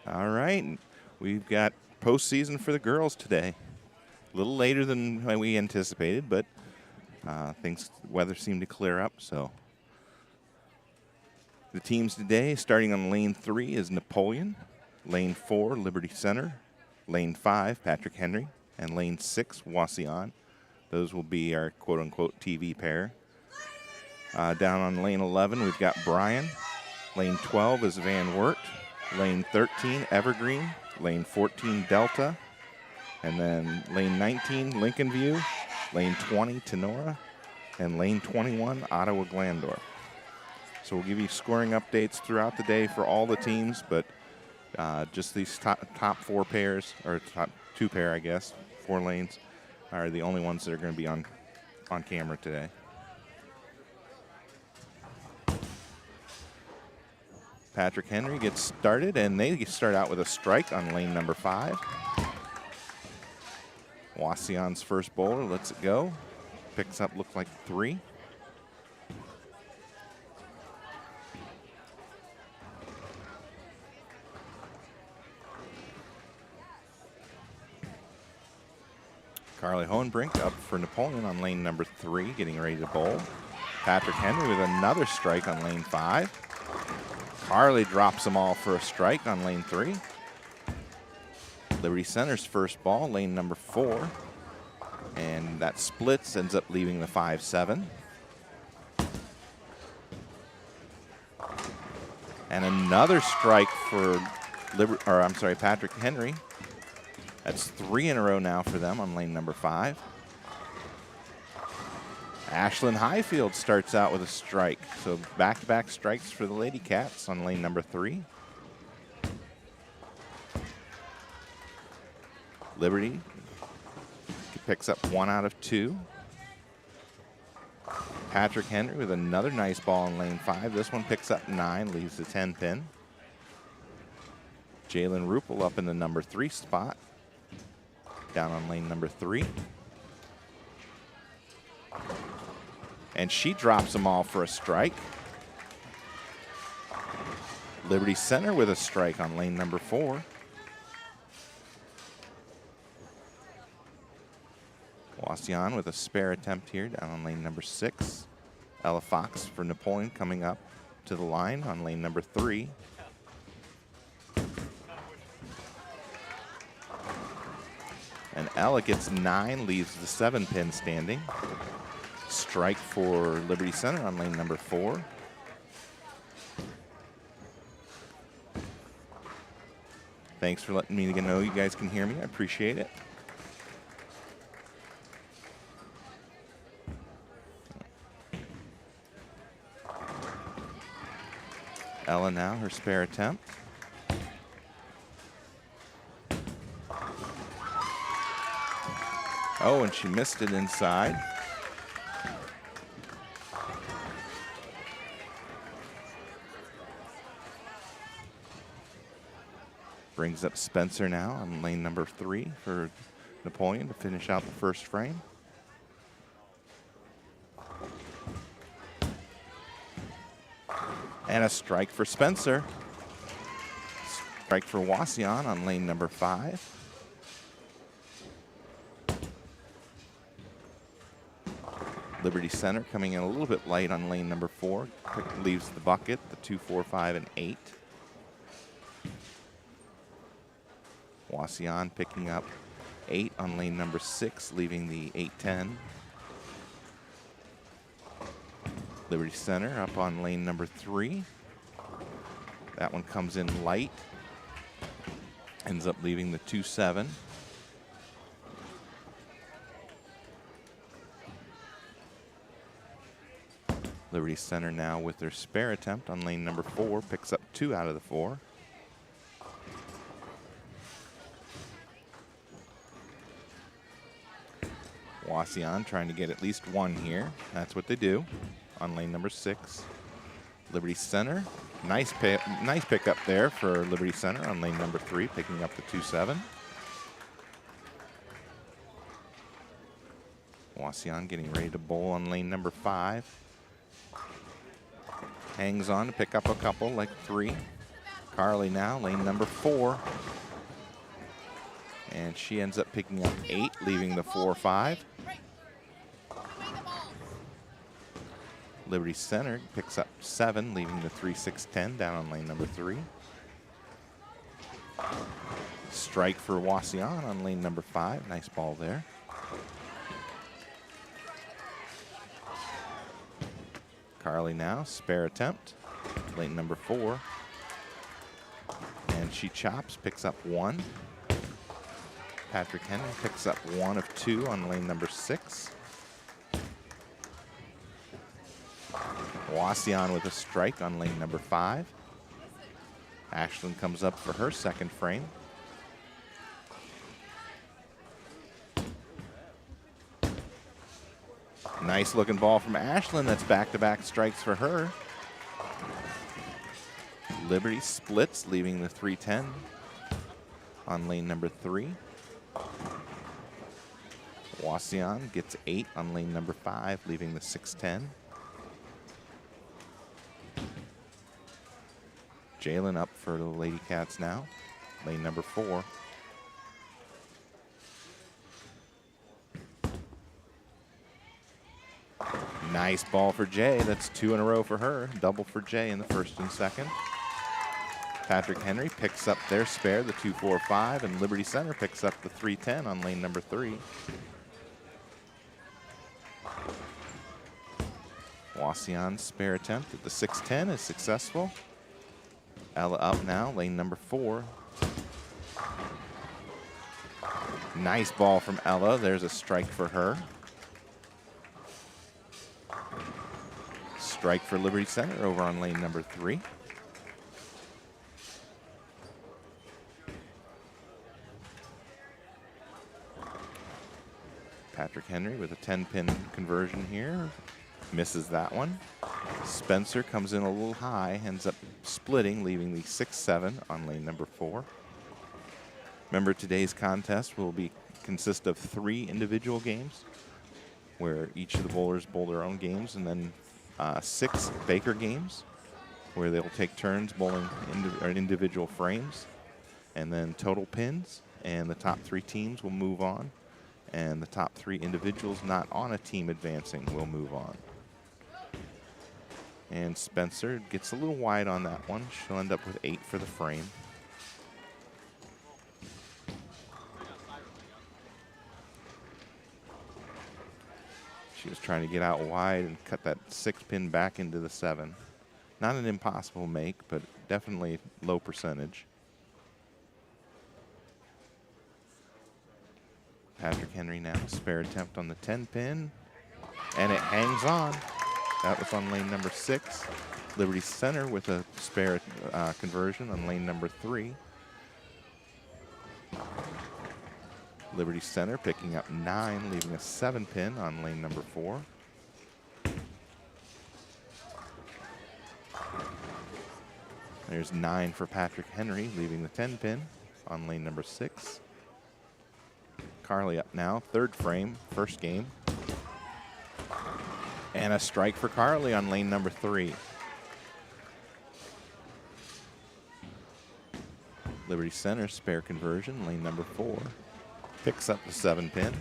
All right, we've got postseason for the girls today. A little later than we anticipated, but weather seemed to clear up. So the teams today, starting on lane 3, is Napoleon, lane 4, Liberty Center, lane 5, Patrick Henry, and lane 6, Wauseon. Those will be our quote-unquote TV pair. Down on lane 11, we've got Bryan. Lane 12 is Van Wert. Lane 13, Evergreen. Lane 14, Delta. And then lane 19, Lincolnview. Lane 20, Tenora. And lane 21, Ottawa Glandorf. So we'll give you scoring updates throughout the day for all the teams, but just these top 4 pairs, or top 2 pair, I guess, 4 lanes, are the only ones that are going to be on camera today. Patrick Henry gets started, and they start out with a strike on lane number 5. Wauseon's first bowler lets it go. Picks up, look like 3. Carly Hohenbrink up for Napoleon on lane number 3, getting ready to bowl. Patrick Henry with another strike on lane 5. Carly drops them all for a strike on lane 3. Liberty Center's first ball, lane number 4. And that splits, ends up leaving the 5-7. And another strike for Patrick Henry. That's 3 in a row now for them on lane number 5. Ashlyn Highfield starts out with a strike. So back-to-back strikes for the Lady Cats on lane number 3. Liberty picks up 1 out of 2. Patrick Henry with another nice ball on lane 5. This one picks up 9, leaves the 10 pin. Jalen Rupel up in the number 3 spot, down on lane number 3. And she drops them all for a strike. Liberty Center with a strike on lane number 4. Wauseon with a spare attempt here down on lane number 6. Ella Fox for Napoleon coming up to the line on lane number 3. And Ella gets 9, leaves the 7 pin standing. Strike for Liberty Center on lane number 4. Thanks for letting me know you guys can hear me. I appreciate it. Ella now, her spare attempt. Oh, and she missed it inside. Brings up Spencer now on lane number 3 for Napoleon to finish out the first frame. And a strike for Spencer. Strike for Wauseon on lane number 5. Liberty Center coming in a little bit light on lane number 4. Leaves the bucket, the 2, 4, 5, and 8. Wauseon picking up 8 on lane number 6, leaving the 8-10. Liberty Center up on lane number 3. That one comes in light. Ends up leaving the 2-7. Liberty Center now with their spare attempt on lane number 4, picks up 2 out of the 4. Wauseon trying to get at least 1 here. That's what they do on lane number 6. Liberty Center, nice pickup there for Liberty Center on lane number 3, picking up the 2-7. Wauseon getting ready to bowl on lane number 5. Hangs on to pick up a couple, like 3. Carly now, lane number 4. And she ends up picking up 8, leaving the 4-5. Liberty Center picks up 7, leaving the 3-6-10 down on lane number 3. Strike for Wauseon on lane number 5. Nice ball there. Carly now, spare attempt, lane number 4. And she chops, picks up 1. Patrick Henry picks up 1 of 2 on lane number 6. Wauseon with a strike on lane number 5. Ashlyn comes up for her second frame. Nice looking ball from Ashlyn. That's back-to-back strikes for her. Liberty splits, leaving the 3-10 on lane number 3. Wauseon gets 8 on lane number 5, leaving the 6-10. Jalen up for the Lady Cats now, lane number 4. Nice ball for Jay. That's 2 in a row for her. Double for Jay in the first and second. Patrick Henry picks up their spare, the 2-4-5, and Liberty Center picks up the 3-10 on lane number 3. Wauseon's spare attempt at the 6-10 is successful. Ella up now, lane number 4. Nice ball from Ella. There's a strike for her. Strike for Liberty Center over on lane number 3. Patrick Henry with a 10-pin conversion here. Misses that one. Spencer comes in a little high, ends up splitting, leaving the 6-7 on lane number 4. Remember, today's contest will consist of 3 individual games, where each of the bowlers bowl their own games, and then 6 Baker games, where they'll take turns bowling individual frames, and then total pins, and the top 3 teams will move on, and the top 3 individuals not on a team advancing will move on. And Spencer gets a little wide on that one. She'll end up with 8 for the frame. She was trying to get out wide and cut that 6-pin back into the 7. Not an impossible make, but definitely low percentage. Patrick Henry now, spare attempt on the 10-pin, and it hangs on. That was on lane number 6. Liberty Center with a spare conversion on lane number 3. Liberty Center picking up 9, leaving a 7-pin on lane number 4. There's 9 for Patrick Henry, leaving the 10-pin on lane number 6. Carly up now, 3rd frame, first game. And a strike for Carly on lane number 3. Liberty Center spare conversion, lane number 4. Picks up the 7-pin.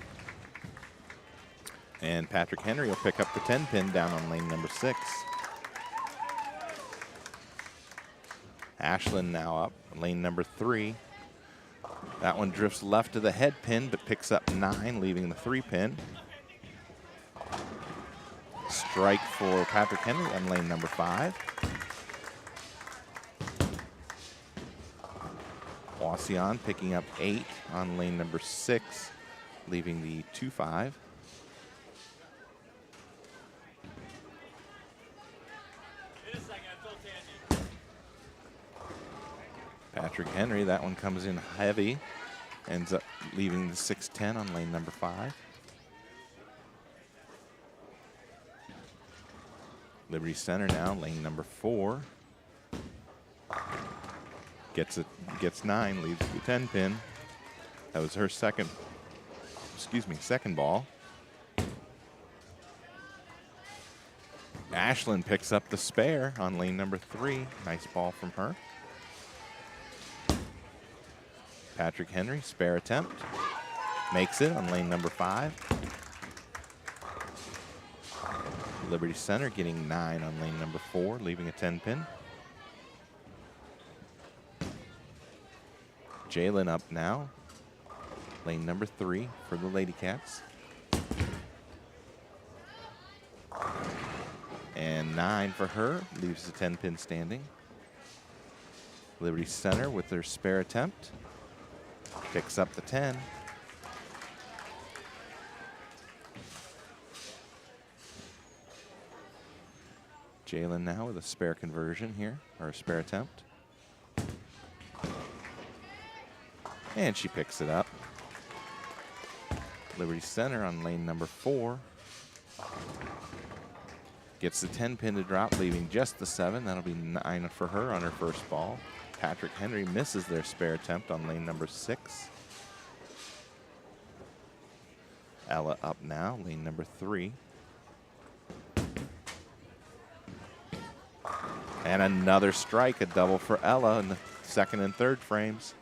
And Patrick Henry will pick up the 10-pin down on lane number 6. Ashlyn now up, lane number 3. That one drifts left to the head pin, but picks up 9, leaving the 3-pin. Strike for Patrick Henry on lane number 5. Wauseon picking up 8 on lane number 6, leaving the 2-5. Patrick Henry, that one comes in heavy, ends up leaving the 6-10 on lane number 5. Liberty Center now, lane number 4. Gets 9, leaves the 10-pin. That was her second ball. Ashlyn picks up the spare on lane number 3. Nice ball from her. Patrick Henry, spare attempt. Makes it on lane number 5. Liberty Center getting 9 on lane number 4, leaving a 10-pin. Jaylen up now. Lane number 3 for the Lady Cats. And 9 for her, leaves the 10-pin standing. Liberty Center with their spare attempt. Picks up the 10. Jaylen now with a spare conversion here, or a spare attempt. And she picks it up. Liberty Center on lane number 4. Gets the 10-pin to drop, leaving just the 7. That'll be 9 for her on her first ball. Patrick Henry misses their spare attempt on lane number 6. Ella up now, lane number 3. And another strike, a double for Ella in the second and third frames.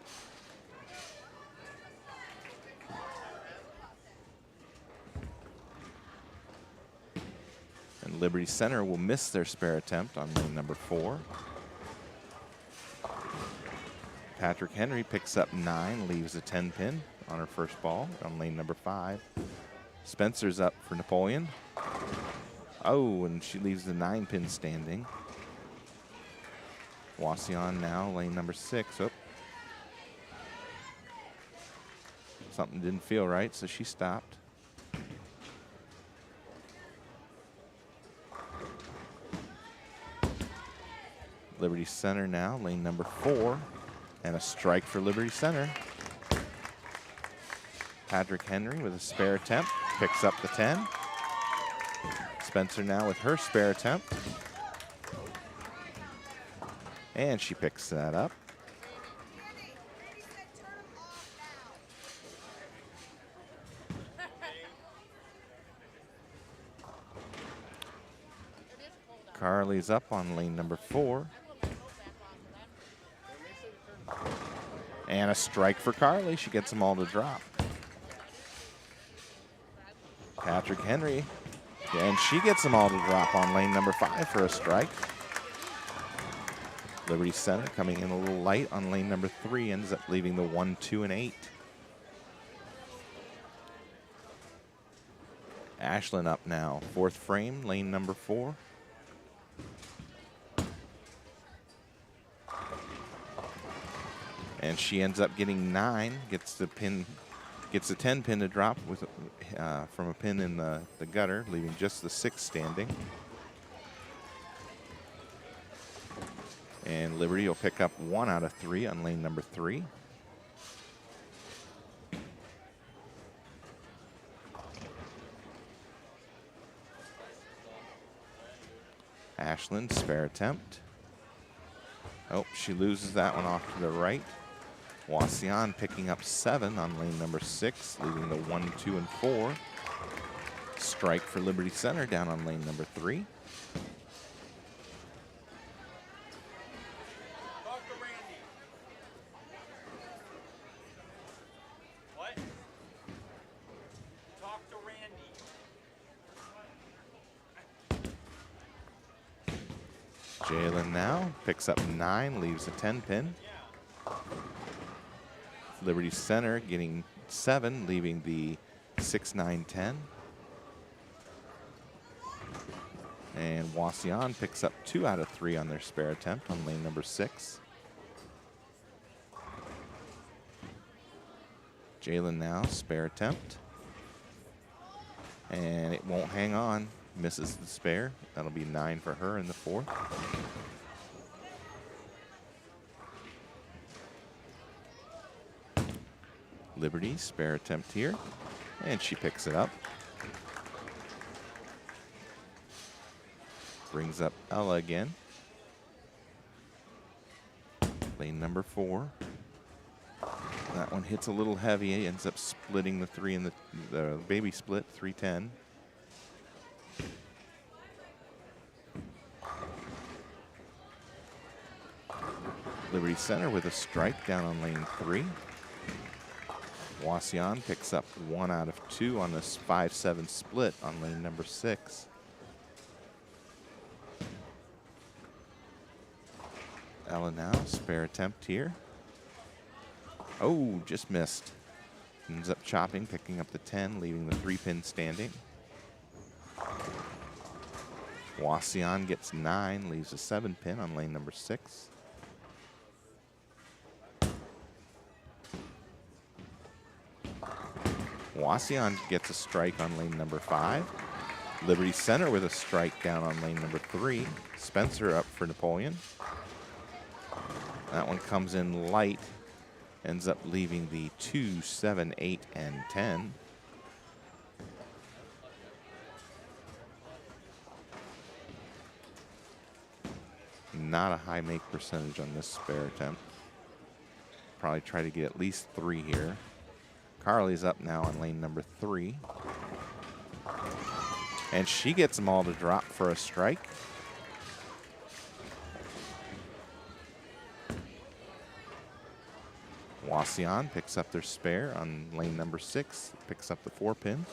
And Liberty Center will miss their spare attempt on lane number 4. Patrick Henry picks up 9, leaves a 10-pin on her first ball on lane number 5. Spencer's up for Napoleon. Oh, and she leaves the 9-pin standing. Wauseon now, lane number 6. Oh. Something didn't feel right, so she stopped. Liberty Center now, lane number 4. And a strike for Liberty Center. Patrick Henry with a spare attempt, picks up the 10. Spencer now with her spare attempt. And she picks that up. Carly's up on lane number 4. And a strike for Carly. She gets them all to drop. Patrick Henry, and she gets them all to drop on lane number 5 for a strike. Liberty Center coming in a little light on lane number 3, ends up leaving the 1, 2, and 8. Ashlyn up now, 4th frame, lane number 4. And she ends up getting 9, gets the 10-pin to drop with from a pin in the gutter, leaving just the 6 standing. And Liberty will pick up 1 out of 3 on lane number 3. Ashlyn, spare attempt. Oh, she loses that one off to the right. Wauseon picking up 7 on lane number 6, leaving the 1, 2, and 4. Strike for Liberty Center down on lane number 3. Talk to Randy. What? Talk to Randy. Jaylen now picks up 9, leaves a 10-pin. Liberty Center getting 7, leaving the 6, 9, 10. And Wauseon picks up 2 out of 3 on their spare attempt on lane number 6. Jaylen now, spare attempt. And it won't hang on, misses the spare. That'll be 9 for her in the 4th. Liberty, spare attempt here, and she picks it up. Brings up Ella again. Lane number 4. That one hits a little heavy, ends up splitting the 3 in the baby split, 310. Liberty Center with a strike down on lane 3. Wauseon picks up 1 out of 2 on this 5-7 split on lane number 6. Ella now, spare attempt here. Oh, just missed. Ends up chopping, picking up the 10, leaving the 3-pin standing. Wauseon gets 9, leaves a 7-pin on lane number 6. Wauseon gets a strike on lane number 5. Liberty Center with a strike down on lane number 3. Spencer up for Napoleon. That one comes in light, ends up leaving the 2, 7, 8, and 10. Not a high make percentage on this spare attempt. Probably try to get at least 3 here. Carly's up now on lane number 3. And she gets them all to drop for a strike. Wauseon picks up their spare on lane number 6, picks up the 4-pin.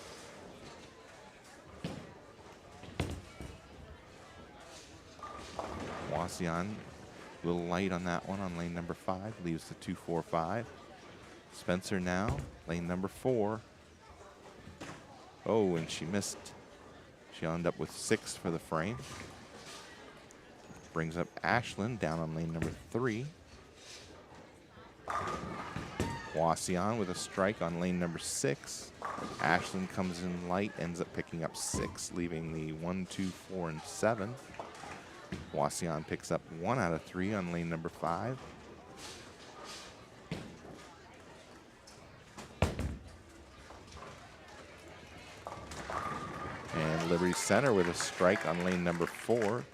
Wauseon, a little light on that one on lane number 5, leaves the 2, 4, 5. Spencer now, lane number 4. Oh, and she missed. She'll end up with 6 for the frame. Brings up Ashlyn down on lane number 3. Wauseon with a strike on lane number 6. Ashlyn comes in light, ends up picking up 6, leaving the 1, 2, 4, and 7. Wauseon picks up 1 out of 3 on lane number 5. And Liberty Center with a strike on lane number 4.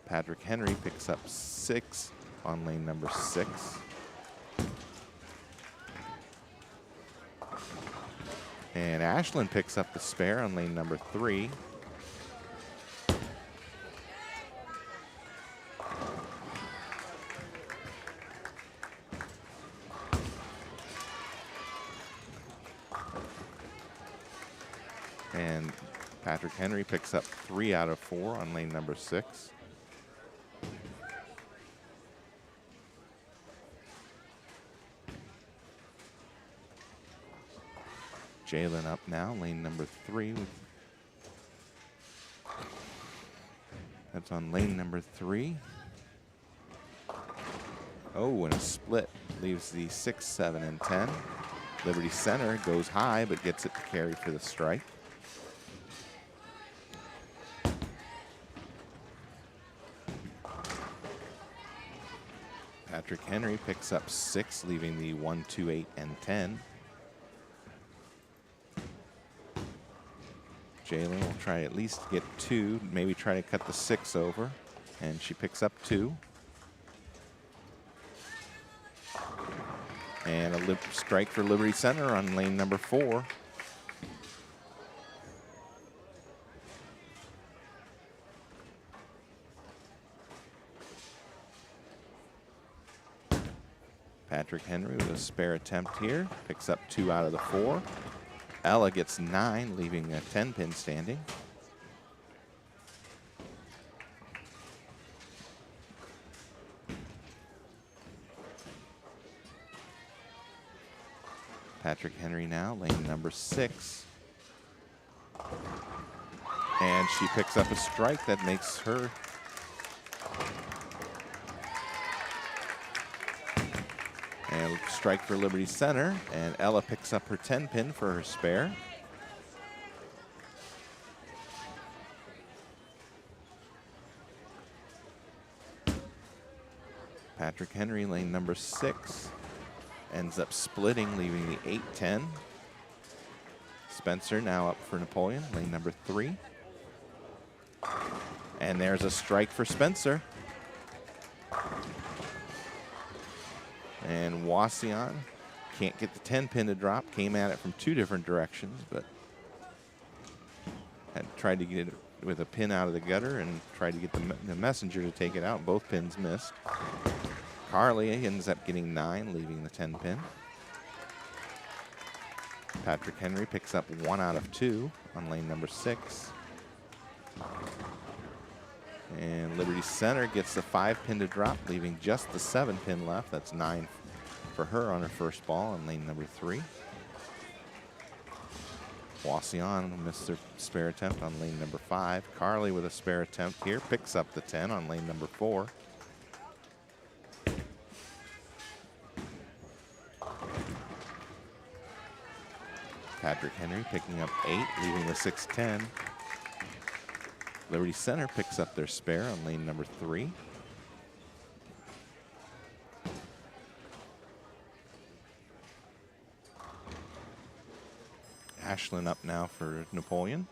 Patrick Henry picks up 6 on lane number 6. And Ashlyn picks up the spare on lane number 3. And Patrick Henry picks up 3 out of 4 on lane number 6. Jaylen up now, lane number 3. That's on lane number 3. Oh, and a split leaves the 6, 7, and 10. Liberty Center goes high, but gets it to carry for the strike. Patrick Henry picks up 6, leaving the 1, 2, 8, and 10. Jaylen will try at least to get 2, maybe try to cut the 6 over, and she picks up 2. And a strike for Liberty Center on lane number 4. Patrick Henry with a spare attempt here, picks up 2 out of the 4. Ella gets 9, leaving a 10-pin standing. Patrick Henry now, lane number 6. And she picks up a strike that makes her and strike for Liberty Center, and Ella picks up her 10-pin for her spare. Patrick Henry, lane number 6, ends up splitting, leaving the 8-10. Spencer now up for Napoleon, lane number 3. And there's a strike for Spencer. And Wauseon can't get the 10-pin to drop. Came at it from 2 different directions, but had tried to get it with a pin out of the gutter and tried to get the messenger to take it out. Both pins missed. Carly ends up getting 9, leaving the 10 pin. Patrick Henry picks up 1 out of 2 on lane number 6. And Liberty Center gets the 5 pin to drop, leaving just the 7 pin left. That's 9 for her on her first ball on lane number 3. Wauseon missed their spare attempt on lane number 5. Carly with a spare attempt here picks up the 10 on lane number 4. Patrick Henry picking up 8, leaving the 6-10. Liberty Center picks up their spare on lane number 3. Ashlyn up now for Napoleon.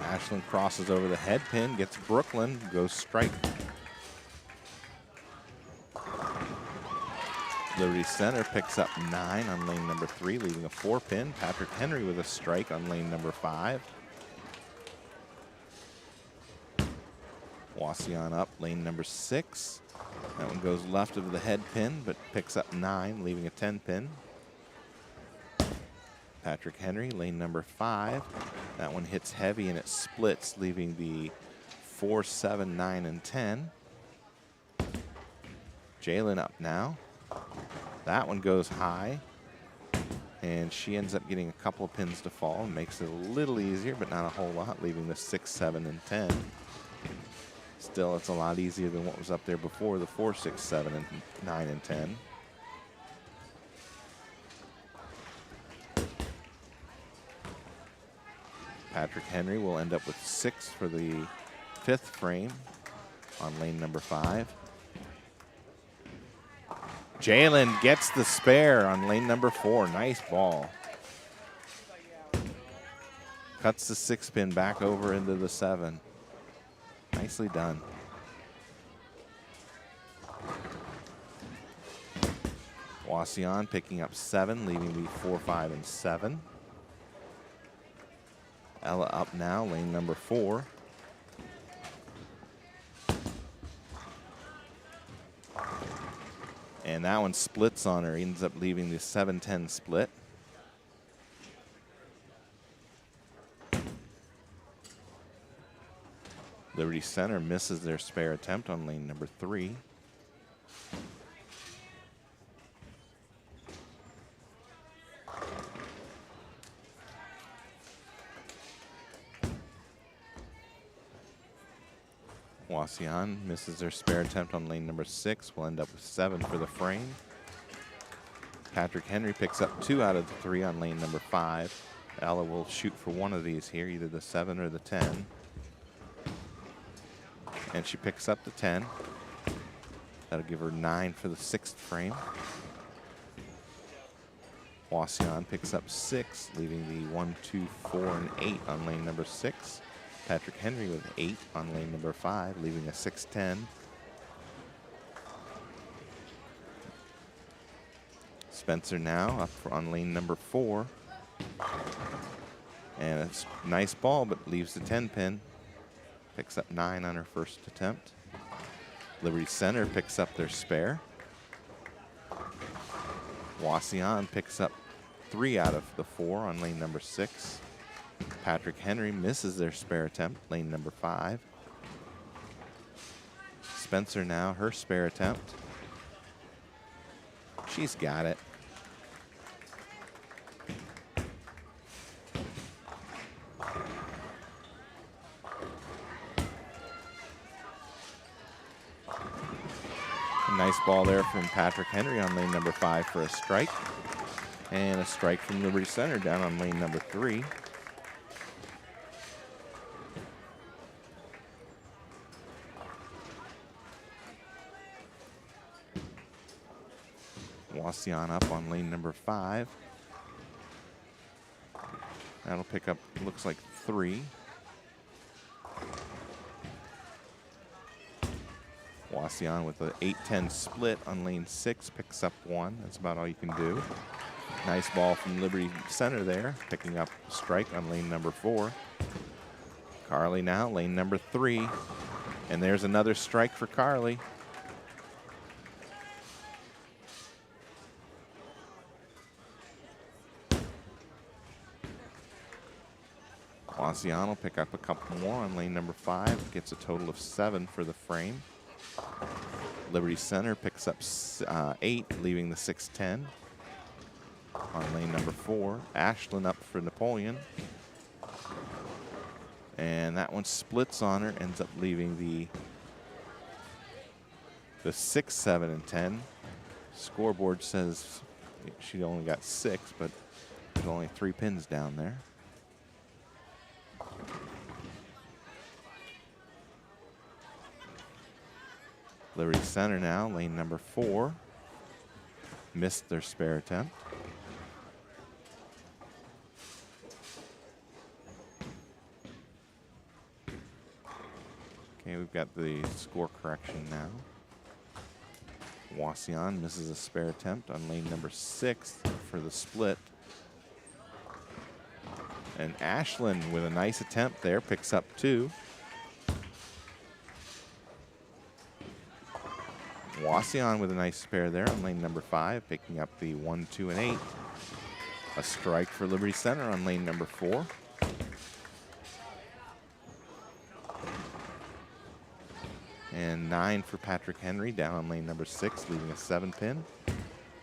Ashlyn crosses over the head pin, gets Brooklyn, goes strike. Liberty Center picks up 9 on lane number 3, leaving a 4 pin. Patrick Henry with a strike on lane number 5. Wauseon up lane number 6. That one goes left of the head pin, but picks up 9, leaving a 10 pin. Patrick Henry, lane number 5. That one hits heavy and it splits, leaving the 4, 7, 9, and 10. Jayde up now. That one goes high, and she ends up getting a couple of pins to fall and makes it a little easier, but not a whole lot, leaving the 6, 7, and 10. Still, it's a lot easier than what was up there before, the 4, 6, 7, and 9, and 10. Patrick Henry will end up with 6 for the 5th frame on lane number 5. Jayde gets the spare on lane number 4. Nice ball. Cuts the 6 pin back over into the 7. Nicely done. Wauseon picking up 7, leaving the 4, 5, and 7. Ella up now, lane number 4. And that one splits on her, ends up leaving the 7-10 split. Liberty Center misses their spare attempt on lane number 3. Wauseon misses their spare attempt on lane number 6. We'll end up with 7 for the frame. Patrick Henry picks up 2 out of the 3 on lane number 5. Ella will shoot for one of these here, either the 7 or the 10. And she picks up the 10. That'll give her 9 for the 6th frame. Wauseon picks up 6, leaving the 1, 2, 4, and 8 on lane number 6. Patrick Henry with 8 on lane number 5, leaving a 6-10. Spencer now up on lane number 4. And it's a nice ball, but leaves the 10 pin. Picks up 9 on her first attempt. Liberty Center picks up their spare. Wauseon picks up 3 out of the 4 on lane number 6. Patrick Henry misses their spare attempt, lane number 5. Spencer now, her spare attempt. She's got it. A nice ball there from Patrick Henry on lane number 5 for a strike. And a strike from Liberty Center down on lane number 3. Wauseon up on lane number 5. That'll pick up, looks like 3. Wauseon with an 8-10 split on lane 6 picks up 1. That's about all you can do. Nice ball from Liberty Center there, picking up a strike on lane number 4. Carly now, lane number 3. And there's another strike for Carly. Wauseon will pick up a couple more on lane number 5. Gets a total of 7 for the frame. Liberty Center picks up 8, leaving the 6-10. On lane number 4, Ashlyn up for Napoleon. And that one splits on her, ends up leaving the 6, 7, and 10. Scoreboard says she only got 6, but there's only 3 pins down there. Liberty Center now, lane number 4. Missed their spare attempt. Okay, we've got the score correction now. Wauseon misses a spare attempt on lane number 6 for the split. And Ashlyn with a nice attempt there picks up 2. Wauseon with a nice spare there on lane number 5, picking up the 1, 2, and 8. A strike for Liberty Center on lane number 4. And 9 for Patrick Henry down on lane number 6, leaving a 7 pin.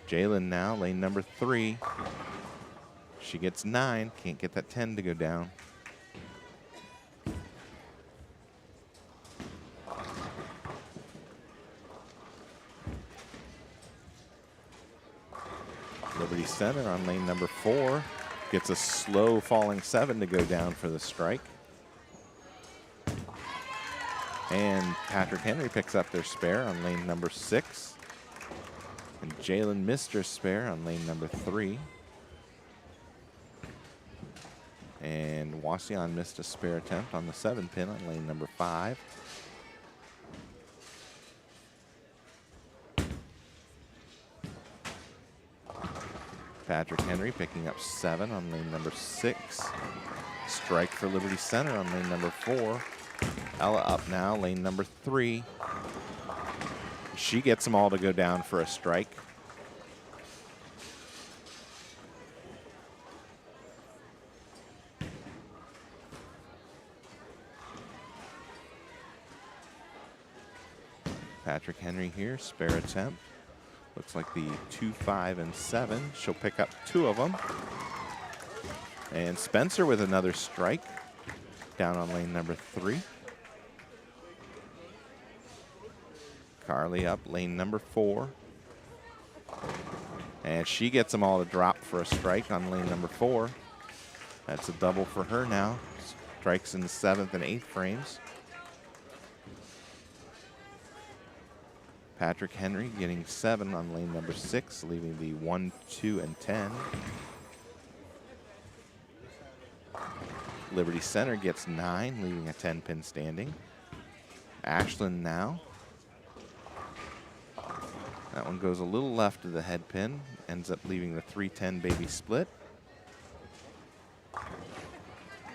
Jayde now, lane number 3. She gets 9, can't get that 10 to go down. Liberty Center on lane number 4 gets a slow falling 7 to go down for the strike. And Patrick Henry picks up their spare on lane number 6. And Jayde missed her spare on lane number 3. And Wauseon missed a spare attempt on the 7 pin on lane number 5. Patrick Henry picking up 7 on lane number 6. Strike for Liberty Center on lane number 4. Ella up now, lane number 3. She gets them all to go down for a strike. Patrick Henry here, spare attempt. Looks like the 2, 5, and 7. She'll pick up 2 of them. And Spencer with another strike down on lane number 3. Carly up lane number 4. And she gets them all to drop for a strike on lane number 4. That's a double for her now. Strikes in the 7th and 8th frames. Patrick Henry getting 7 on lane number 6, leaving the 1, 2, and 10. Liberty Center gets 9, leaving a 10-pin standing. Ashlyn now. That one goes a little left of the head pin, ends up leaving the 3-10 baby split.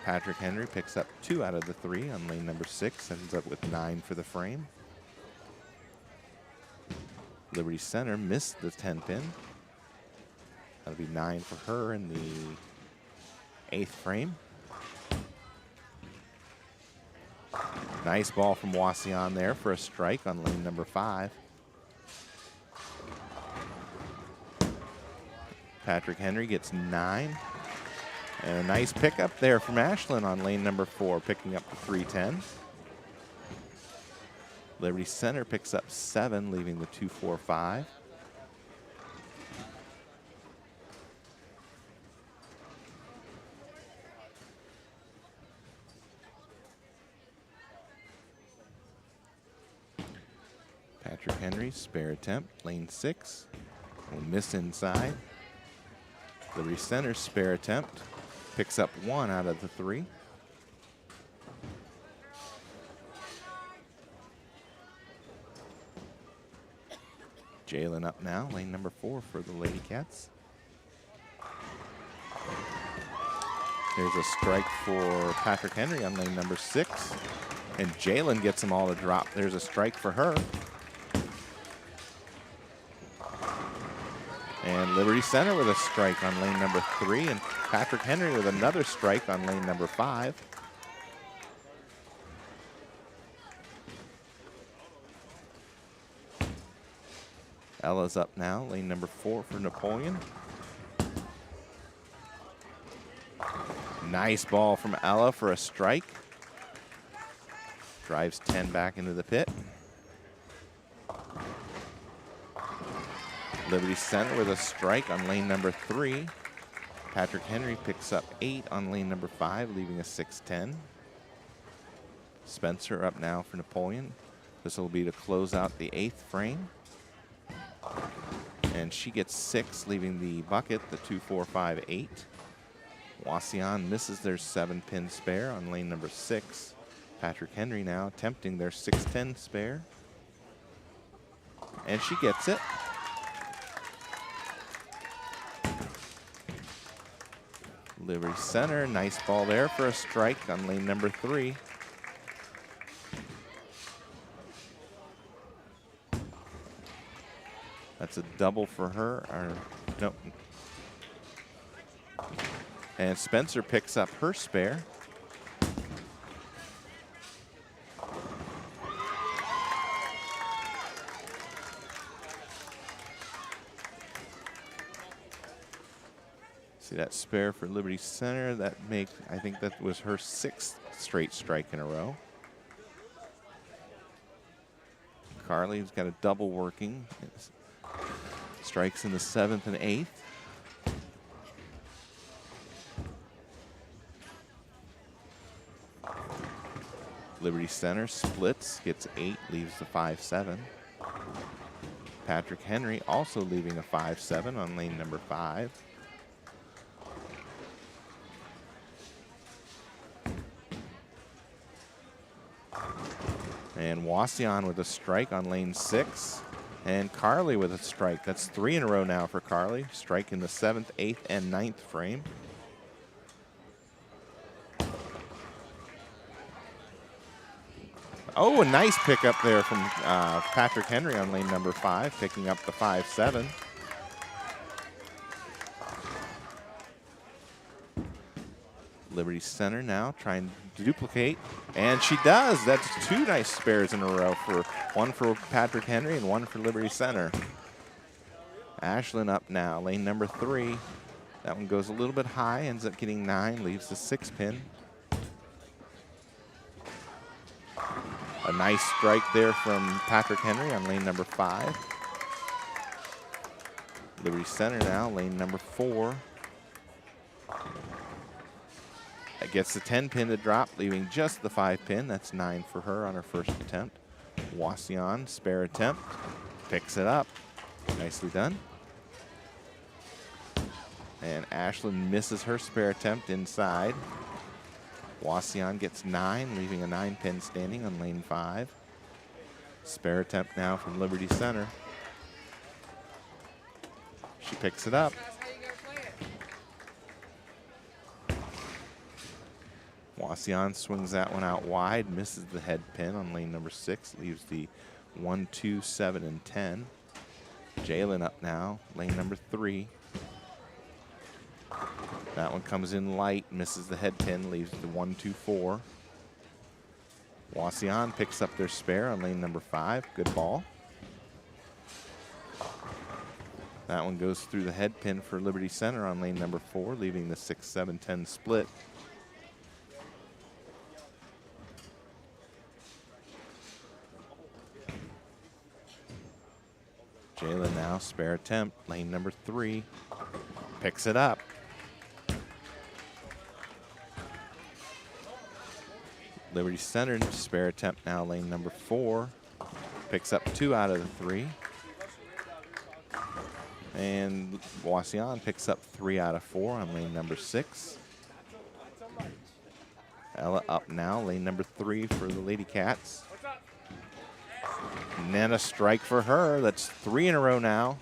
Patrick Henry picks up 2 out of the 3 on lane number 6, ends up with 9 for the frame. Liberty Center missed the 10 pin. That'll be 9 for her in the 8th frame. Nice ball from Wauseon there for a strike on lane number 5. Patrick Henry gets 9. And a nice pickup there from Ashlyn on lane number 4, picking up the 3-10. Liberty Center picks up 7, leaving the 2, 4, 5. Patrick Henry, spare attempt, lane 6. Will miss inside. Liberty Center, spare attempt, picks up 1 out of the 3. Jayde up now, lane number 4 for the Lady Cats. There's a strike for Patrick Henry on lane number 6. And Jaylen gets them all to drop. There's a strike for her. And Liberty Center with a strike on lane number 3. And Patrick Henry with another strike on lane number 5. Ella's up now, lane number 4 for Napoleon. Nice ball from Ella for a strike. Drives 10 back into the pit. Liberty Center with a strike on lane number 3. Patrick Henry picks up 8 on lane number 5, leaving a 6-10. Spencer up now for Napoleon. This will be to close out the 8th frame. And she gets 6, leaving the bucket, the 2-4-5-8. Wauseon misses their 7-pin spare on lane number 6. Patrick Henry now attempting their 6-10 spare. And she gets it. Liberty Center, nice ball there for a strike on lane number 3. That's a double for her, or no. And Spencer picks up her spare. See that spare for Liberty Center, that makes, I think that was her 6th straight strike in a row. Carly's got a double working. Strikes in the 7th and 8th. Liberty Center splits, gets 8, leaves the 5-7. Patrick Henry also leaving a 5-7 on lane number 5. And Wauseon with a strike on lane 6. And Carly with a strike. That's 3 in a row now for Carly. Strike in the 7th, 8th, and 9th frame. Oh, a nice pickup there from Patrick Henry on lane number 5, picking up the 5-7. Liberty Center now trying to duplicate, and she does. That's 2 nice spares in a row, for one for Patrick Henry and one for Liberty Center. Ashlyn up now, lane number 3. That one goes a little bit high, ends up getting 9, leaves the 6-pin. A nice strike there from Patrick Henry on lane number 5. Liberty Center now, lane number 4. That gets the 10-pin to drop, leaving just the 5-pin. That's 9 for her on her first attempt. Wauseon, spare attempt, picks it up. Nicely done. And Ashlyn misses her spare attempt inside. Wauseon gets 9, leaving a 9-pin standing on lane 5. Spare attempt now from Liberty Center. She picks it up. Wauseon swings that one out wide, misses the head pin on lane number 6, leaves the 1, 2, 7, and 10. Jaylen up now, lane number 3. That one comes in light, misses the head pin, leaves the 1, 2, 4. Wauseon picks up their spare on lane number 5. Good ball. That one goes through the head pin for Liberty Center on lane number 4, leaving the 6, 7, 10 split. Jaylen now, spare attempt, lane number 3, picks it up. Liberty Center, spare attempt now, lane number 4, picks up 2 out of the 3. And Wauseon picks up 3 out of 4 on lane number 6. Ella up now, lane number 3 for the Lady Cats. And then a strike for her. That's 3 in a row now.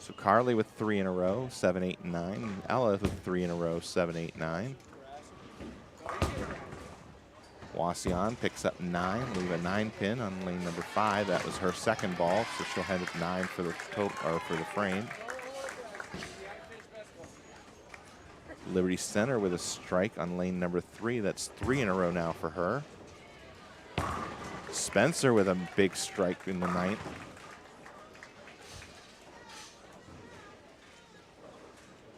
So Carly with 3 in a row, 7, 8, and 9. Ella with 3 in a row, 7, 8, 9. Wauseon picks up 9, leave a 9 pin on lane number 5. That was her second ball, so she'll head at 9 for the total, or for the frame. Liberty Center with a strike on lane number 3. That's 3 in a row now for her. Spencer with a big strike in the 9th.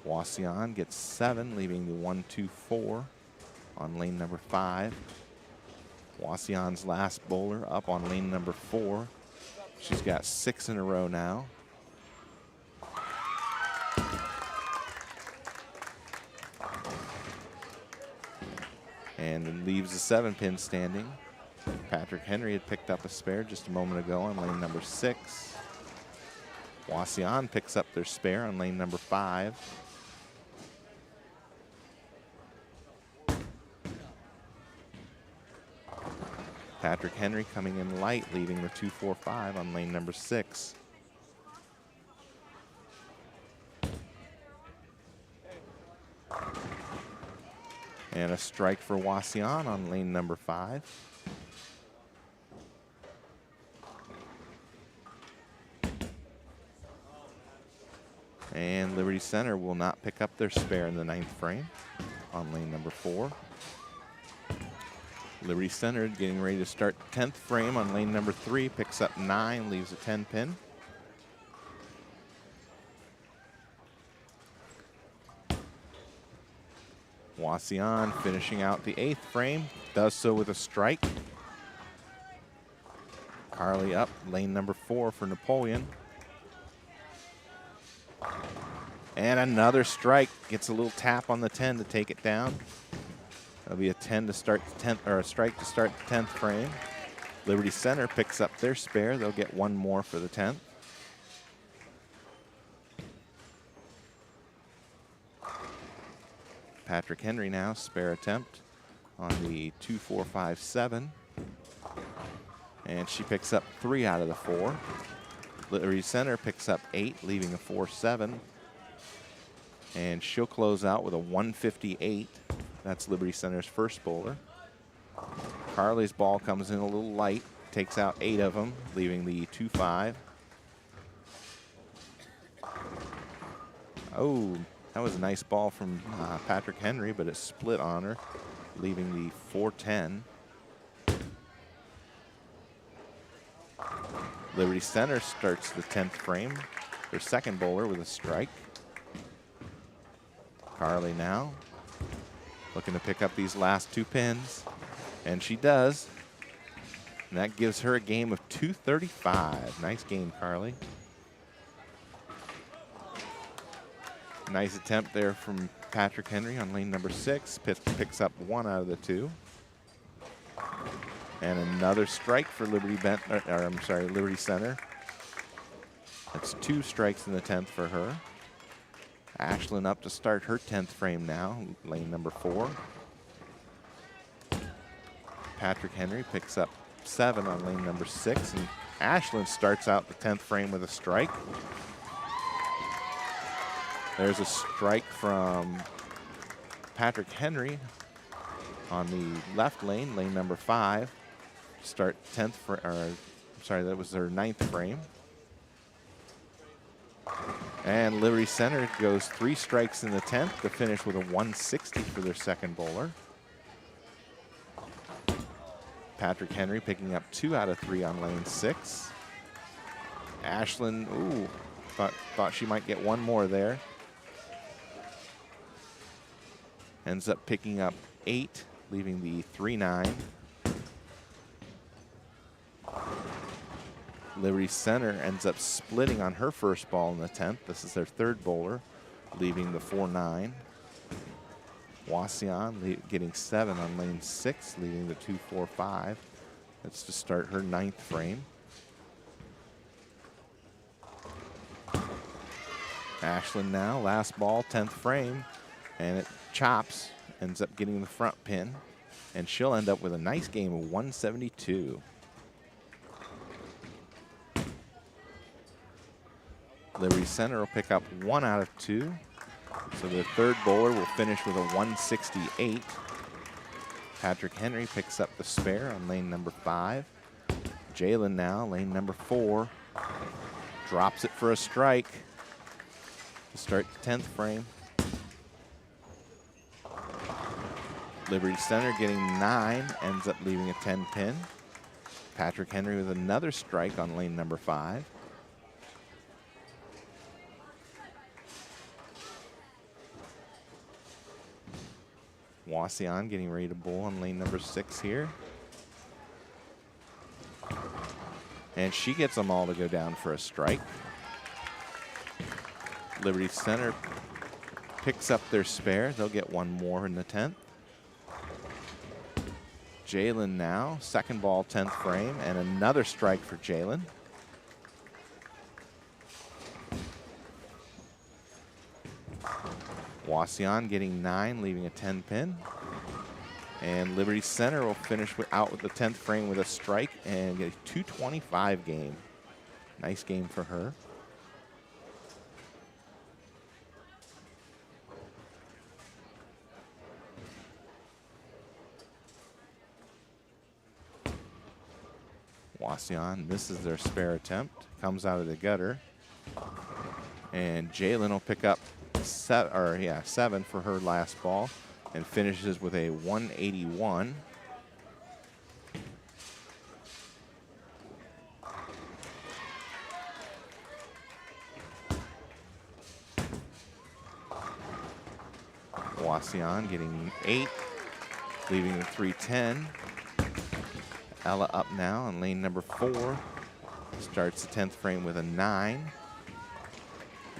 Wauseon gets 7, leaving the 1, 2, 4 on lane number 5. Wauseon's last bowler up on lane number 4. She's got 6 in a row now. And leaves the 7 pin standing. Patrick Henry had picked up a spare just a moment ago on lane number 6. Wauseon picks up their spare on lane number 5. Patrick Henry coming in light, leaving the 2, 4, 5 on lane number 6. And a strike for Wauseon on lane number 5. And Liberty Center will not pick up their spare in the 9th frame on lane number 4. Liberty Center getting ready to start 10th frame on lane number 3, picks up 9, leaves a 10 pin. Wauseon finishing out the 8th frame, does so with a strike. Carly up, lane number 4 for Napoleon. And another strike, gets a little tap on the 10 to take it down. That'll be a 10 to start the 10th, or a strike to start the 10th frame. Liberty Center picks up their spare. They'll get 1 more for the 10th. Patrick Henry now, spare attempt on the 2, 4, 5, 7. And she picks up 3 out of the 4. Liberty Center picks up 8, leaving a 4, 7. And she'll close out with a 158. That's Liberty Center's first bowler. Carly's ball comes in a little light, takes out 8 of them, leaving the 2, 5. Oh, that was a nice ball from Patrick Henry, but it split on her, leaving the 4, 10. Liberty Center starts the 10th frame. Their second bowler with a strike. Carly now looking to pick up these last 2 pins, and she does. And that gives her a game of 235. Nice game, Carly. Nice attempt there from Patrick Henry on lane number 6. Picks up 1 out of the 2. And another strike for Liberty Center. That's 2 strikes in the 10th for her. Ashlyn up to start her 10th frame now, lane number 4. Patrick Henry picks up 7 on lane number 6, and Ashlyn starts out the 10th frame with a strike. There's a strike from Patrick Henry on the left lane, lane number 5. Start 10th, that was their 9th frame. And Liberty Center goes 3 strikes in the 10th to finish with a 160 for their second bowler. Patrick Henry picking up 2 out of 3 on lane 6. Ashlyn, ooh, thought she might get 1 more there. Ends up picking up 8, leaving the 3, 9. Liberty Center ends up splitting on her first ball in the 10th. This is their 3rd bowler, leaving the 4, 9. Wauseon getting 7 on lane 6, leaving the 2, 4, 5. That's to start her 9th frame. Ashlyn now, last ball, 10th frame, and it chops, ends up getting the front pin, and she'll end up with a nice game of 172. Liberty Center will pick up 1 out of 2. So the third bowler will finish with a 168. Patrick Henry picks up the spare on lane number 5. Jaylen now, lane number 4. Drops it for a strike to start the 10th frame. Liberty Center getting 9, ends up leaving a 10 pin. Patrick Henry with another strike on lane number 5. Wauseon getting ready to bowl on lane number 6 here. And she gets them all to go down for a strike. Liberty Center picks up their spare. They'll get 1 more in the 10th. Jaylen now, second ball, 10th frame, and another strike for Jaylen. Wauseon getting 9, leaving a 10 pin. And Liberty Center will finish out with the 10th frame with a strike and get a 225 game. Nice game for her. Wauseon misses their spare attempt, comes out of the gutter. And Jaylen will pick up 7 for her last ball and finishes with a 181. Wauseon getting 8, leaving the 310. Ella up now on lane number 4. Starts the 10th frame with a 9.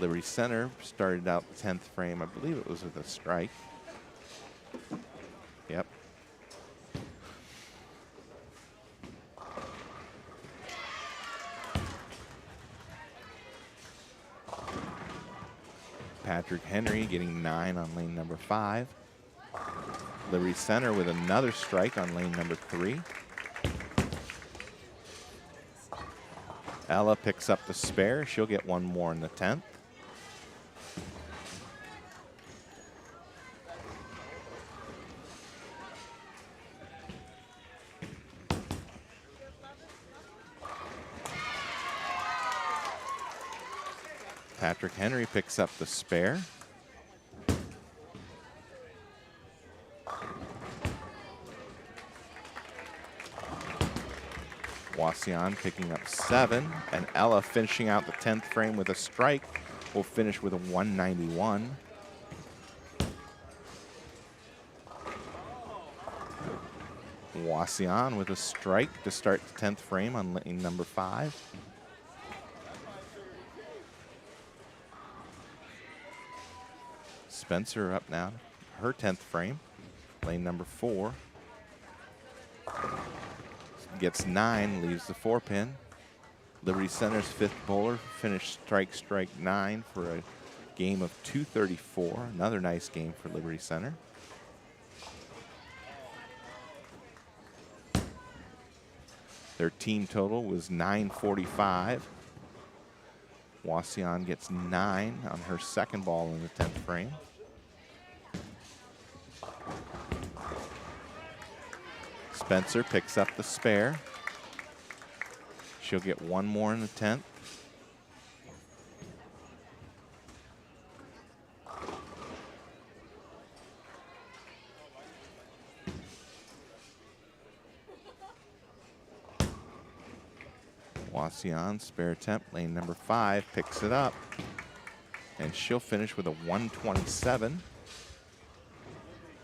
Liberty Center started out the 10th frame, I believe it was with a strike. Yep. Patrick Henry getting 9 on lane number 5. Liberty Center with another strike on lane number 3. Ella picks up the spare. She'll get 1 more in the 10th. Patrick Henry picks up the spare. Wauseon picking up 7, and Ella finishing out the 10th frame with a strike will finish with a 191. Wauseon with a strike to start the 10th frame on lane number 5. Spencer up now, her 10th frame, lane number 4. Gets 9, leaves the 4 pin. Liberty Center's 5th bowler finished strike 9 for a game of 234. Another nice game for Liberty Center. Their team total was 945. Wauseon gets 9 on her second ball in the 10th frame. Spencer picks up the spare. She'll get 1 more in the 10th. Wauseon, spare attempt, lane number 5, picks it up. And she'll finish with a 127.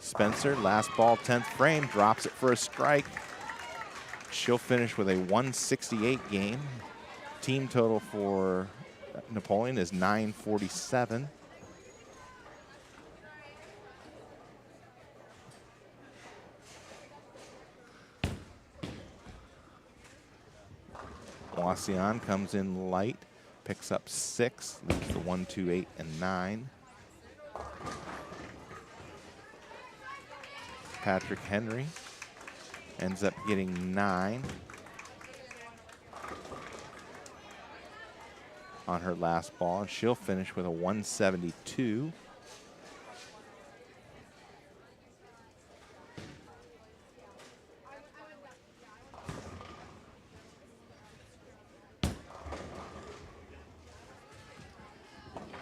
Spencer, last ball, 10th frame, drops it for a strike. She'll finish with a 168 game. Team total for Napoleon is 947. Wauseon comes in light, picks up 6, leaves the 1, 2, 8, and 9. Patrick Henry ends up getting 9 on her last ball, and she'll finish with a 172.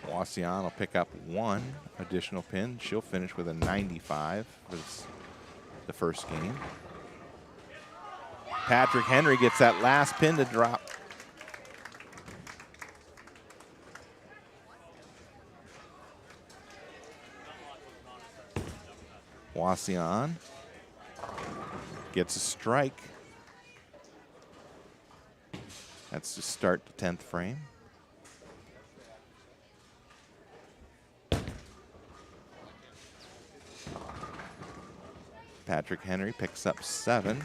Wauseon will pick up one additional pin. She'll finish with a 95 for the first game. Patrick Henry gets that last pin to drop. Wauseon gets a strike. That's to start the 10th frame. Patrick Henry picks up 7.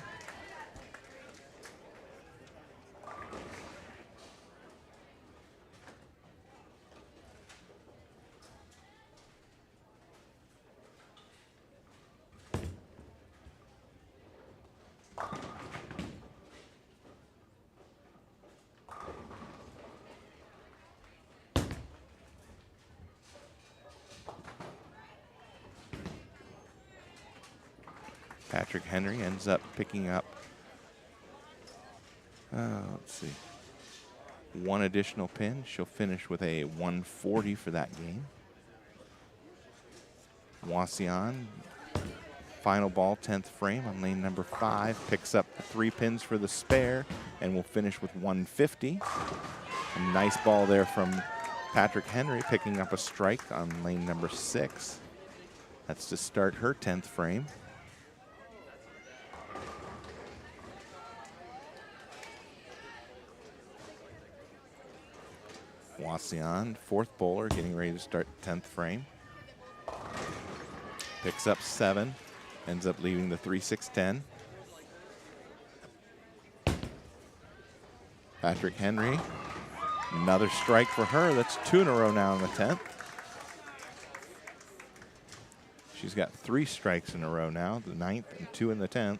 Patrick Henry ends up picking up, let's see, one additional pin. She'll finish with a 140 for that game. Wauseon, final ball, 10th frame on lane number 5, picks up 3 pins for the spare and will finish with 150. A nice ball there from Patrick Henry, picking up a strike on lane number 6. That's to start her 10th frame. Wauseon, 4th bowler, getting ready to start 10th frame. Picks up 7, ends up leaving the 3-6-10. Patrick Henry, another strike for her. That's 2 in a row now in the 10th. She's got 3 strikes in a row now, the 9th and 2 in the 10th.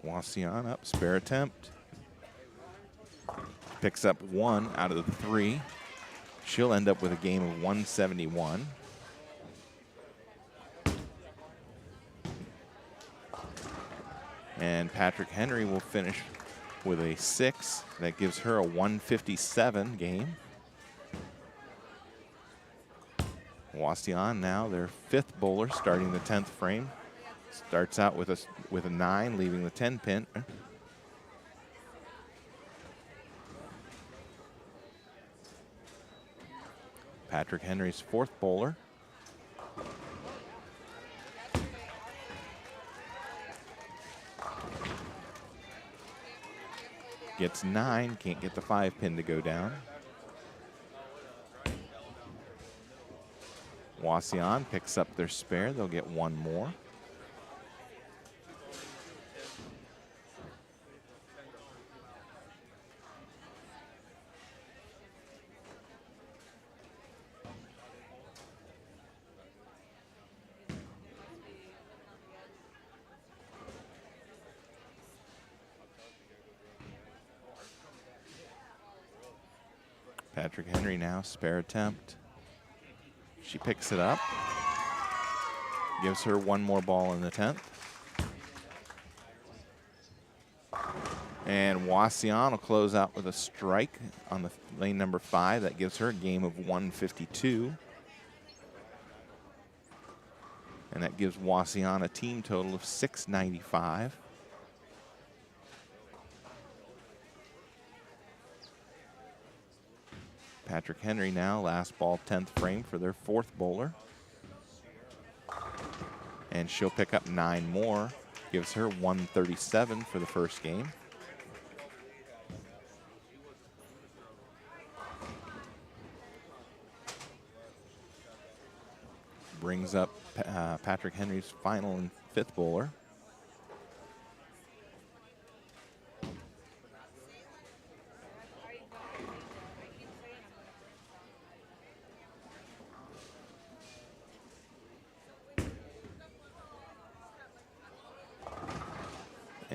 Wauseon up, spare attempt. Picks up 1 out of the 3. She'll end up with a game of 171. And Patrick Henry will finish with a 6. That gives her a 157 game. Wauseon now their 5th bowler, starting the 10th frame. Starts out with a 9, leaving the 10 pin. Patrick Henry's 4th bowler. Gets 9, can't get the 5 pin to go down. Wauseon picks up their spare. They'll get 1 more. Patrick Henry now, spare attempt. She picks it up. Gives her 1 more ball in the 10th. And Wauseon will close out with a strike on the lane number 5. That gives her a game of 152. And that gives Wauseon a team total of 695. Patrick Henry now, last ball, 10th frame for their 4th bowler. And she'll pick up 9 more. Gives her 137 for the first game. Brings up Patrick Henry's final and 5th bowler.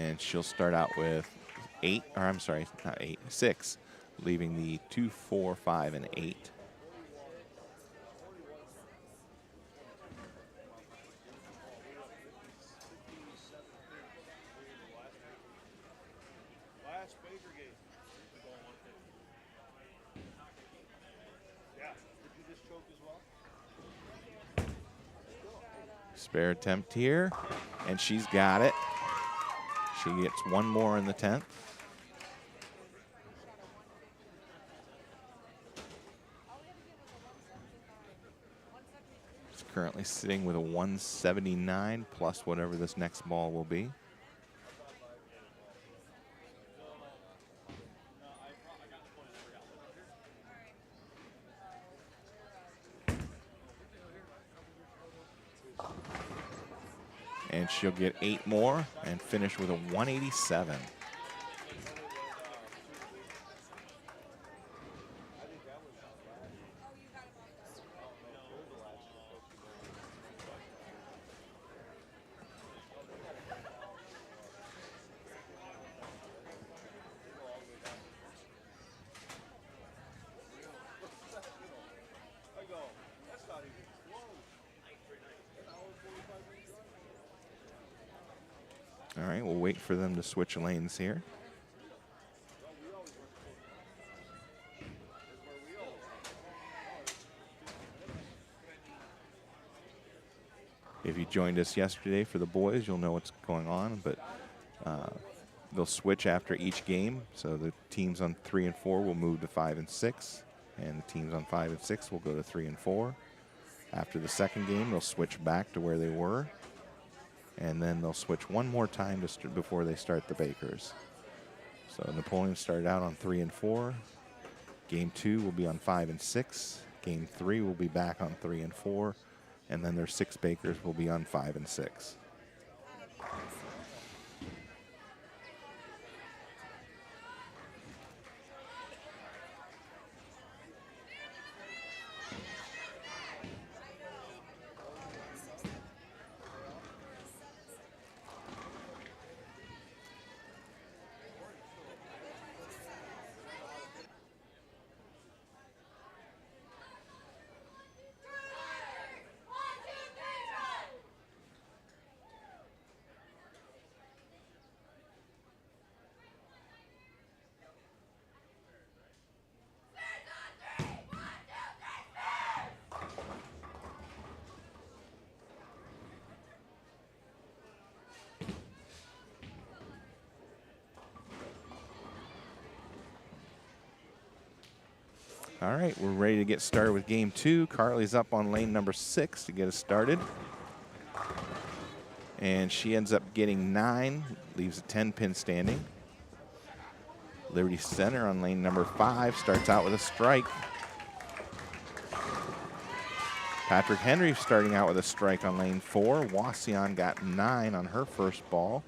And she'll start out with 8, or I'm sorry, not 8, 6, leaving the 2, 4, 5, and 8. Spare attempt here, and she's got it. She gets one more in the 10th. She's currently sitting with a 179 plus whatever this next ball will be. And she'll get 8 more and finish with a 187. All right, we'll wait for them to switch lanes here. If you joined us yesterday for the boys, you'll know what's going on, but they'll switch after each game. So the teams on 3 and 4 will move to 5 and 6, and the teams on 5 and 6 will go to 3 and 4. After the second game, they'll switch back to where they were, and then they'll switch one more time before they start the Bakers. So Napoleon started out on 3 and 4. Game 2 will be on 5 and 6. Game 3 will be back on 3 and 4. And then their 6 Bakers will be on 5 and 6. All right, we're ready to get started with game 2. Carly's up on lane number 6 to get us started. And she ends up getting 9, leaves a 10-pin standing. Liberty Center on lane number 5 starts out with a strike. Patrick Henry starting out with a strike on lane 4. Wauseon got 9 on her first ball,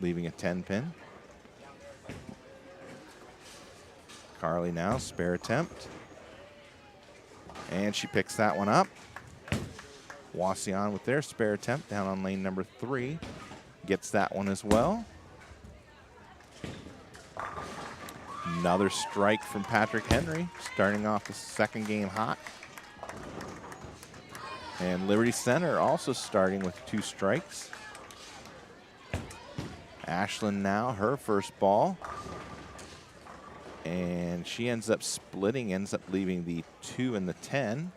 leaving a 10-pin. Carly now, spare attempt. And she picks that one up. Wauseon with their spare attempt down on lane number 3. Gets that one as well. Another strike from Patrick Henry, starting off the second game hot. And Liberty Center also starting with 2 strikes. Ashlyn now, her first ball. And she ends up splitting, ends up leaving the 2 and the 10.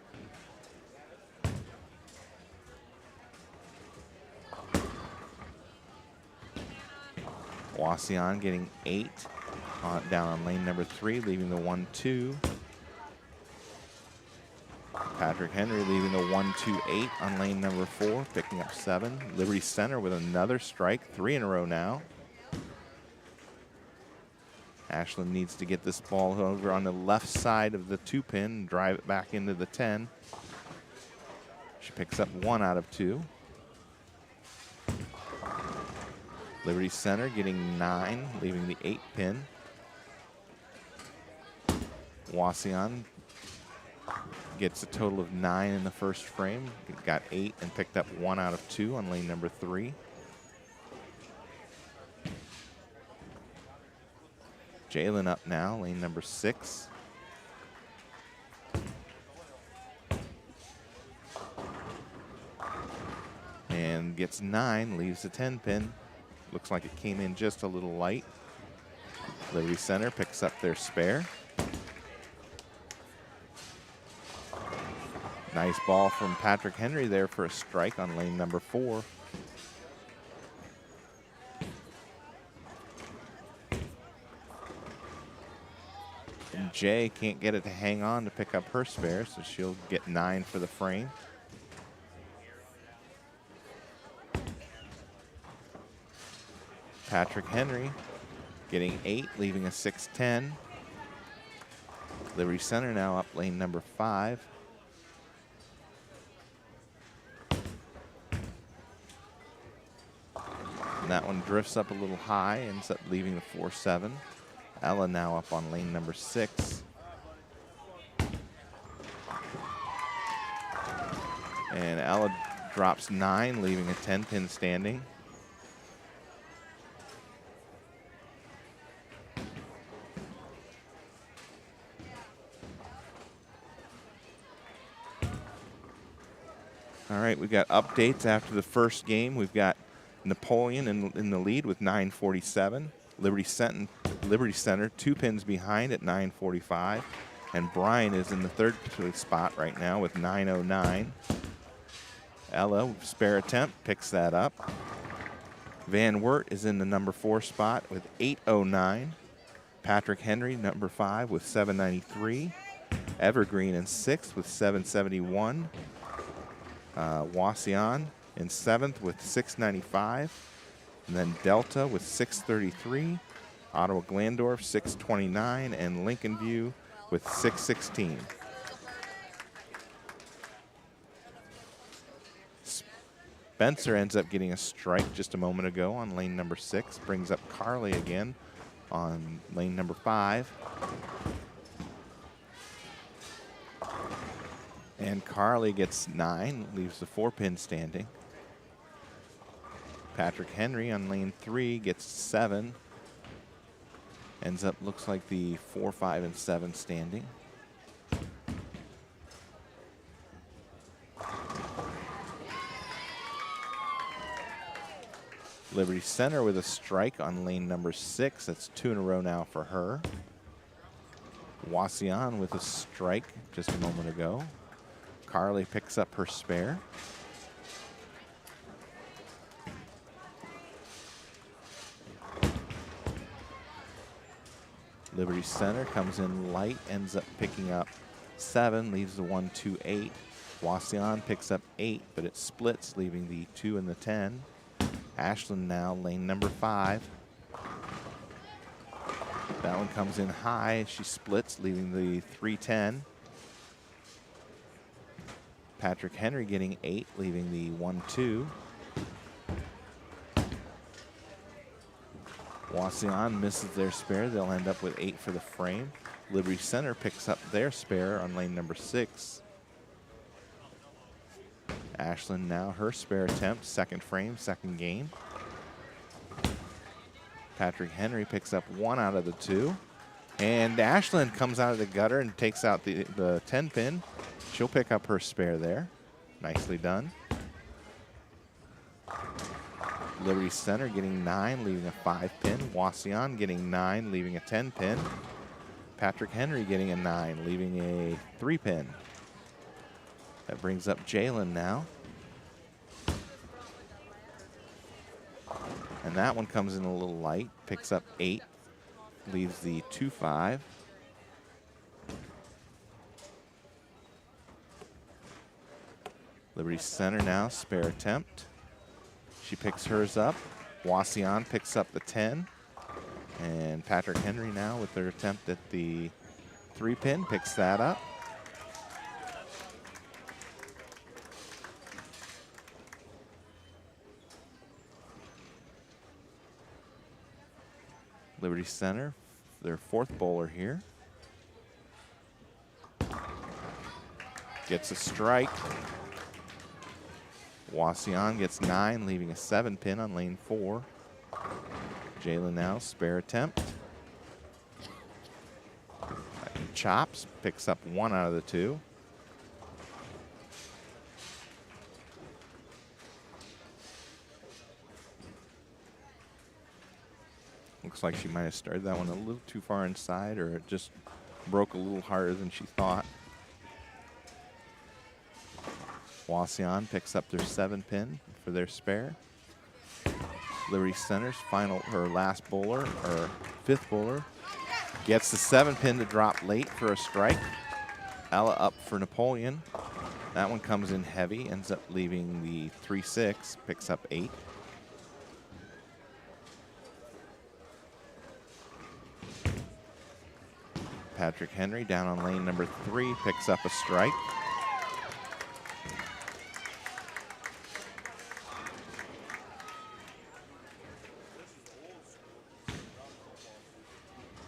Wauseon getting 8 down on lane number 3, leaving the 1-2. Patrick Henry leaving the 1-2-8 on lane number 4, picking up 7. Liberty Center with another strike, 3 in a row now. Ashlyn needs to get this ball over on the left side of the 2-pin and drive it back into the 10. She picks up 1 out of 2. Liberty Center getting 9, leaving the 8-pin. Wauseon gets a total of 9 in the first frame. Got 8 and picked up 1 out of 2 on lane number 3. Jaylen up now, lane number 6. And gets 9, leaves the 10 pin. Looks like it came in just a little light. Liberty Center picks up their spare. Nice ball from Patrick Henry there for a strike on lane number 4. And Jay can't get it to hang on to pick up her spare, so she'll get 9 for the frame. Patrick Henry getting 8, leaving a 6-10. Liberty Center now up lane number 5. And that one drifts up a little high, ends up leaving the 4-7. Ella now up on lane number 6. And Ella drops 9, leaving a 10 pin standing. All right, we've got updates after the first game. We've got Napoleon in the lead with 9:47. Liberty Center 2 pins behind at 9:45. And Bryan is in the 3rd spot right now with 9:09. Ella, spare attempt, picks that up. Van Wert is in the number 4 spot with 8:09. Patrick Henry, number 5, with 7:93. Evergreen in 6th with 7:71. Wauseon in 7th with 6:95. And then Delta with 6:33. Ottawa Glandorf 6:29. And Lincolnview with 6:16. Spencer ends up getting a strike just a moment ago on lane number 6. Brings up Carly again on lane number 5. And Carly gets 9, leaves the 4 pin standing. Patrick Henry on lane 3 gets 7. Ends up, looks like the 4, 5, and 7 standing. Liberty Center with a strike on lane number 6. That's 2 in a row now for her. Wauseon with a strike just a moment ago. Carly picks up her spare. Liberty Center comes in light, ends up picking up 7, leaves the 1, 2, 8. Wauseon picks up 8, but it splits, leaving the 2 and the 10. Ashland now, lane number 5. That one comes in high. She splits, leaving the 3-10. Patrick Henry getting 8, leaving the 1-2. Wauseon misses their spare. They'll end up with 8 for the frame. Liberty Center picks up their spare on lane number 6. Ashland now her spare attempt, 2nd frame, 2nd game. Patrick Henry picks up 1 out of the 2. And Ashland comes out of the gutter and takes out the 10 pin. She'll pick up her spare there. Nicely done. Liberty Center getting 9, leaving a 5 pin. Wauseon getting 9, leaving a 10 pin. Patrick Henry getting a 9, leaving a 3 pin. That brings up Jaylen now. And that one comes in a little light, picks up 8, leaves the 2-5. Liberty Center now, spare attempt. She picks hers up. Wauseon picks up the 10. And Patrick Henry now with their attempt at the 3 pin, picks that up. Liberty Center, their 4th bowler here. Gets a strike. Wauseon gets 9, leaving a 7 pin on lane 4. Jaylen now, spare attempt. chops, picks up 1 out of the 2. Looks like she might have started that one a little too far inside, or it just broke a little harder than she thought. Wauseon picks up their 7-pin for their spare. Liberty Center's last bowler, or 5th bowler, gets the 7-pin to drop late for a strike. Ella up for Napoleon. That one comes in heavy, ends up leaving the 3-6, picks up 8. Patrick Henry down on lane number 3, picks up a strike.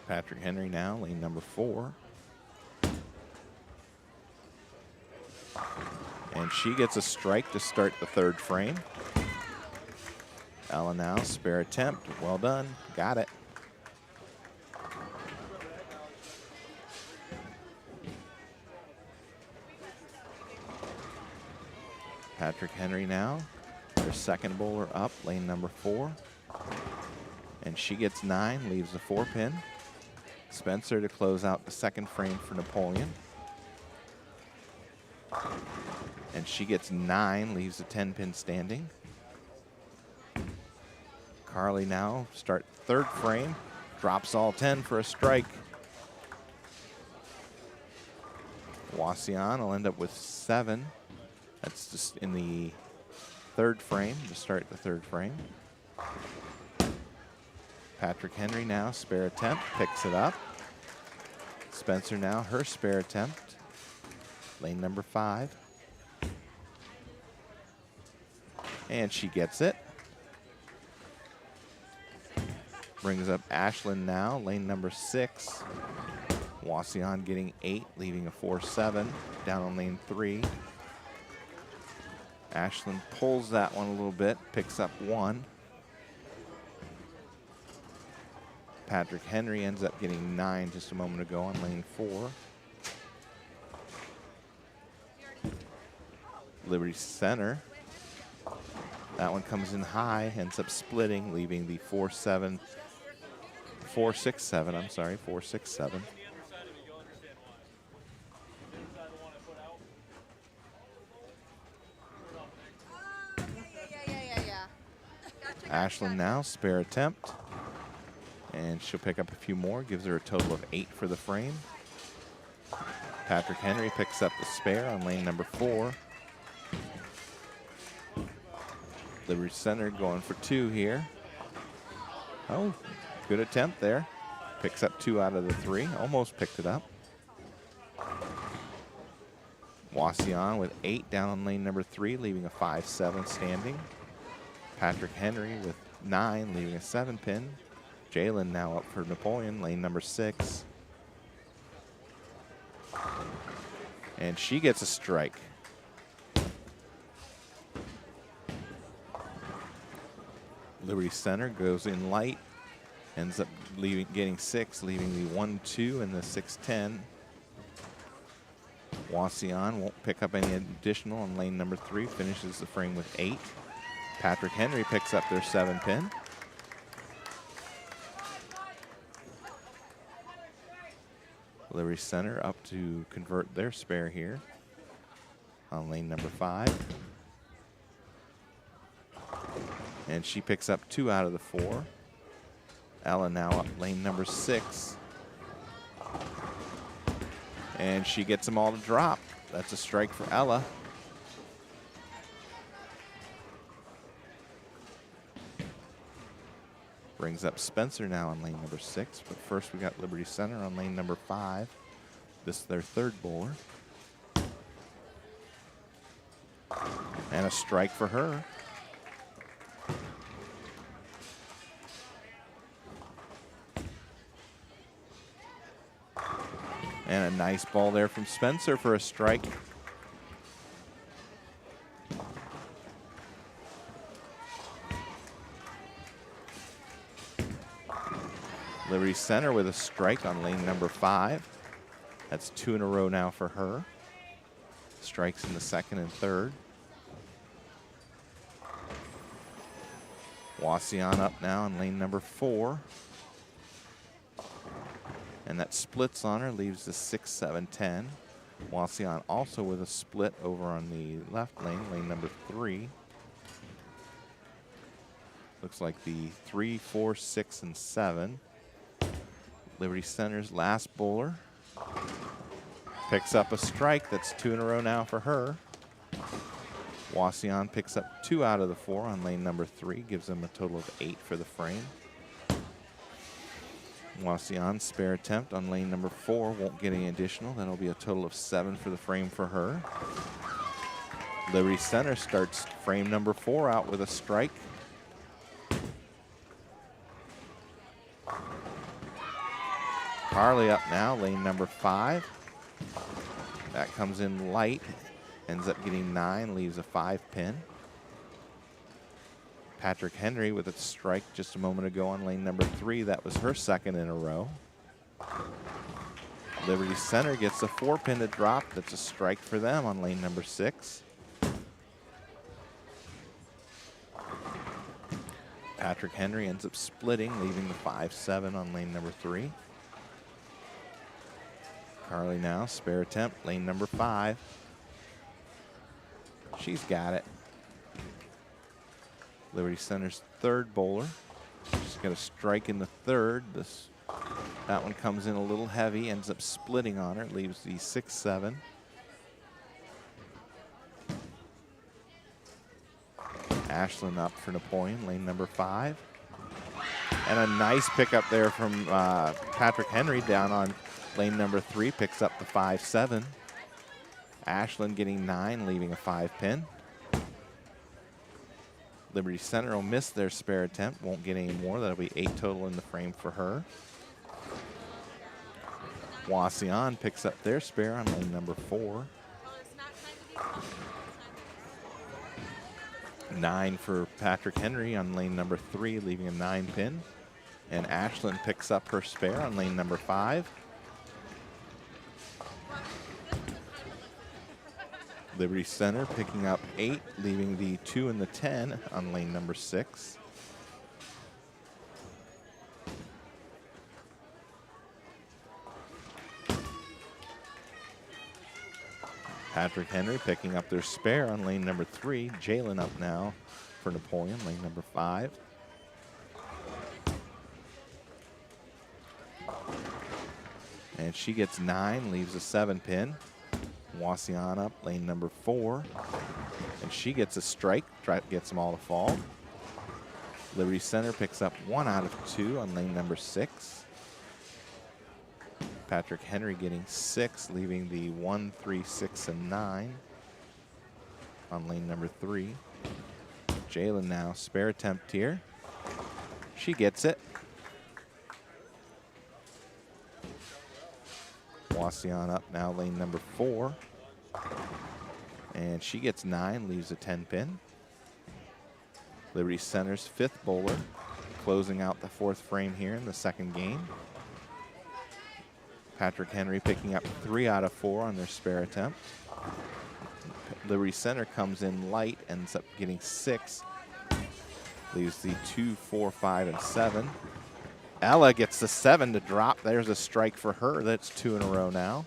Patrick Henry now, lane number 4. And she gets a strike to start the 3rd frame. Ella now, spare attempt. Well done, got it. Patrick Henry now, their 2nd bowler up, lane number 4. And she gets 9, leaves the 4-pin. Spencer to close out the 2nd frame for Napoleon. And she gets 9, leaves the 10-pin standing. Carly now start 3rd frame, drops all 10 for a strike. Wauseon will end up with 7. That's just in the 3rd frame to start the 3rd frame. Patrick Henry now, spare attempt, picks it up. Spencer now, her spare attempt. Lane number 5. And she gets it. Brings up Ashlyn now, lane number 6. Wauseon getting 8, leaving a 4-7, down on lane 3. Ashlyn pulls that one a little bit, picks up 1. Patrick Henry ends up getting 9 just a moment ago on lane 4. Liberty Center. That one comes in high, ends up splitting, leaving the 4-6-7, I'm sorry, 4-6-7. Ashlyn now, spare attempt. And she'll pick up a few more, gives her a total of 8 for the frame. Patrick Henry picks up the spare on lane number 4. Liberty Center going for 2 here. Oh, good attempt there. Picks up 2 out of the 3, almost picked it up. Wauseon with 8 down on lane number 3, leaving a 5-7 standing. Patrick Henry with 9, leaving a 7-pin. Jayde now up for Napoleon, lane number 6. And she gets a strike. Liberty Center goes in light, ends up getting 6, leaving the 1-2 and the 6-10. Wauseon won't pick up any additional on lane number 3, finishes the frame with 8. Patrick Henry picks up their 7-pin. Liberty Center up to convert their spare here on lane number 5. And she picks up 2 out of the 4. Ella now up lane number 6. And she gets them all to drop. That's a strike for Ella. Brings up Spencer now on lane number 6. But first we got Liberty Center on lane number 5. This is their 3rd bowler. And a strike for her. And a nice ball there from Spencer for a strike. Liberty Center with a strike on lane number 5. That's 2 in a row now for her. Strikes in the second and third. Wauseon up now in lane number 4. And that splits on her, leaves the 6, 7, 10. Wauseon also with a split over on the left lane, lane number 3. Looks like the 3, 4, 6, and 7. Liberty Center's last bowler picks up a strike. That's 2 in a row now for her. Wauseon picks up 2 out of the 4 on lane number 3, gives them a total of 8 for the frame. Wauseon spare attempt on lane number 4, won't get any additional. That'll be a total of 7 for the frame for her. Liberty Center starts frame number 4 out with a strike. Carly up now, lane number 5. That comes in light, ends up getting 9, leaves a 5 pin. Patrick Henry with a strike just a moment ago on lane number 3. That was her second in a row. Liberty Center gets a 4 pin to drop. That's a strike for them on lane number 6. Patrick Henry ends up splitting, leaving the 5-7 on lane number 3. Carly now, spare attempt, lane number 5. She's got it. Liberty Center's third bowler. She's got a strike in the third. That one comes in a little heavy, ends up splitting on her, leaves the 6-7. Ashlyn up for Napoleon, lane number 5. And a nice pickup there from Patrick Henry down on lane number 3, picks up the 5-7. Ashlyn getting 9, leaving a 5 pin. Liberty Center will miss their spare attempt, won't get any more. That'll be 8 total in the frame for her. Wauseon picks up their spare on lane number 4. 9 for Patrick Henry on lane number 3, leaving a 9 pin. And Ashlyn picks up her spare on lane number 5. Liberty Center picking up 8, leaving the 2 and the 10 on lane number 6. Patrick Henry picking up their spare on lane number 3. Jaylen up now for Napoleon, lane number 5. And she gets 9, leaves a 7 pin. Wauseon up, lane number 4. And she gets a strike, gets them all to fall. Liberty Center picks up 1 out of 2 on lane number 6. Patrick Henry getting 6, leaving the 1, 3, 6, and 9 on lane number 3. Jaylen now, spare attempt here. She gets it. Wauseon up now, lane number 4. And she gets 9, leaves a 10 pin. Liberty Center's 5th bowler, closing out the 4th frame here in the 2nd game. Patrick Henry picking up 3 out of 4 on their spare attempt. Liberty Center comes in light, ends up getting 6. Leaves the 2, 4, 5, and 7. Ella gets the 7 to drop. There's a strike for her. That's 2 in a row now.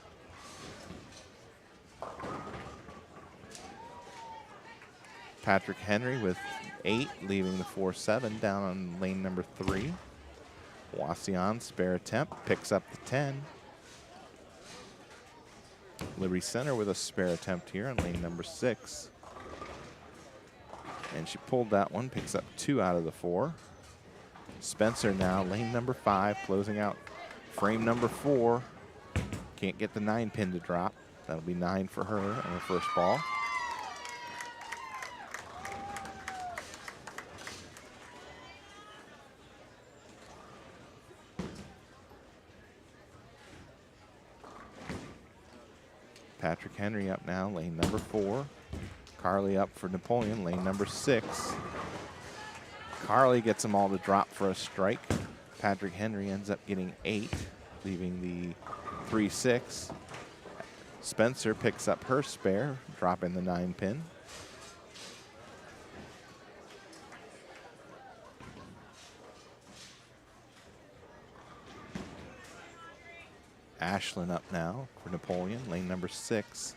Patrick Henry with 8, leaving the 4-7 down on lane number 3. Wauseon, spare attempt, picks up the 10. Liberty Center with a spare attempt here on lane number 6. And she pulled that one, picks up 2 out of the 4. Spencer now, lane number 5, closing out frame number 4. Can't get the 9 pin to drop. That'll be 9 for her on her first ball. Patrick Henry up now, lane number 4. Carly up for Napoleon, lane number 6. Carly gets them all to drop for a strike. Patrick Henry ends up getting 8, leaving the 3-6. Spencer picks up her spare, dropping the 9-pin. Ashlyn up now for Napoleon, lane number 6.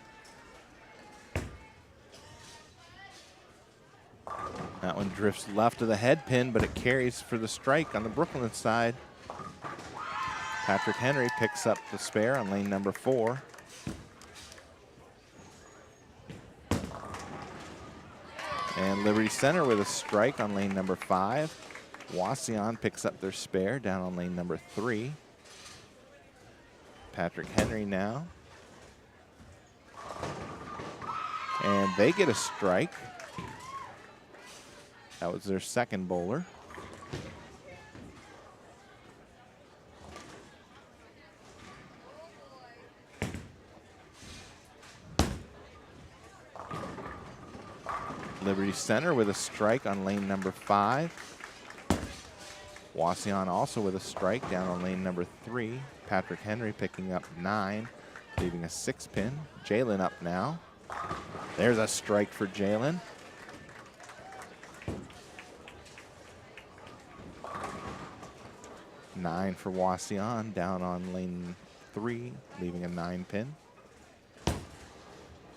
That one drifts left of the head pin, but it carries for the strike on the Brooklyn side. Patrick Henry picks up the spare on lane number 4. And Liberty Center with a strike on lane number 5. Wauseon picks up their spare down on lane number 3. Patrick Henry now. And they get a strike. That was their second bowler. Liberty Center with a strike on lane number 5. Wauseon also with a strike down on lane number 3. Patrick Henry picking up 9, leaving a 6-pin. Jaylen up now. There's a strike for Jaylen. Nine for Wauseon down on lane 3, leaving a 9-pin.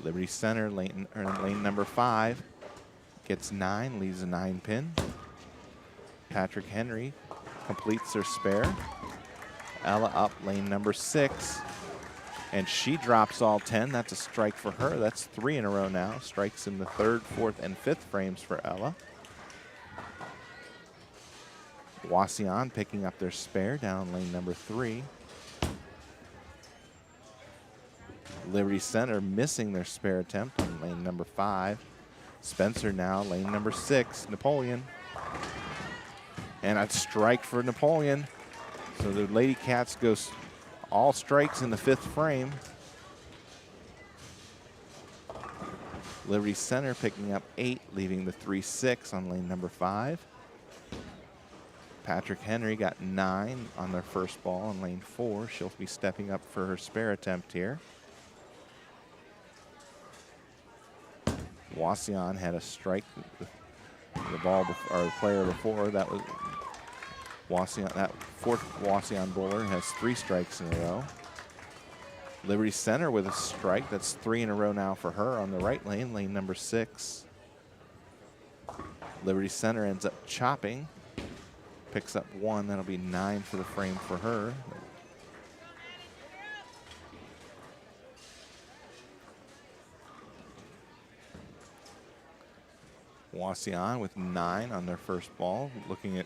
Liberty Center, lane number 5, gets 9, leaves a 9-pin. Patrick Henry completes their spare. Ella up lane number 6, and she drops all 10. That's a strike for her. That's 3 in a row now. Strikes in the 3rd, 4th, and 5th frames for Ella. Wauseon picking up their spare down lane number 3. Liberty Center missing their spare attempt on lane number 5. Spencer now lane number 6, Napoleon. And a strike for Napoleon. So the Lady Cats goes all strikes in the 5th frame. Liberty Center picking up 8, leaving the 3-6 on lane number 5. Patrick Henry got 9 on their first ball on lane 4. She'll be stepping up for her spare attempt here. Wauseon had a strike. The ball or the player before that was Wauseon. That 4th Wauseon bowler has 3 strikes in a row. Liberty Center with a strike. That's 3 in a row now for her on the right lane, lane number 6. Liberty Center ends up chopping. Picks up 1. That'll be 9 for the frame for her. Wauseon with 9 on their first ball, looking at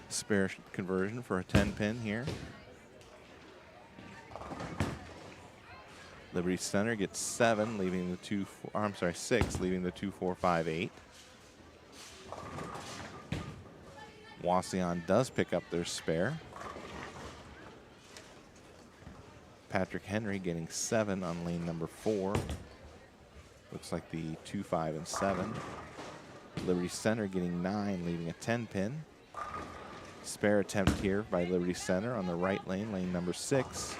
spare conversion for a 10-pin here. Liberty Center gets 7, leaving the 6, leaving the 2, 4, 5, 8. Wauseon does pick up their spare. Patrick Henry getting 7 on lane number 4. Looks like the 2, 5, and 7. Liberty Center getting 9, leaving a 10-pin. Spare attempt here by Liberty Center on the right lane, lane number 6.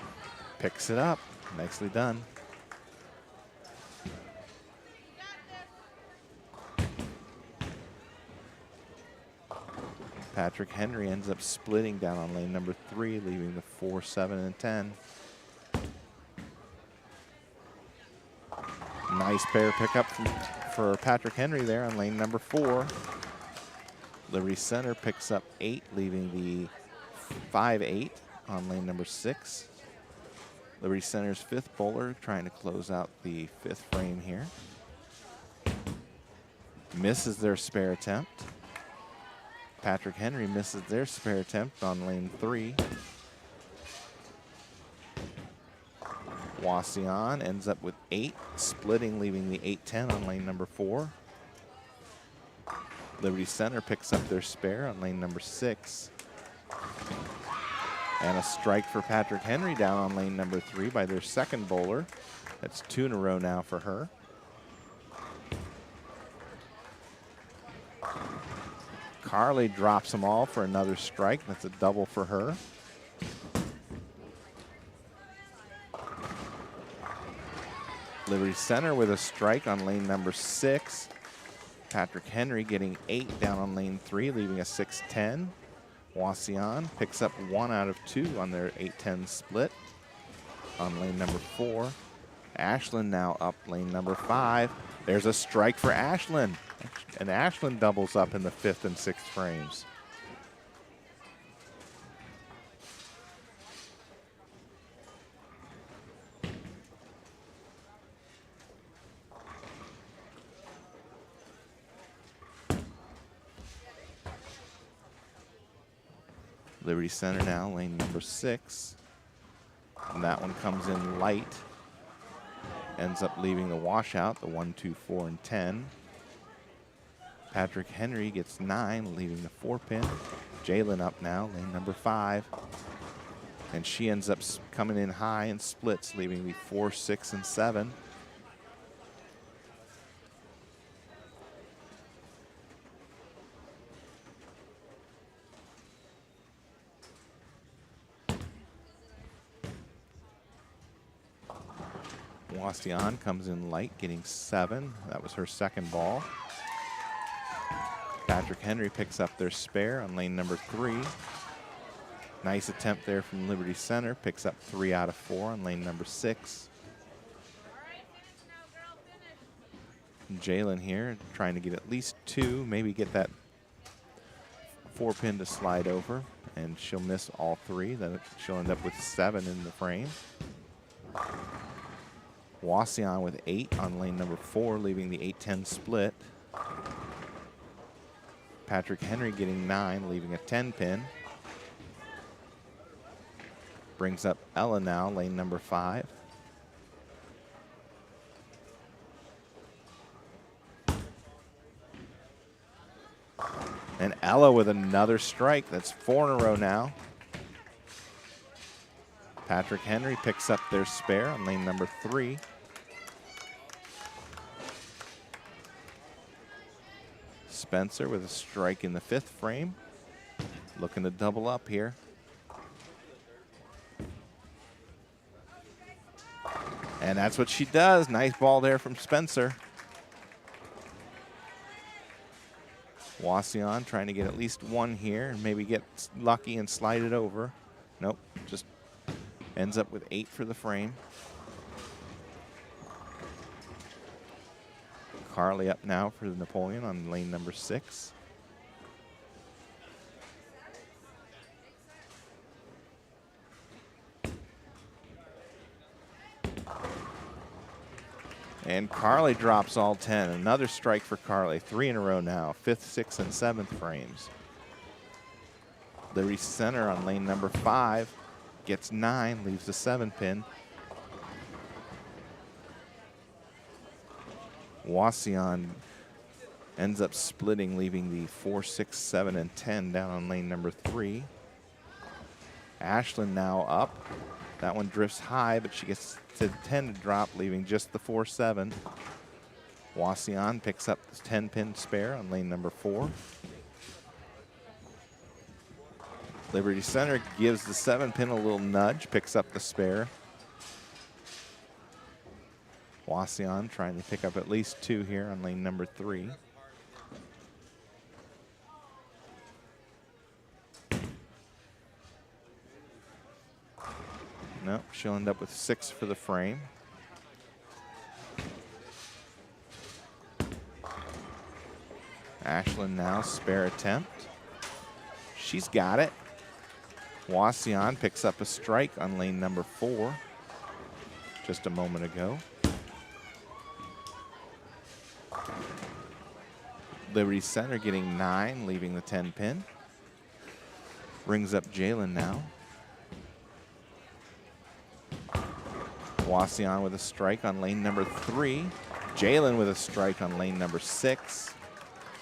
Picks it up. Nicely done. Patrick Henry ends up splitting down on lane number 3, leaving the 4, 7, and 10. Nice pair pickup for Patrick Henry there on lane number 4. Liberty Center picks up 8, leaving the 5, 8 on lane number 6. Liberty Center's 5th bowler trying to close out the 5th frame here. Misses their spare attempt. Patrick Henry misses their spare attempt on lane 3. Wauseon ends up with 8, splitting, leaving the 8-10 on lane number 4. Liberty Center picks up their spare on lane number 6. And a strike for Patrick Henry down on lane number 3 by their 2nd bowler. That's 2 in a row now for her. Carly drops them all for another strike. That's a double for her. Liberty Center with a strike on lane number 6. Patrick Henry getting 8 down on lane 3, leaving a 6-10. Wauseon picks up 1 out of 2 on their 8-10 split on lane number 4. Ashland now up lane number 5. There's a strike for Ashland. And Ashland doubles up in the 5th and 6th frames. Liberty Center now, lane number 6. And that one comes in light. Ends up leaving the washout, the 1, 2, 4, and 10. Patrick Henry gets 9, leaving the 4-pin. Jayde up now, lane number 5. And she ends up coming in high and splits, leaving the 4, 6, and 7. Wauseon comes in light, getting 7. That was her 2nd ball. Patrick Henry picks up their spare on lane number 3. Nice attempt there from Liberty Center. Picks up 3 out of 4 on lane number 6. Jayde here trying to get at least 2, maybe get that 4-pin to slide over, and she'll miss all 3. Then she'll end up with 7 in the frame. Wauseon with 8 on lane number 4, leaving the 8-10 split. Patrick Henry getting 9, leaving a 10-pin. Brings up Ella now, lane number 5. And Ella with another strike. That's 4 in a row now. Patrick Henry picks up their spare on lane number 3. Spencer with a strike in the 5th frame. Looking to double up here. And that's what she does. Nice ball there from Spencer. Wauseon trying to get at least 1 here and maybe get lucky and slide it over. Nope, just ends up with 8 for the frame. Carly up now for the Napoleon on lane number 6. And Carly drops all 10. Another strike for Carly. 3 in a row now. 5th, 6th, and 7th frames. Liberty Center on lane number 5. Gets 9, leaves the 7-pin. Wauseon ends up splitting, leaving the 4, 6, 7, and 10 down on lane number 3. Ashland now up. That one drifts high, but she gets to 10 to drop, leaving just the 4, 7. Wauseon picks up the 10-pin spare on lane number 4. Liberty Center gives the 7-pin a little nudge, picks up the spare. Wauseon trying to pick up at least 2 here on lane number 3. Nope, she'll end up with 6 for the frame. Ashland now, spare attempt. She's got it. Wauseon picks up a strike on lane number 4 just a moment ago. Liberty Center getting 9, leaving the 10-pin. Brings up Jayde now. Wauseon with a strike on lane number 3. Jayde with a strike on lane number 6.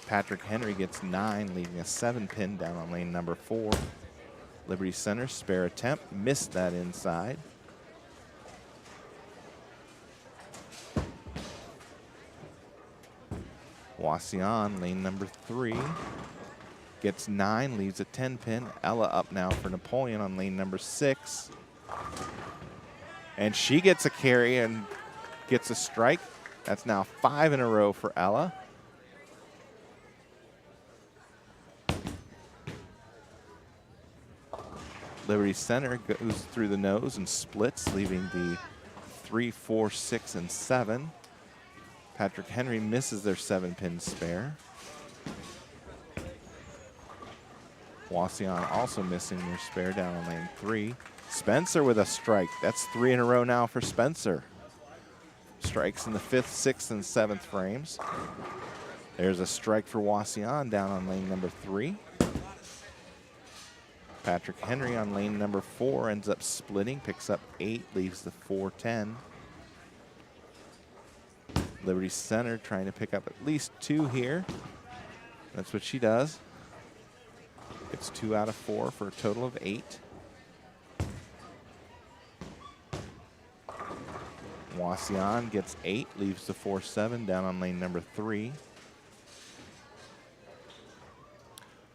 Patrick Henry gets 9, leaving a 7-pin down on lane number 4. Liberty Center spare attempt, missed that inside. Wauseon, lane number 3. Gets 9, leaves a 10-pin. Ella up now for Napoleon on lane number 6. And she gets a carry and gets a strike. That's now 5 in a row for Ella. Liberty Center goes through the nose and splits, leaving the 3, 4, 6, and 7. Patrick Henry misses their 7-pin spare. Wauseon also missing their spare down on lane 3. Spencer with a strike. That's 3 in a row now for Spencer. Strikes in the 5th, 6th, and 7th frames. There's a strike for Wauseon down on lane number 3. Patrick Henry on lane number 4 ends up splitting, picks up 8, leaves the 4-10. Liberty Center trying to pick up at least 2 here. That's what she does. Gets 2 out of 4 for a total of 8. Wauseon gets 8, leaves the 4-7 down on lane number 3.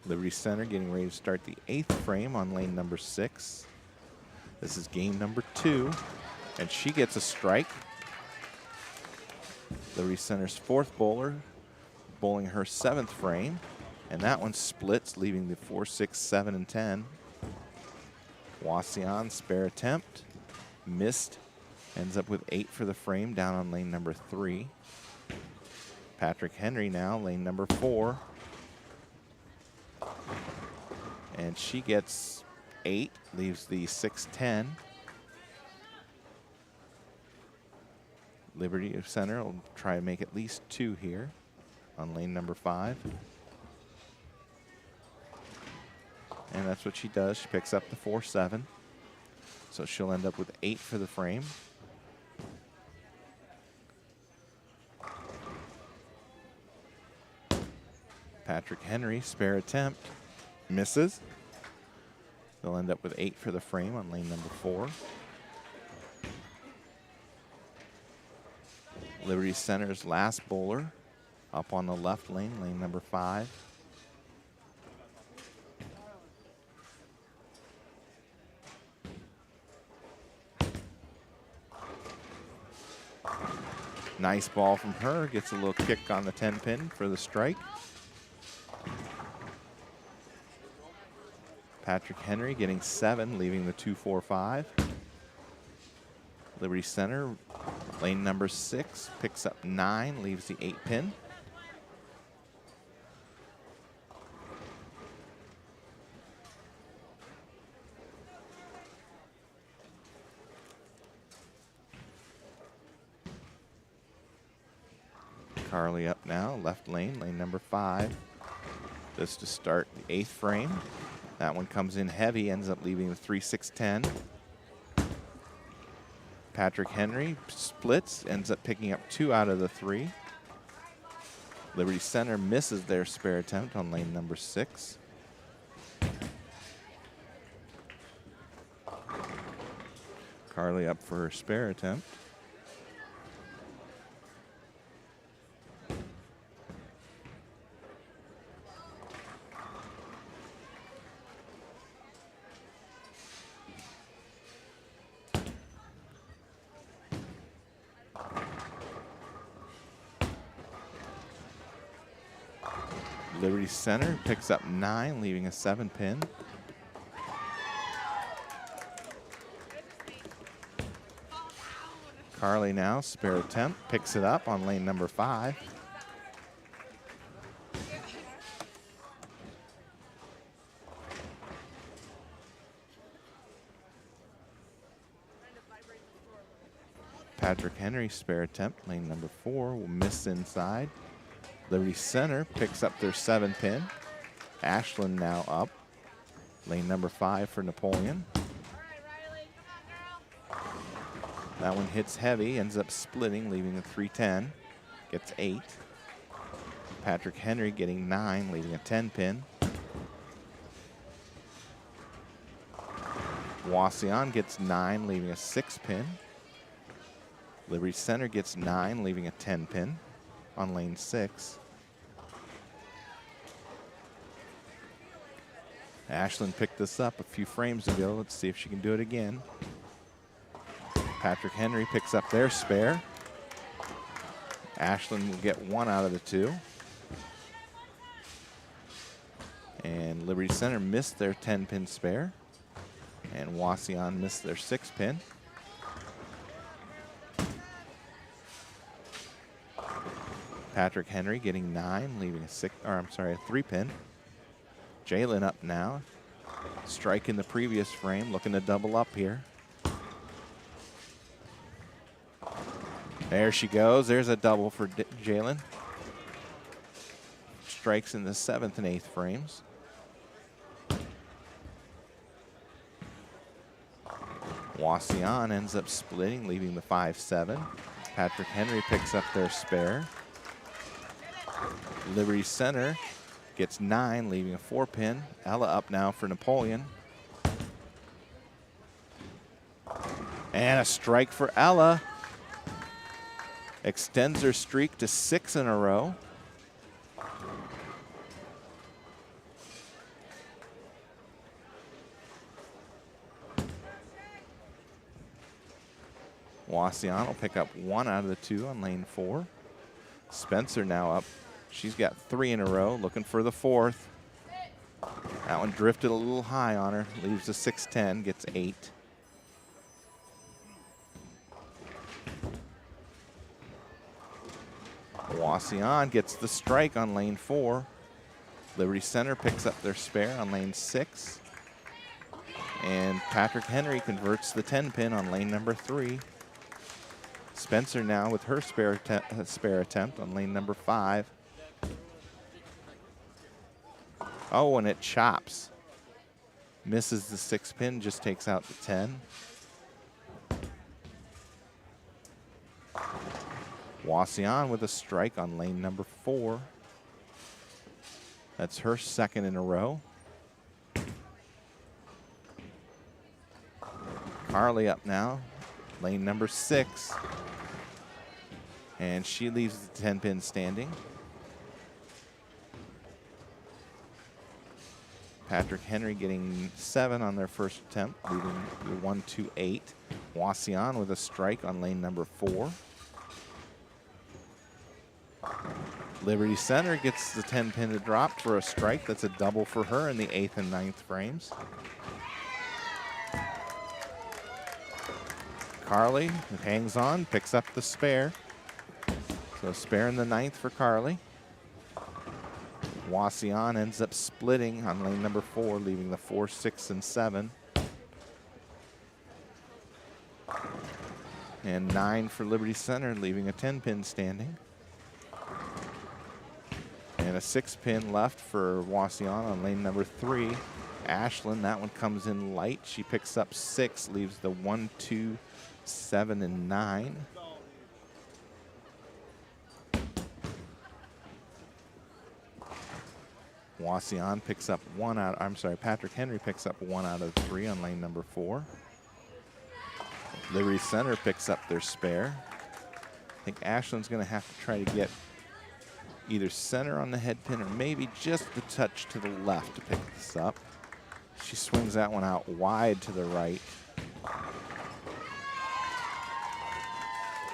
Liberty Center getting ready to start the 8th frame on lane number 6. This is game number 2, and she gets a strike. Liberty Center's 4th bowler bowling her 7th frame, and that one splits, leaving the 4, 6, 7, and 10. Wauseon spare attempt, missed, ends up with 8 for the frame down on lane number 3. Patrick Henry now, lane number 4. And she gets 8, leaves the 6-10. Liberty Center will try to make at least 2 here on lane number 5. And that's what she does. She picks up the 4-7. So she'll end up with 8 for the frame. Patrick Henry, spare attempt, misses. They'll end up with 8 for the frame on lane number 4. Liberty Center's last bowler up on the left lane, lane number 5. Nice ball from her, gets a little kick on the 10-pin for the strike. Patrick Henry getting 7, leaving the 2-4-5. Liberty Center, lane number 6, picks up 9, leaves the 8-pin. Carly up now, left lane, lane number 5. This to start the 8th frame. That one comes in heavy, ends up leaving the 3-6-10. Patrick Henry splits, ends up picking up 2 out of the 3. Liberty Center misses their spare attempt on lane number 6. Carly up for her spare attempt. Liberty Center picks up 9, leaving a 7-pin. Carly now, spare attempt, picks it up on lane number 5. Patrick Henry, spare attempt, lane number 4, will miss inside. Liberty Center picks up their 7-pin. Ashland now up. Lane number 5 for Napoleon. That one hits heavy, ends up splitting, leaving a 3-10. Gets 8. Patrick Henry getting 9, leaving a 10-pin. Wauseon gets 9, leaving a 6-pin. Liberty Center gets 9, leaving a 10-pin on lane 6. Ashland picked this up a few frames ago. Let's see if she can do it again. Patrick Henry picks up their spare. Ashland will get 1 out of the 2. And Liberty Center missed their 10-pin spare. And Wauseon missed their 6-pin. Patrick Henry getting 9, leaving a 3-pin. Jaylen up now. Strike in the previous frame, looking to double up here. There she goes. There's a double for Jaylen. Strikes in the 7th and 8th frames. Wauseon ends up splitting, leaving the 5-7. Patrick Henry picks up their spare. Liberty Center gets 9, leaving a 4-pin. Ella up now for Napoleon. And a strike for Ella. Extends her streak to 6 in a row. Wauseon will pick up 1 out of the 2 on lane 4. Spencer now up. She's got 3 in a row, looking for the 4th. That one drifted a little high on her, leaves a 6-10, gets 8. Wauseon gets the strike on lane 4. Liberty Center picks up their spare on lane 6. And Patrick Henry converts the 10-pin on lane number 3. Spencer now with her spare attempt on lane number 5. Oh, and it chops. Misses the 6-pin, just takes out the 10. Wauseon with a strike on lane number 4. That's her 2nd in a row. Carly up now, lane number 6. And she leaves the 10-pin standing. Patrick Henry getting 7 on their first attempt, leaving the 1-2-8. Wauseon with a strike on lane number 4. Liberty Center gets the 10-pin to drop for a strike. That's a double for her in the 8th and 9th frames. Carly, who hangs on, picks up the spare. So spare in the 9th for Carly. Wauseon ends up splitting on lane number 4, leaving the 4, 6, and 7. And 9 for Liberty Center, leaving a 10-pin standing. And a 6-pin left for Wauseon on lane number 3. Ashland, that one comes in light. She picks up 6, leaves the 1, 2, 7, and 9. Wauseon picks up 1 out, Patrick Henry picks up 1 out of 3 on lane number 4. Liberty Center picks up their spare. I think Ashland's gonna have to try to get either center on the head pin or maybe just a touch to the left to pick this up. She swings that one out wide to the right.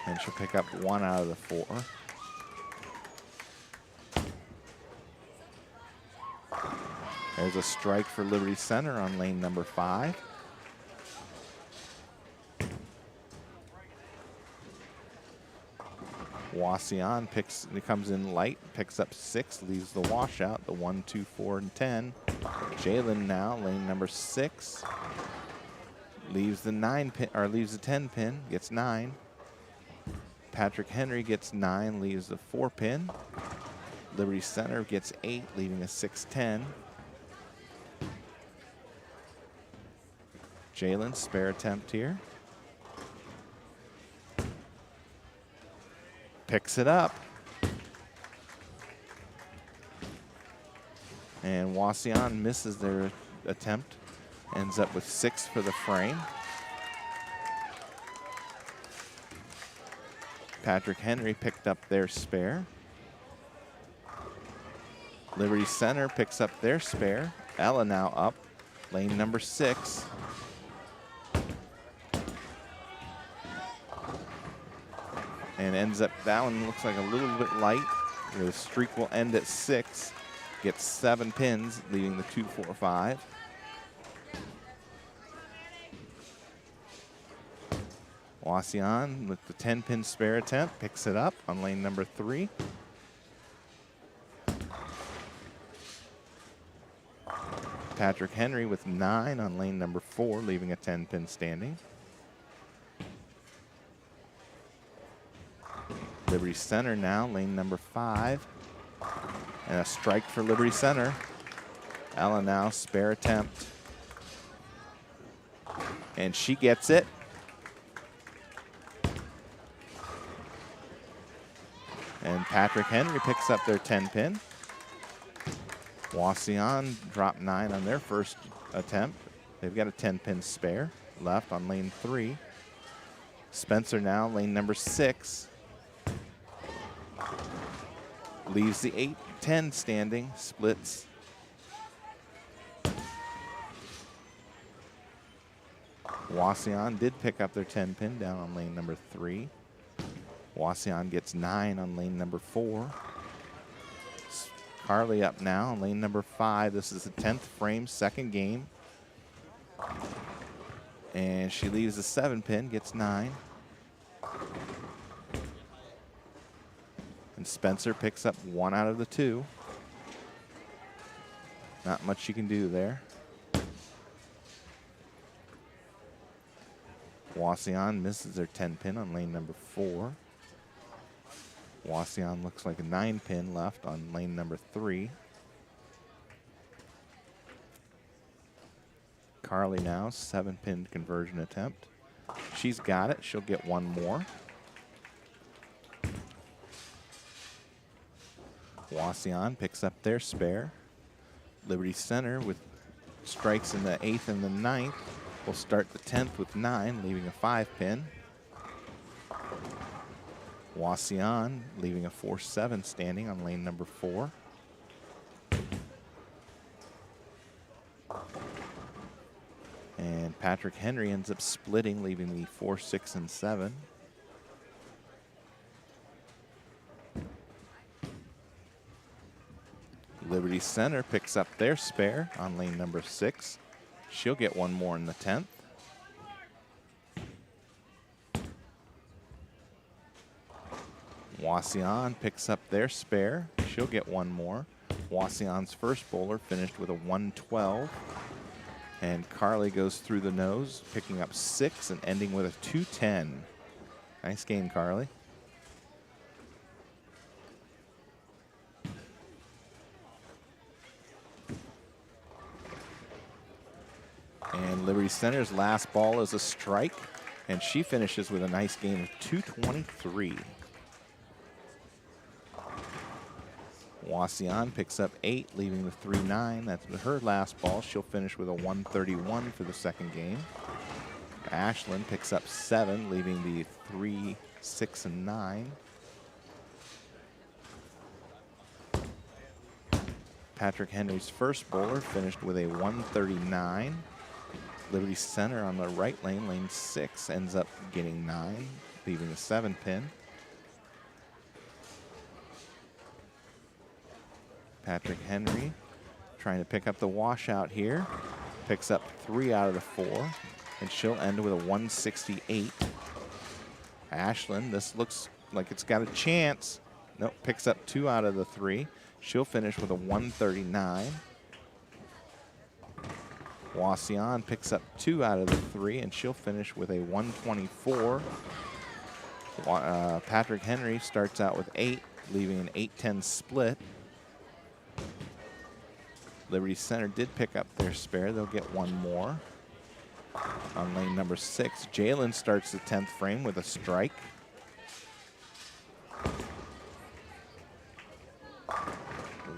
And she'll pick up 1 out of the 4. There's a strike for Liberty Center on lane number 5. Wauseon comes in light, picks up 6, leaves the washout, the 1, 2, 4, and 10. Jaylen now, lane number 6, leaves the 10-pin, gets 9. Patrick Henry gets 9, leaves the 4-pin. Liberty Center gets 8, leaving a 6-10. Jaylen, spare attempt here. Picks it up. And Wauseon misses their attempt. Ends up with 6 for the frame. Patrick Henry picked up their spare. Liberty Center picks up their spare. Ella now up, lane number 6. And ends up, that one looks like a little bit light. The streak will end at 6. Gets 7 pins, leaving the 2, 4, 5. Wauseon with the 10-pin spare attempt picks it up on lane number 3. Patrick Henry with 9 on lane number 4, leaving a 10-pin standing. Liberty Center now, lane number 5. And a strike for Liberty Center. Ella now, spare attempt. And she gets it. And Patrick Henry picks up their 10-pin. Wauseon dropped 9 on their first attempt. They've got a 10-pin spare left on lane 3. Spencer now, lane number 6. Leaves the 8-10 standing, splits. Wauseon did pick up their 10-pin down on lane number 3. Wauseon gets 9 on lane number 4. Carly up now on lane number 5. This is the 10th frame, second game. And she leaves the 7-pin, gets 9. And Spencer picks up 1 out of the 2. Not much you can do there. Wauseon misses their 10-pin on lane number 4. Wauseon looks like a 9-pin left on lane number 3. Carly now, 7-pin conversion attempt. She's got it. She'll get 1 more. Wauseon picks up their spare. Liberty Center with strikes in the 8th and the 9th will start the 10th with 9, leaving a 5-pin. Wauseon leaving a 4-7 standing on lane number 4. And Patrick Henry ends up splitting, leaving the 4, 6, and 7. Liberty Center picks up their spare on lane number 6. She'll get 1 more in the 10th. Wauseon picks up their spare. She'll get 1 more. Wauseon's first bowler finished with a 112. And Carly goes through the nose, picking up 6 and ending with a 210. Nice game, Carly. And Liberty Center's last ball is a strike, and she finishes with a nice game of 223. Wauseon picks up 8, leaving the 3-9. That's her last ball. She'll finish with a 131 for the second game. Ashlyn picks up 7, leaving the 3, 6, and 9. Patrick Henry's first bowler finished with a 139. Liberty Center on the right lane, lane 6, ends up getting 9, leaving a 7-pin. Patrick Henry trying to pick up the washout here. Picks up 3 out of the 4, and she'll end with a 168. Ashlyn, this looks like it's got a chance. Nope, picks up 2 out of the 3. She'll finish with a 139. Wauseon picks up 2 out of the 3, and she'll finish with a 124. Patrick Henry starts out with 8, leaving an 8-10 split. Liberty Center did pick up their spare. They'll get 1 more. On lane number 6, Jaylen starts the 10th frame with a strike.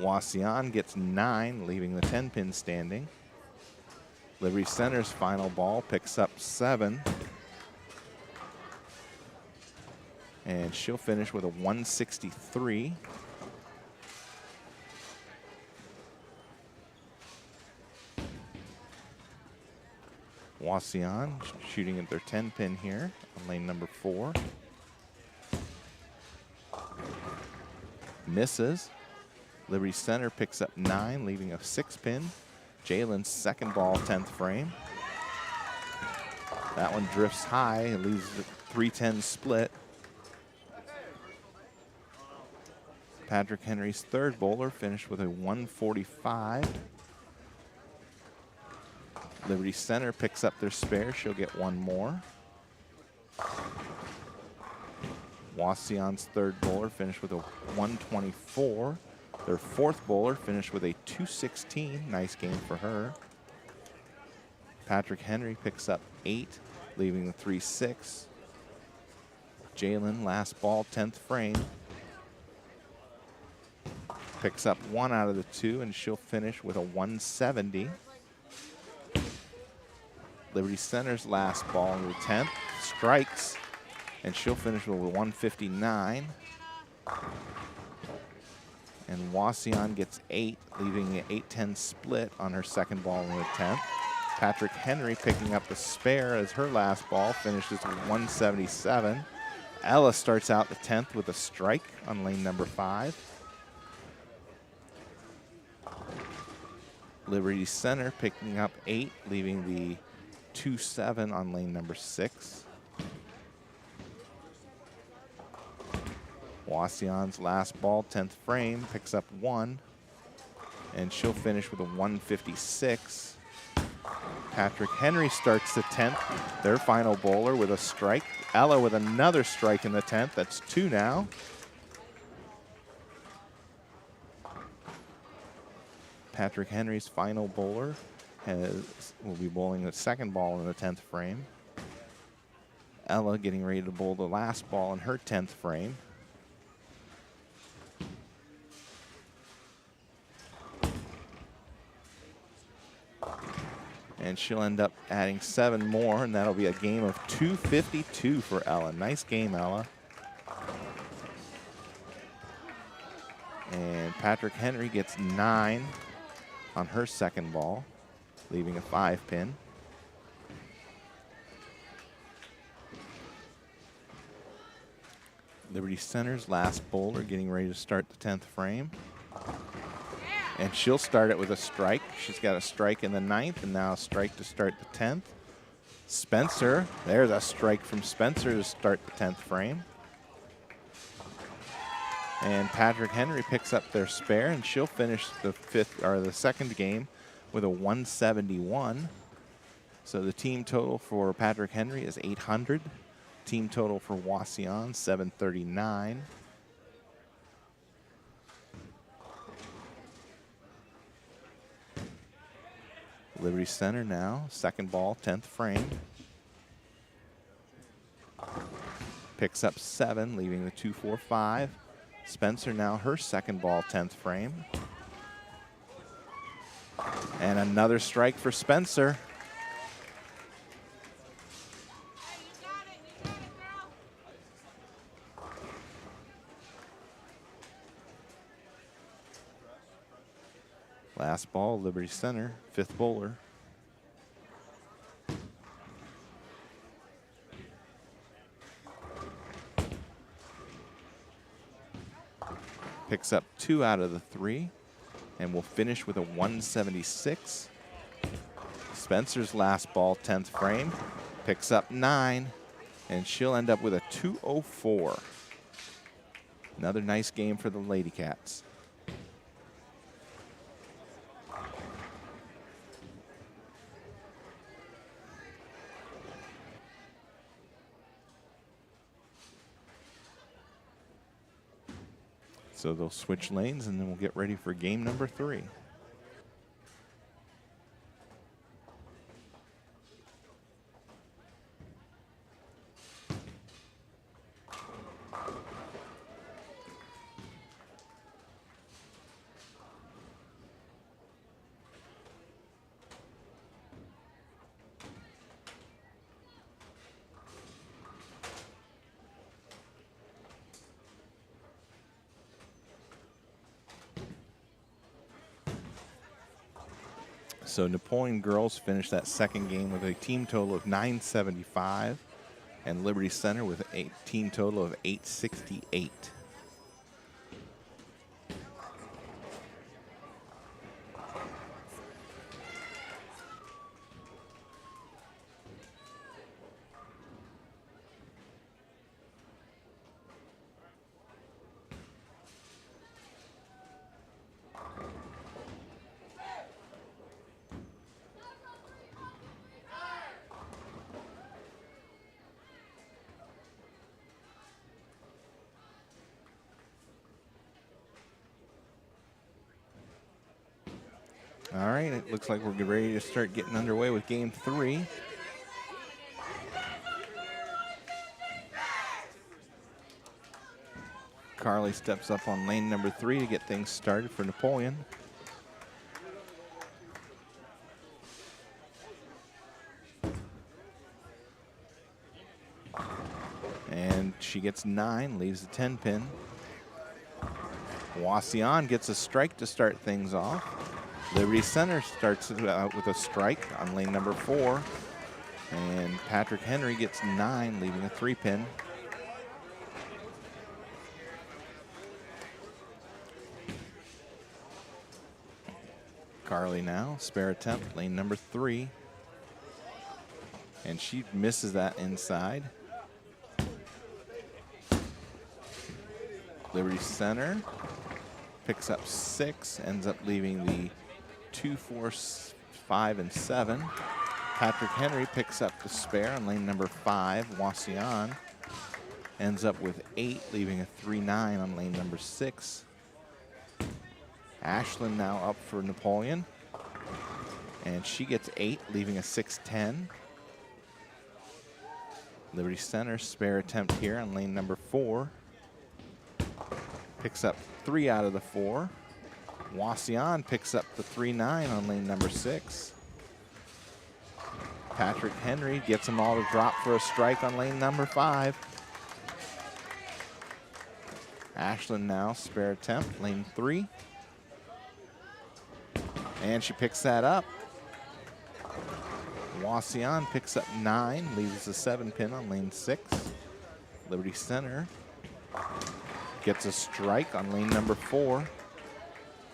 Wauseon gets 9, leaving the 10-pin standing. Liberty Center's final ball picks up 7. And she'll finish with a 163. Wauseon shooting at their 10-pin here on lane number 4. Misses. Liberty Center picks up 9, leaving a 6-pin. Jaylen's second ball, 10th frame. That one drifts high and leaves a 3-10 split. Patrick Henry's third bowler finished with a 145. Liberty Center picks up their spare. She'll get one more. Wauseon's third bowler finished with a 124. Their fourth bowler finished with a 216. Nice game for her. Patrick Henry picks up 8, leaving the 3-6. Jaylen, last ball, 10th frame. Picks up 1 out of the 2, and she'll finish with a 170. Liberty Center's last ball in the 10th. Strikes, and she'll finish with a 159. And Wauseon gets 8, leaving an 8-10 split on her second ball in the 10th. Patrick Henry picking up the spare as her last ball finishes with 177. Ella starts out the 10th with a strike on lane number 5. Liberty Center picking up 8, leaving the 2-7 on lane number 6. Wauseon's last ball, 10th frame, picks up 1, and she'll finish with a 156. Patrick Henry starts the 10th, their final bowler, with a strike. Ella with another strike in the 10th. That's 2 now. Patrick Henry's final bowler will be bowling the second ball in the 10th frame. Ella getting ready to bowl the last ball in her 10th frame. And she'll end up adding 7 more, and that'll be a game of 252 for Ella. Nice game, Ella. And Patrick Henry gets 9 on her second ball, leaving a 5-pin. Liberty Center's last bowler getting ready to start the 10th frame. And she'll start it with a strike. She's got a strike in the 9th and now a strike to start the 10th. Spencer, there's a strike from Spencer to start the 10th frame. And Patrick Henry picks up their spare, and she'll finish the second game with a 171. So the team total for Patrick Henry is 800. Team total for Wauseon, 739. Liberty Center now, second ball, 10th frame. Picks up 7, leaving the 245. Spencer now her second ball, 10th frame. And another strike for Spencer. Last ball, Liberty Center, 5th bowler. Picks up 2 out of the 3 and will finish with a 176. Spencer's last ball, 10th frame, picks up 9, and she'll end up with a 204. Another nice game for the Lady Cats. So they'll switch lanes, and then we'll get ready for game number 3. So Napoleon girls finished that second game with a team total of 975, and Liberty Center with a team total of 868. All right, it looks like we're ready to start getting underway with game 3. Carly steps up on lane number 3 to get things started for Napoleon. And she gets 9, leaves the 10 pin. Wauseon gets a strike to start things off. Liberty Center starts out with a strike on lane number 4. And Patrick Henry gets 9, leaving a 3 pin. Carly now, spare attempt, lane number 3. And she misses that inside. Liberty Center picks up 6, ends up leaving the 2, 4, 5, and 7. Patrick Henry picks up the spare on lane number 5. Wauseon ends up with 8, leaving a 3-9 on lane number 6. Ashlyn now up for Napoleon, and she gets 8, leaving a 6-10. Liberty Center spare attempt here on lane number 4. Picks up 3 out of the 4. Wauseon picks up the 3-9 on lane number 6. Patrick Henry gets them all to drop for a strike on lane number 5. Ashlyn now spare attempt, lane 3. And she picks that up. Wauseon picks up 9, leaves the 7 pin on lane 6. Liberty Center gets a strike on lane number 4.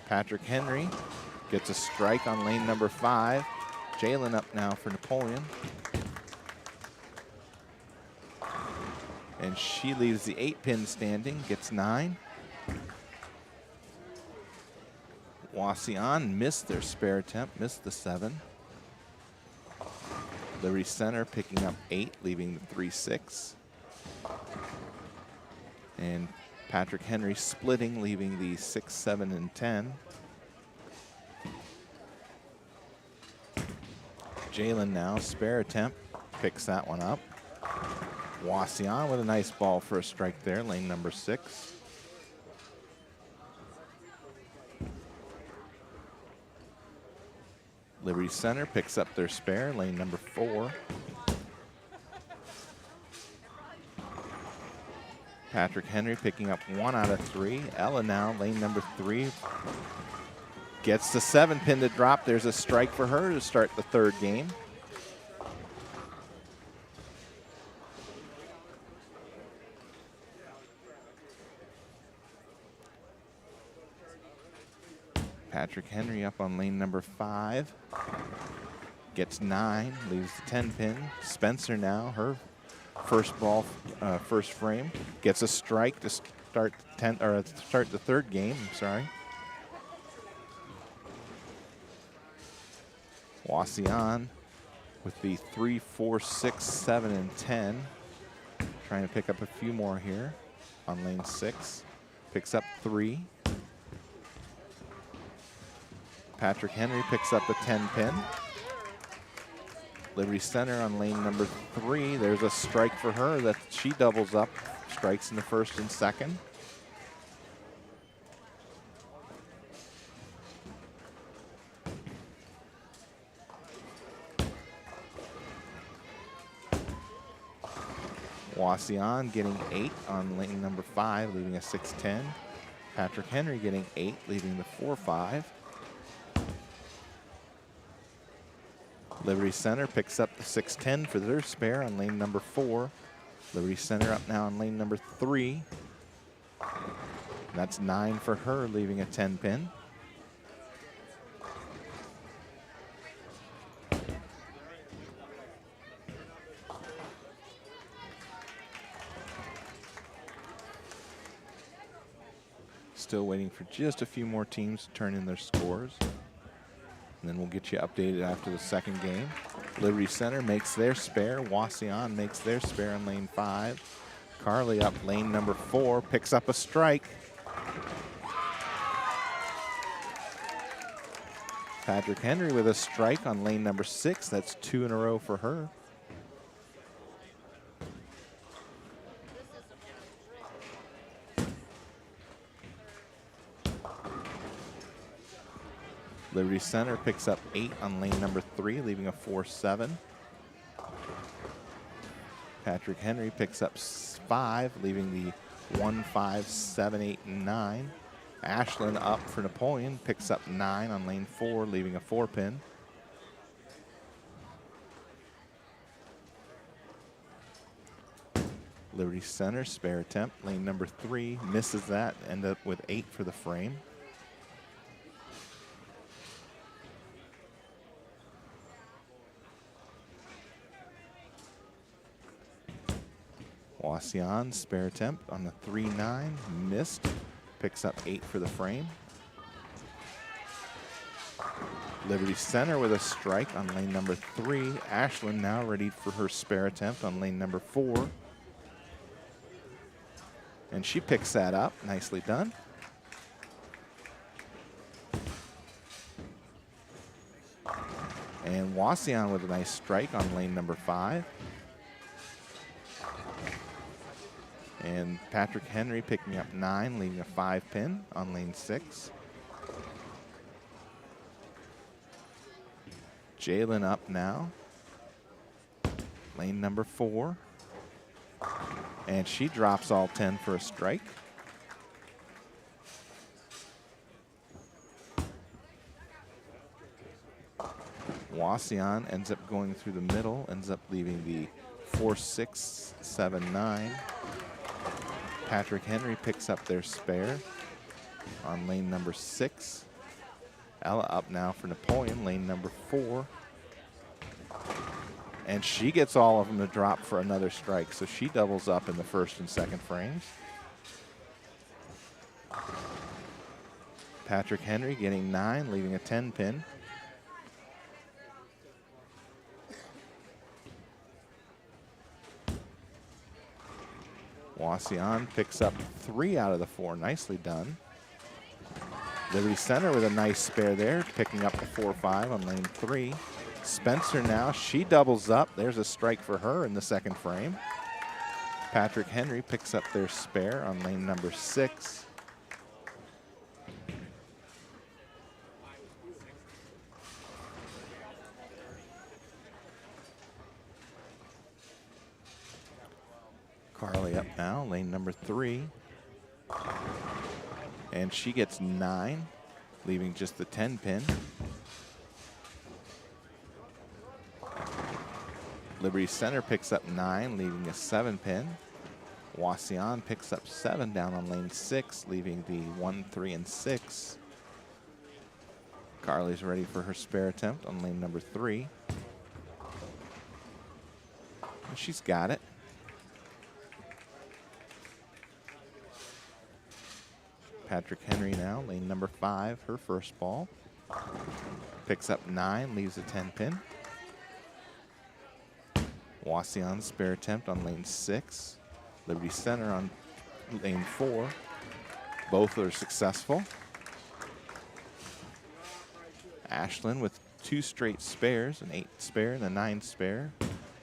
Patrick Henry gets a strike on lane number 5. Jaylen up now for Napoleon. And she leaves the 8 pin standing, gets 9. Wauseon missed their spare attempt, missed the 7. Liberty Center picking up 8, leaving the 3-6. And Patrick Henry splitting, leaving the 6, 7, and 10. Jaylen now, spare attempt, picks that one up. Wauseon with a nice ball for a strike there, lane number 6. Liberty Center picks up their spare, lane number 4. Patrick Henry picking up 1 out of 3. Ella now, lane number 3. Gets the 7 pin to drop. There's a strike for her to start the 3rd game. Patrick Henry up on lane number 5. Gets 9, leaves the 10 pin. Spencer now, her first ball, first frame. Gets a strike to start the 3rd game, I'm sorry. Wauseon with the 3, 4, 6, 7, and 10. Trying to pick up a few more here on lane 6. Picks up 3. Patrick Henry picks up a 10 pin. Liberty Center on lane number 3. There's a strike for her that she doubles up. Strikes in the 1st and 2nd. Wauseon getting 8 on lane number 5, leaving a 6-10. Patrick Henry getting 8, leaving the 4-5. Liberty Center picks up the 6-10 for their spare on lane number 4. Liberty Center up now on lane number 3. That's 9 for her, leaving a 10 pin. Still waiting for just a few more teams to turn in their scores. And then we'll get you updated after the 2nd game. Liberty Center makes their spare. Wauseon makes their spare on lane 5. Carly up lane number 4, picks up a strike. Patrick Henry with a strike on lane number 6. That's 2 in a row for her. Liberty Center picks up 8 on lane number 3, leaving a 4-7. Patrick Henry picks up 5, leaving the 1-5, 7, 8, and 9. Ashlyn up for Napoleon, picks up 9 on lane 4, leaving a 4-pin. Liberty Center, spare attempt, lane number 3, misses that, end up with 8 for the frame. Wauseon, spare attempt on the 3-9, missed, picks up 8 for the frame. Liberty Center with a strike on lane number 3. Ashlyn now ready for her spare attempt on lane number 4. And she picks that up, nicely done. And Wauseon with a nice strike on lane number 5. And Patrick Henry picking up 9, leaving a 5-pin on lane 6. Jayde up now. Lane number 4. And she drops all 10 for a strike. Wauseon ends up going through the middle, ends up leaving the 4-6, 7-9. Patrick Henry picks up their spare on lane number 6. Ella up now for Napoleon, lane number 4. And she gets all of them to drop for another strike, so she doubles up in the first and second frames. Patrick Henry getting 9, leaving a 10-pin. Wauseon picks up 3 out of the 4. Nicely done. Liberty Center with a nice spare there, picking up the 4-5 on lane 3. Spencer now, she doubles up. There's a strike for her in the second frame. Patrick Henry picks up their spare on lane number 6. Carly up now, lane number 3. And she gets 9, leaving just the 10-pin. Liberty Center picks up 9, leaving a 7-pin. Wauseon picks up 7 down on lane 6, leaving the 1, 3, and 6. Carly's ready for her spare attempt on lane number 3. And she's got it. Patrick Henry now, lane number 5, her first ball. Picks up 9, leaves a 10-pin. Wauseon's spare attempt on lane 6. Liberty Center on lane 4. Both are successful. Ashlyn with 2 straight spares, an 8 spare and a 9 spare.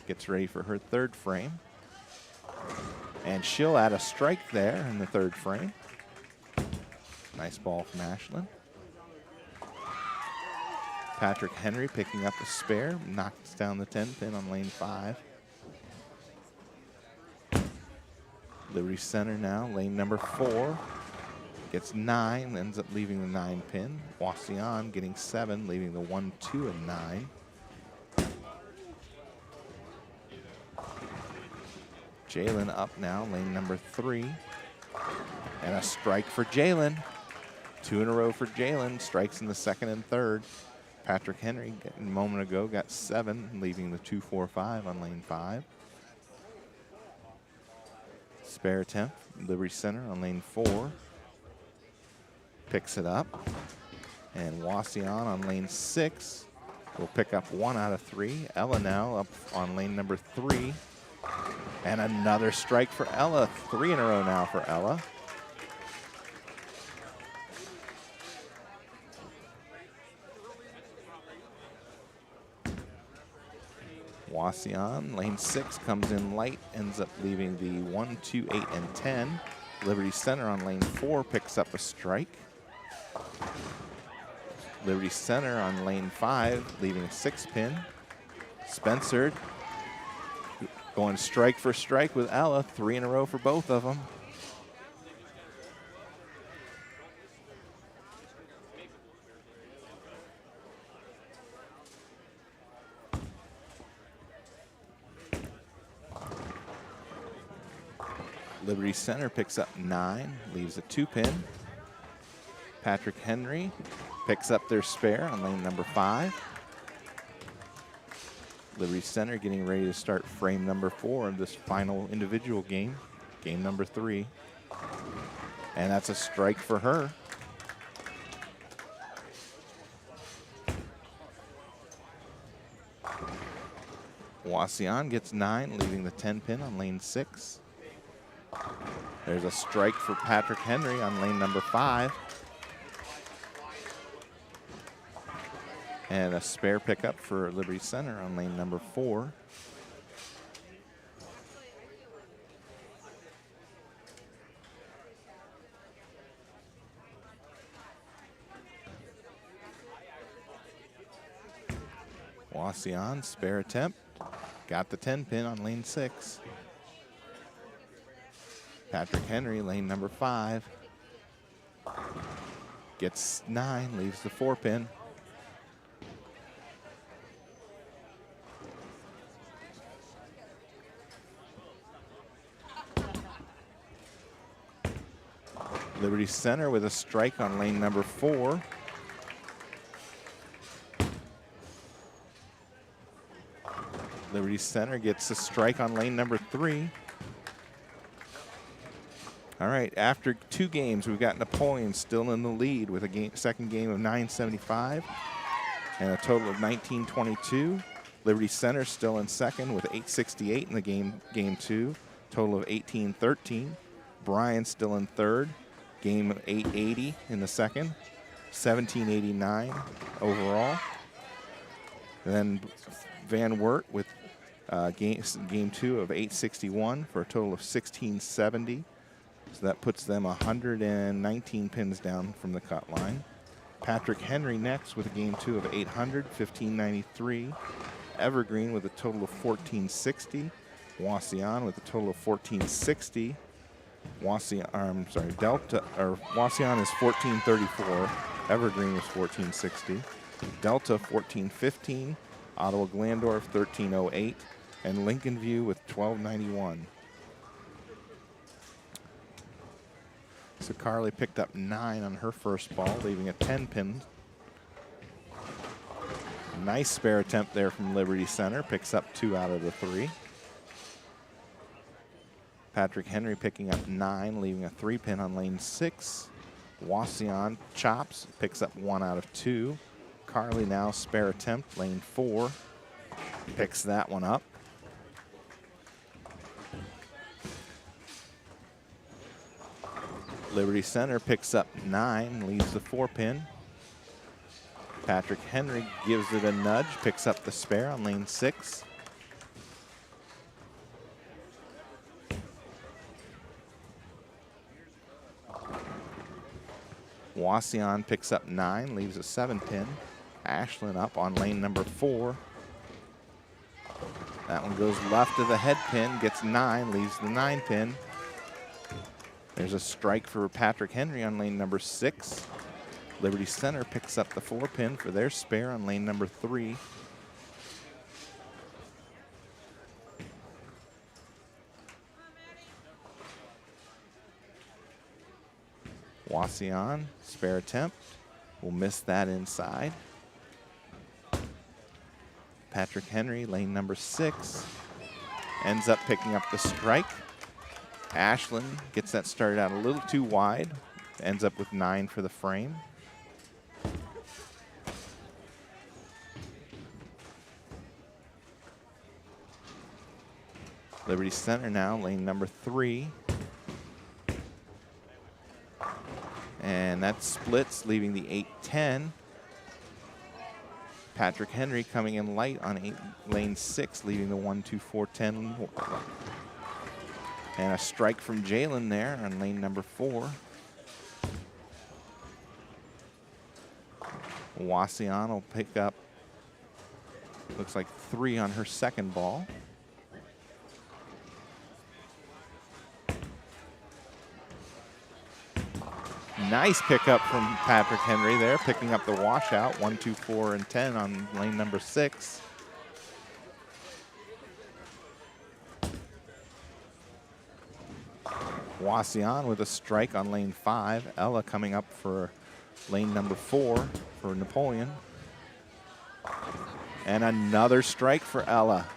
Gets ready for her third frame. And she'll add a strike there in the third frame. Nice ball from Ashlyn. Patrick Henry picking up a spare, knocks down the 10-pin on lane 5. Liberty Center now, lane number 4. Gets 9, ends up leaving the 9-pin. Wauseon getting 7, leaving the 1, 2, and 9. Jayde up now, lane number 3. And a strike for Jayde. 2 in a row for Jayde. Strikes in the second and third. Patrick Henry, a moment ago, got 7, leaving the 2, 4, 5 on lane 5. Spare attempt, Liberty Center on lane 4. Picks it up. And Wauseon on lane 6 will pick up 1 out of 3. Ella now up on lane number 3. And another strike for Ella. 3 in a row now for Ella. Wauseon, lane 6, comes in light, ends up leaving the 1, 2, 8, and 10. Liberty Center on lane 4 picks up a strike. Liberty Center on lane 5, leaving a 6-pin. Spencer going strike for strike with Ella, 3 in a row for both of them. Liberty Center picks up 9, leaves a 2-pin. Patrick Henry picks up their spare on lane number 5. Liberty Center getting ready to start frame number 4 of this final individual game, game number 3. And that's a strike for her. Wauseon gets 9, leaving the 10-pin on lane 6. There's a strike for Patrick Henry on lane number 5. And a spare pickup for Liberty Center on lane number 4. Wauseon, spare attempt. Got the 10-pin on lane 6. Patrick Henry, lane number 5. Gets 9, leaves the 4-pin. Liberty Center with a strike on lane number 4. Liberty Center gets a strike on lane number 3. All right, after 2 games, we've got Napoleon still in the lead with a second game of 975 and a total of 1922. Liberty Center still in second with 868 in the game 2, total of 1813. Bryan still in third, game of 880 in the second, 1789 overall. Then Van Wert with game 2 of 861 for a total of 1670. So that puts them 119 pins down from the cut line. Patrick Henry next with a game 2 of 800, 1593. Evergreen with a total of 1460. Wauseon with a total of 1460. Wauseon is 1434. Evergreen was 1460. Delta 1415. Ottawa Glandorf 1308. And Lincolnview with 1291. So Carly picked up 9 on her first ball, leaving a 10-pin. Nice spare attempt there from Liberty Center. Picks up 2 out of the 3. Patrick Henry picking up 9, leaving a 3-pin on lane 6. Wauseon chops, picks up 1 out of 2. Carly now spare attempt, lane 4. Picks that one up. Liberty Center picks up 9, leaves the 4-pin. Patrick Henry gives it a nudge, picks up the spare on lane 6. Wauseon picks up 9, leaves a 7-pin. Ashlyn up on lane number 4. That one goes left of the head pin, gets 9, leaves the 9-pin. There's a strike for Patrick Henry on lane number 6. Liberty Center picks up the 4-pin for their spare on lane number 3. Wauseon, spare attempt. Will miss that inside. Patrick Henry, lane number 6. Ends up picking up the strike. Ashlyn gets that started out a little too wide. Ends up with 9 for the frame. Liberty Center now, lane number 3. And that splits, leaving the 8-10. Patrick Henry coming in light on lane 6, leaving the 1-2-4-10. And a strike from Jaylen there on lane number 4. Wauseon will pick up, looks like 3 on her second ball. Nice pickup from Patrick Henry there, picking up the washout, 1, 2, 4, and 10 on lane number 6. Wauseon with a strike on lane 5. Ella coming up for lane number 4 for Napoleon. And another strike for Ella.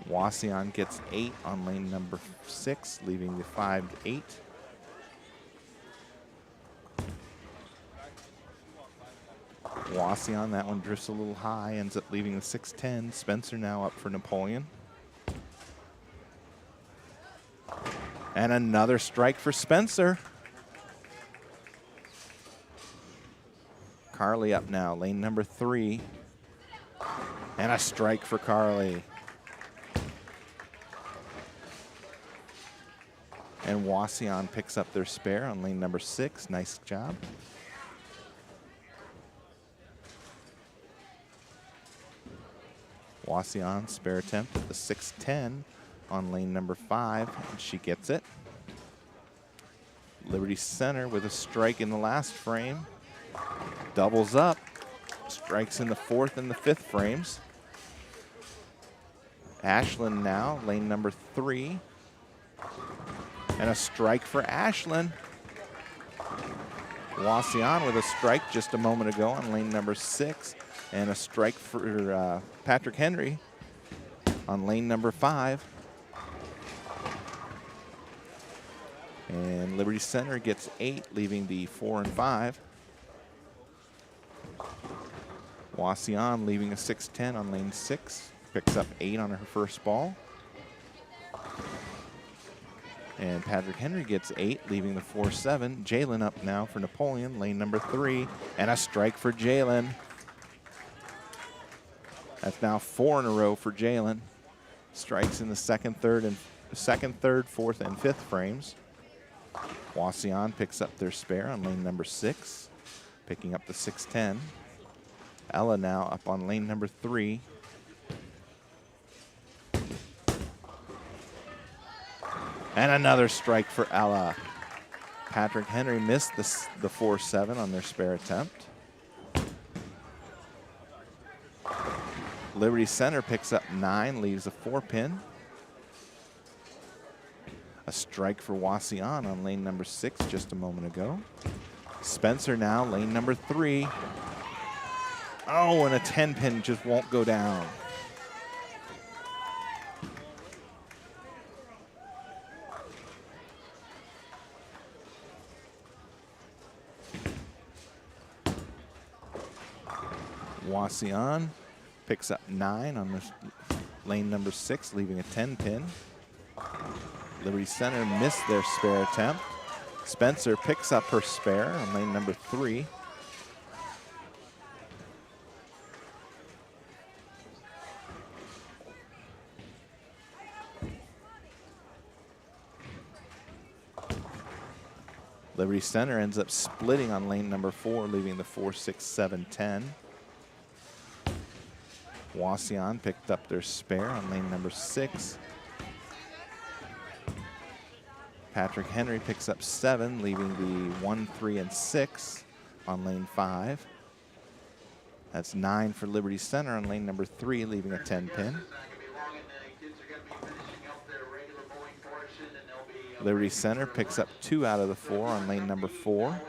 Wauseon gets 8 on lane number 6, leaving the 5-8. Wauseon, that one drifts a little high, ends up leaving the 6-10. Spencer now up for Napoleon. And another strike for Spencer. Carly up now, lane number 3. And a strike for Carly. And Wauseon picks up their spare on lane number 6. Nice job. Wauseon spare attempt at the 6-10 on lane number 5, and she gets it. Liberty Center with a strike in the last frame. Doubles up. Strikes in the 4th and the 5th frames. Ashlyn now, lane number 3. And a strike for Ashlyn. Wauseon with a strike just a moment ago on lane number 6. And a strike for Patrick Henry on lane number 5. And Liberty Center gets 8, leaving the 4 and 5. Wauseon leaving a 6-10 on lane 6. Picks up 8 on her first ball. And Patrick Henry gets 8, leaving the 4-7. Jaylen up now for Napoleon, lane number 3. And a strike for Jaylen. That's now 4 in a row for Jaylen. Strikes in the 2nd, 3rd, 4th, and 5th frames. Wauseon picks up their spare on lane number 6, picking up the 6-10. Ella now up on lane number 3. And another strike for Ella. Patrick Henry missed the 4-7 on their spare attempt. Liberty Center picks up 9, leaves a 4-pin. A strike for Wauseon on lane number 6 just a moment ago. Spencer now, lane number 3. Oh, and a 10-pin just won't go down. Wauseon picks up 9 on lane number 6, leaving a 10-pin. Liberty Center missed their spare attempt. Spencer picks up her spare on lane number 3. Liberty Center ends up splitting on lane number 4, leaving the 4, 6, 7, 10. Wauseon picked up their spare on lane number 6. Patrick Henry picks up 7, leaving the 1, 3, and 6 on lane 5. That's 9 for Liberty Center on lane number 3, leaving a 10-pin. Liberty Center picks up 2 out of the 4 on lane number 4.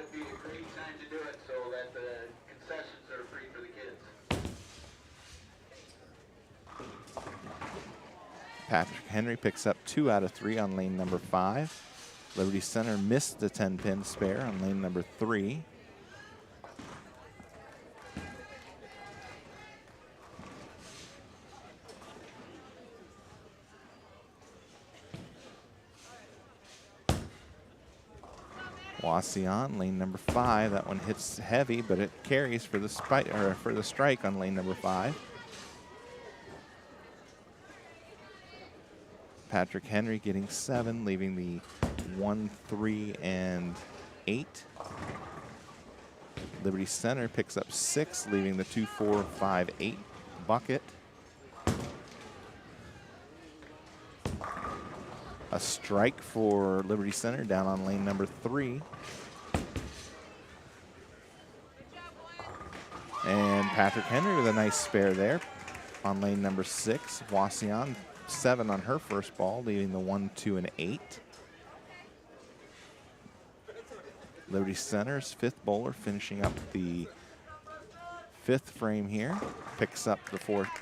Patrick Henry picks up 2 out of 3 on lane number 5. Liberty Center missed the 10-pin spare on lane number 3. Wauseon, lane number 5. That one hits heavy, but it carries for the strike on lane number 5. Patrick Henry getting 7, leaving the 1, 3, and 8. Liberty Center picks up 6, leaving the 2, 4, 5, 8 bucket. A strike for Liberty Center down on lane number 3. And Patrick Henry with a nice spare there on lane number 6. Wauseon 7 on her first ball, leaving the 1, 2, and 8. Liberty Center's 5th bowler finishing up the 5th frame here. Picks up the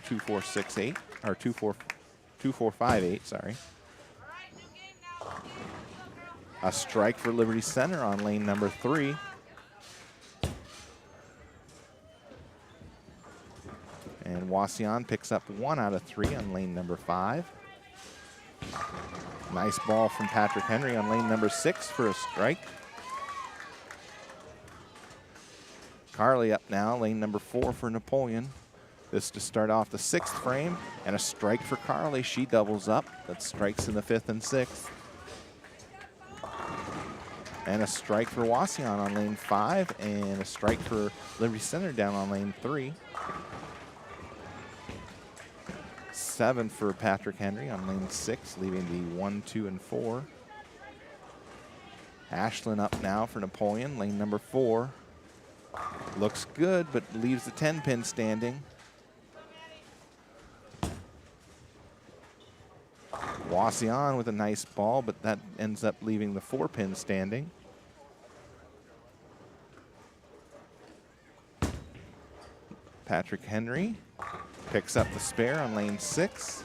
2, 4, 6, 8, or 2, 4, 5, 8, sorry. A strike for Liberty Center on lane number 3. And Wauseon picks up 1 out of 3 on lane number 5. Nice ball from Patrick Henry on lane number 6 for a strike. Carly up now, lane number 4 for Napoleon. This to start off the 6th frame, and a strike for Carly. She doubles up. That strikes in the 5th and 6th. And a strike for Wauseon on lane 5, and a strike for Liberty Center down on lane 3. 7 for Patrick Henry on lane 6, leaving the 1, 2, and 4. Ashlyn up now for Napoleon, lane number 4. Looks good, but leaves the 10-pin standing. Wauseon with a nice ball, but that ends up leaving the 4-pin standing. Patrick Henry picks up the spare on lane 6.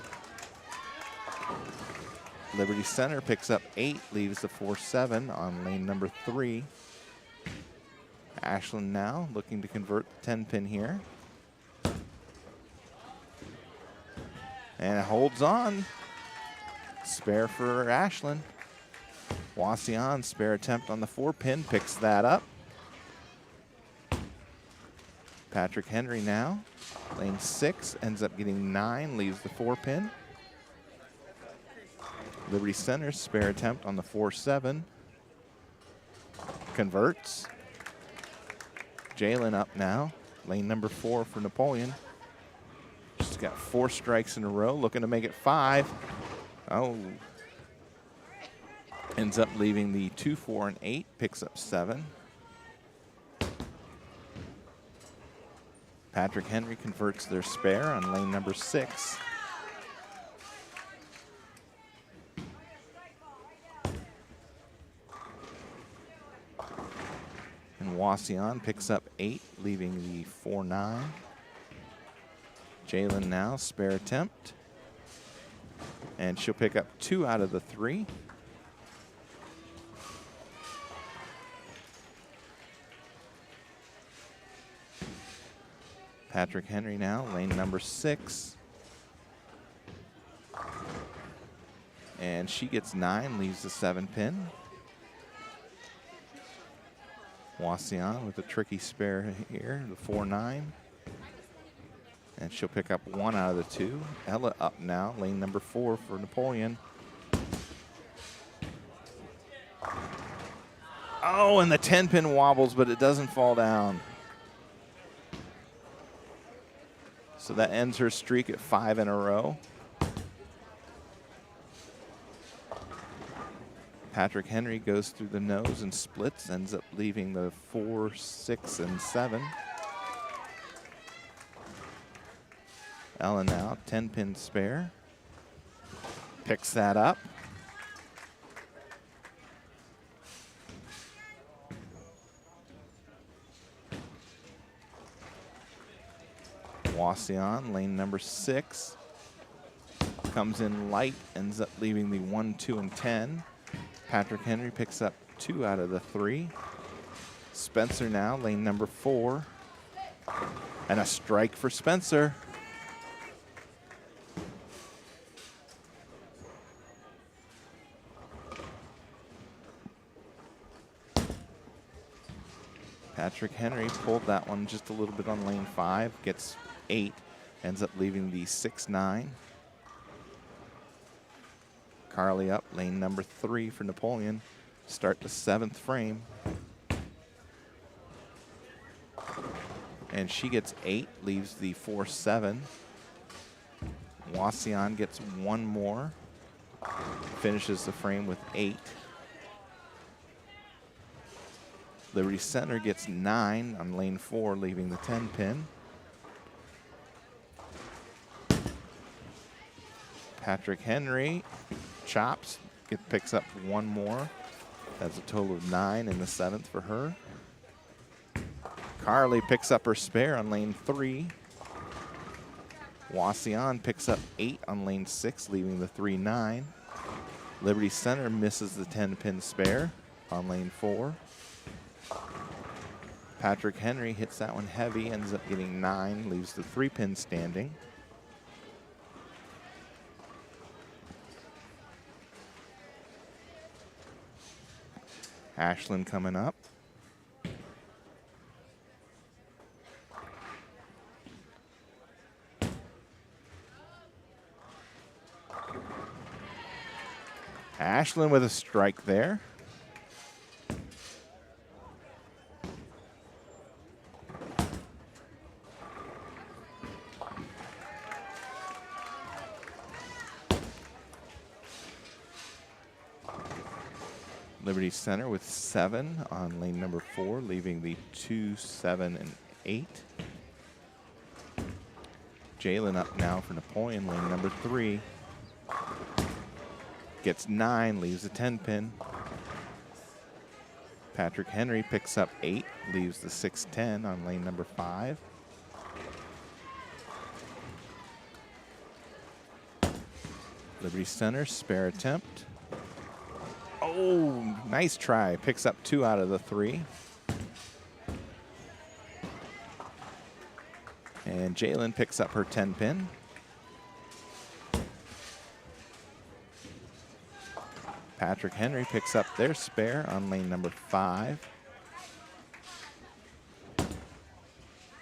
Liberty Center picks up 8, leaves the 4-7 on lane number 3. Ashlyn now looking to convert the 10-pin here. And it holds on. Spare for Ashlyn. Wauseon, spare attempt on the 4-pin, picks that up. Patrick Henry now, lane 6, ends up getting 9, leaves the 4-pin. Liberty Center, spare attempt on the 4-7. Converts. Jaylen up now, lane number 4 for Napoleon. Just got 4 strikes in a row, looking to make it 5. Oh. Ends up leaving the 2, 4, and 8, picks up 7. Patrick Henry converts their spare on lane number 6. And Wauseon picks up 8, leaving the 4-9. Jaylen now, spare attempt. And she'll pick up 2 out of the 3. Patrick Henry now, lane number 6. And she gets 9, leaves the 7-pin. Wauseon with a tricky spare here, the 4-9. And she'll pick up 1 out of the 2. Ella up now, lane number 4 for Napoleon. Oh, and the 10-pin wobbles, but it doesn't fall down. So that ends her streak at 5 in a row. Patrick Henry goes through the nose and splits, ends up leaving the 4, 6, and 7. Ella now, 10-pin spare. Picks that up. Wauseon, lane number 6. Comes in light, ends up leaving the 1, 2, and 10. Patrick Henry picks up 2 out of the 3. Spencer now, lane number 4. And a strike for Spencer. Patrick Henry pulled that one just a little bit on lane 5, gets 8, ends up leaving the 6-9. Carly up, lane number 3 for Napoleon. Start the 7th frame. And she gets 8, leaves the 4-7. Wauseon gets 1 more, finishes the frame with 8. Liberty Center gets 9 on lane 4, leaving the 10 pin. Patrick Henry chops, picks up 1 more. That's a total of 9 in the 7th for her. Carly picks up her spare on lane 3. Wauseon picks up 8 on lane 6, leaving the 3-9. Liberty Center misses the 10-pin spare on lane 4. Patrick Henry hits that one heavy, ends up getting 9, leaves the 3-pin standing. Ashlyn coming up. Ashlyn with a strike there. Liberty Center with 7 on lane number 4, leaving the 2, 7, and 8. Jaylen up now for Napoleon, lane number 3. Gets 9, leaves a 10-pin. Patrick Henry picks up 8, leaves the 6-10 on lane number 5. Liberty Center, spare attempt. Oh, nice try. Picks up 2 out of the 3. And Jaylen picks up her 10-pin. Patrick Henry picks up their spare on lane number 5.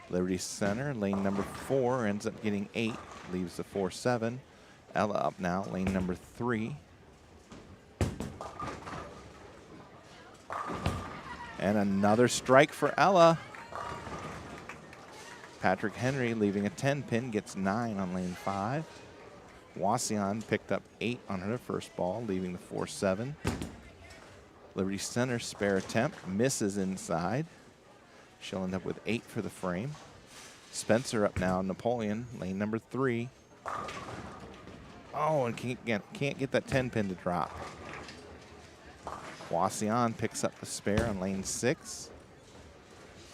Liberty Center, lane number 4, ends up getting 8, leaves the 4-7. Ella up now, lane number 3. And another strike for Ella. Patrick Henry leaving a 10-pin, gets 9 on lane 5. Wauseon picked up 8 on her first ball, leaving the 4-7. Liberty Center spare attempt, misses inside. She'll end up with 8 for the frame. Spencer up now, Napoleon, lane number 3. Oh, and can't get that 10-pin to drop. Wauseon picks up the spare on lane 6.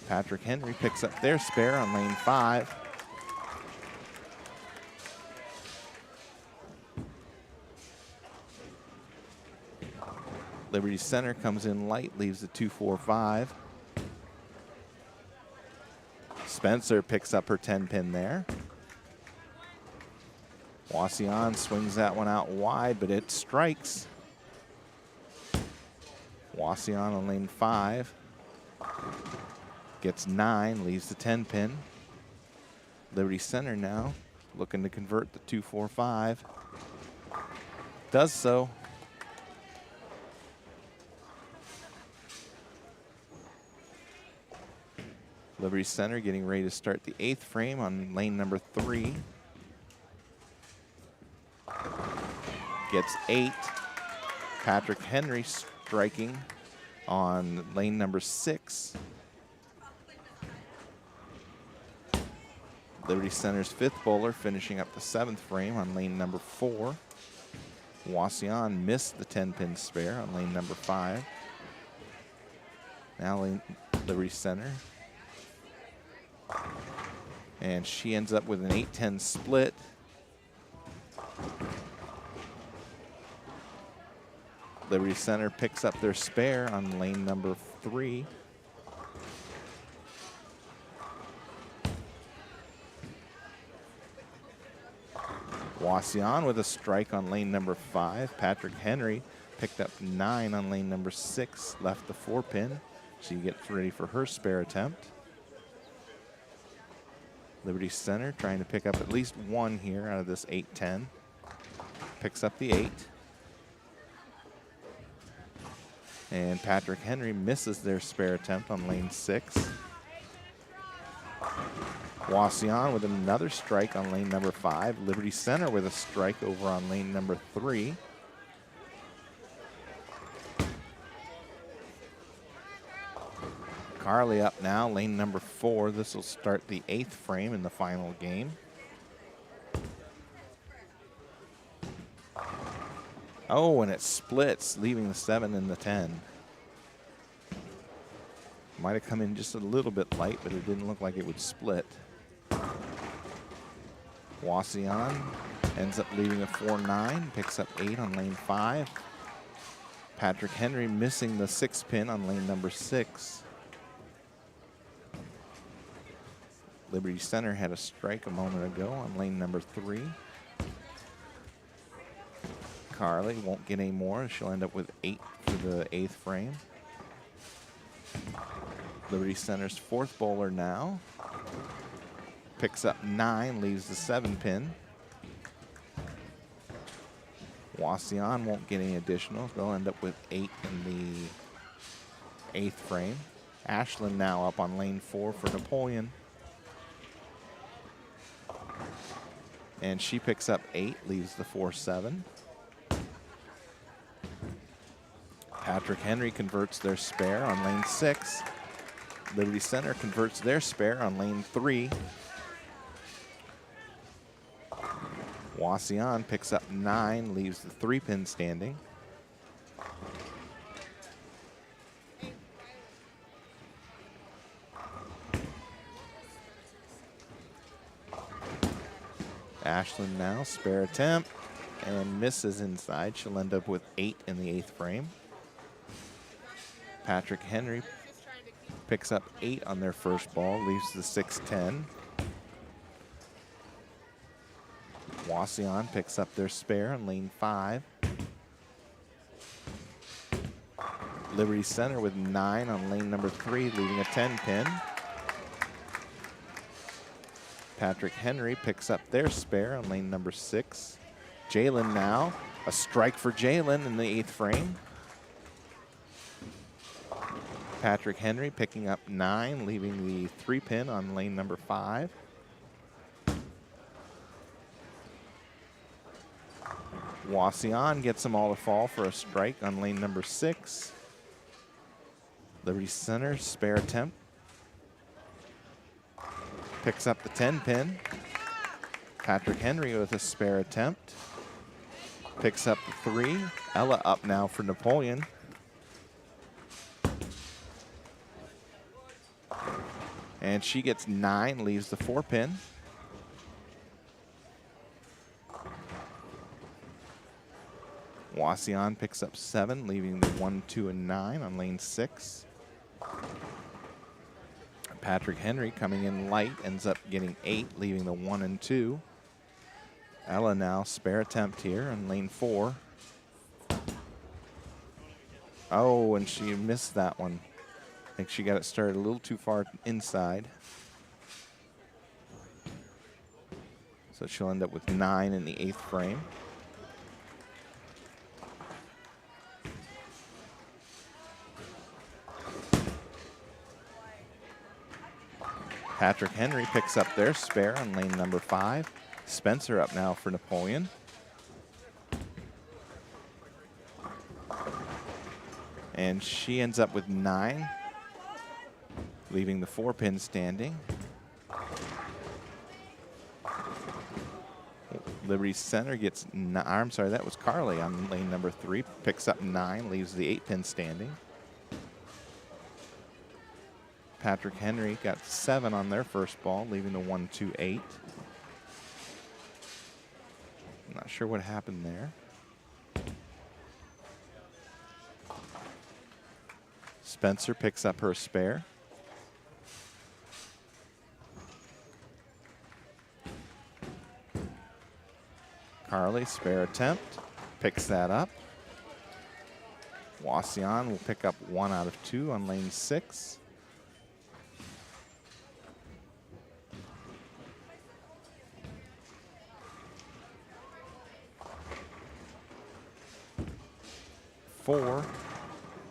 Patrick Henry picks up their spare on lane 5. Liberty Center comes in light, leaves the 2-4-5. Spencer picks up her 10-pin there. Wauseon swings that one out wide, but it strikes. Wauseon on lane 5. Gets 9, leaves the 10-pin. Liberty Center now looking to convert the 2-4-5. Does so. Liberty Center getting ready to start the 8th frame on lane number 3. Gets 8. Patrick Henry striking on lane number 6. Liberty Center's 5th bowler finishing up the 7th frame on lane number 4. Wauseon missed the 10-pin spare on lane number 5. Now Liberty Center. And she ends up with an 8-10 split. Liberty Center picks up their spare on lane number 3. Wauseon with a strike on lane number 5. Patrick Henry picked up 9 on lane number 6, left the 4-pin. She gets ready for her spare attempt. Liberty Center trying to pick up at least one here out of this 8-10. Picks up the 8. And Patrick Henry misses their spare attempt on lane 6. Wauseon with another strike on lane number 5. Liberty Center with a strike over on lane number 3. Carly up now, lane number 4. This will start the 8th frame in the final game. Oh, and it splits, leaving the 7 and the 10. Might have come in just a little bit light, but it didn't look like it would split. Wauseon ends up leaving a 4-9, picks up 8 on lane 5. Patrick Henry missing the 6 pin on lane number 6. Liberty Center had a strike a moment ago on lane number 3. Carly won't get any more. She'll end up with 8 for the 8th frame. Liberty Center's 4th bowler now. Picks up 9, leaves the 7 pin. Wauseon won't get any additional. They'll end up with 8 in the 8th frame. Ashlyn now up on lane 4 for Napoleon. And she picks up 8, leaves the 4-7. Patrick Henry converts their spare on lane 6. Liberty Center converts their spare on lane 3. Wauseon picks up 9, leaves the 3 pin standing. Ashlyn now, spare attempt, and misses inside. She'll end up with 8 in the 8th frame. Patrick Henry picks up 8 on their first ball, leaves the 6-10. Wauseon picks up their spare on lane 5. Liberty Center with 9 on lane number 3, leaving a 10 pin. Patrick Henry picks up their spare on lane number 6. Jaylen now, a strike for Jaylen in the 8th frame. Patrick Henry picking up 9, leaving the 3 pin on lane number 5. Wauseon gets them all to fall for a strike on lane number 6. Liberty Center, spare attempt. Picks up the 10 pin. Patrick Henry with a spare attempt. Picks up the 3. Ella up now for Napoleon. And she gets 9, leaves the 4 pin. Wauseon picks up 7, leaving the 1, 2, and 9 on lane 6. Patrick Henry coming in light, ends up getting 8, leaving the 1 and 2. Ella now, spare attempt here on lane 4. Oh, and she missed that one. I think she got it started a little too far inside. So she'll end up with 9 in the 8th frame. Patrick Henry picks up their spare on lane number 5. Spencer up now for Napoleon. And she ends up with 9, leaving the 4 pin standing. Liberty Center gets, I'm sorry, that was Carly on lane number 3. Picks up 9, leaves the 8 pin standing. Patrick Henry got 7 on their first ball, leaving the 1, 2, 8. I'm not sure what happened there. Spencer picks up her spare. Carly, spare attempt, picks that up. Wauseon will pick up 1 out of 2 on lane 6. Four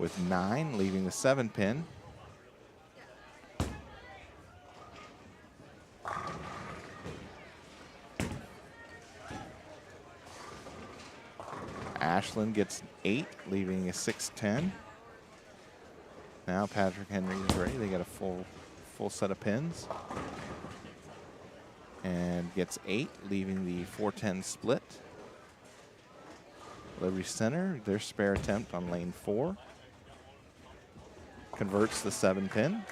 with 9, leaving the 7 pin. Ashlyn gets 8, leaving a 6-10. Now Patrick Henry is ready. They got a full set of pins. And gets 8, leaving the 4-10 split. Liberty Center, their spare attempt on lane 4. Converts the 7 pin.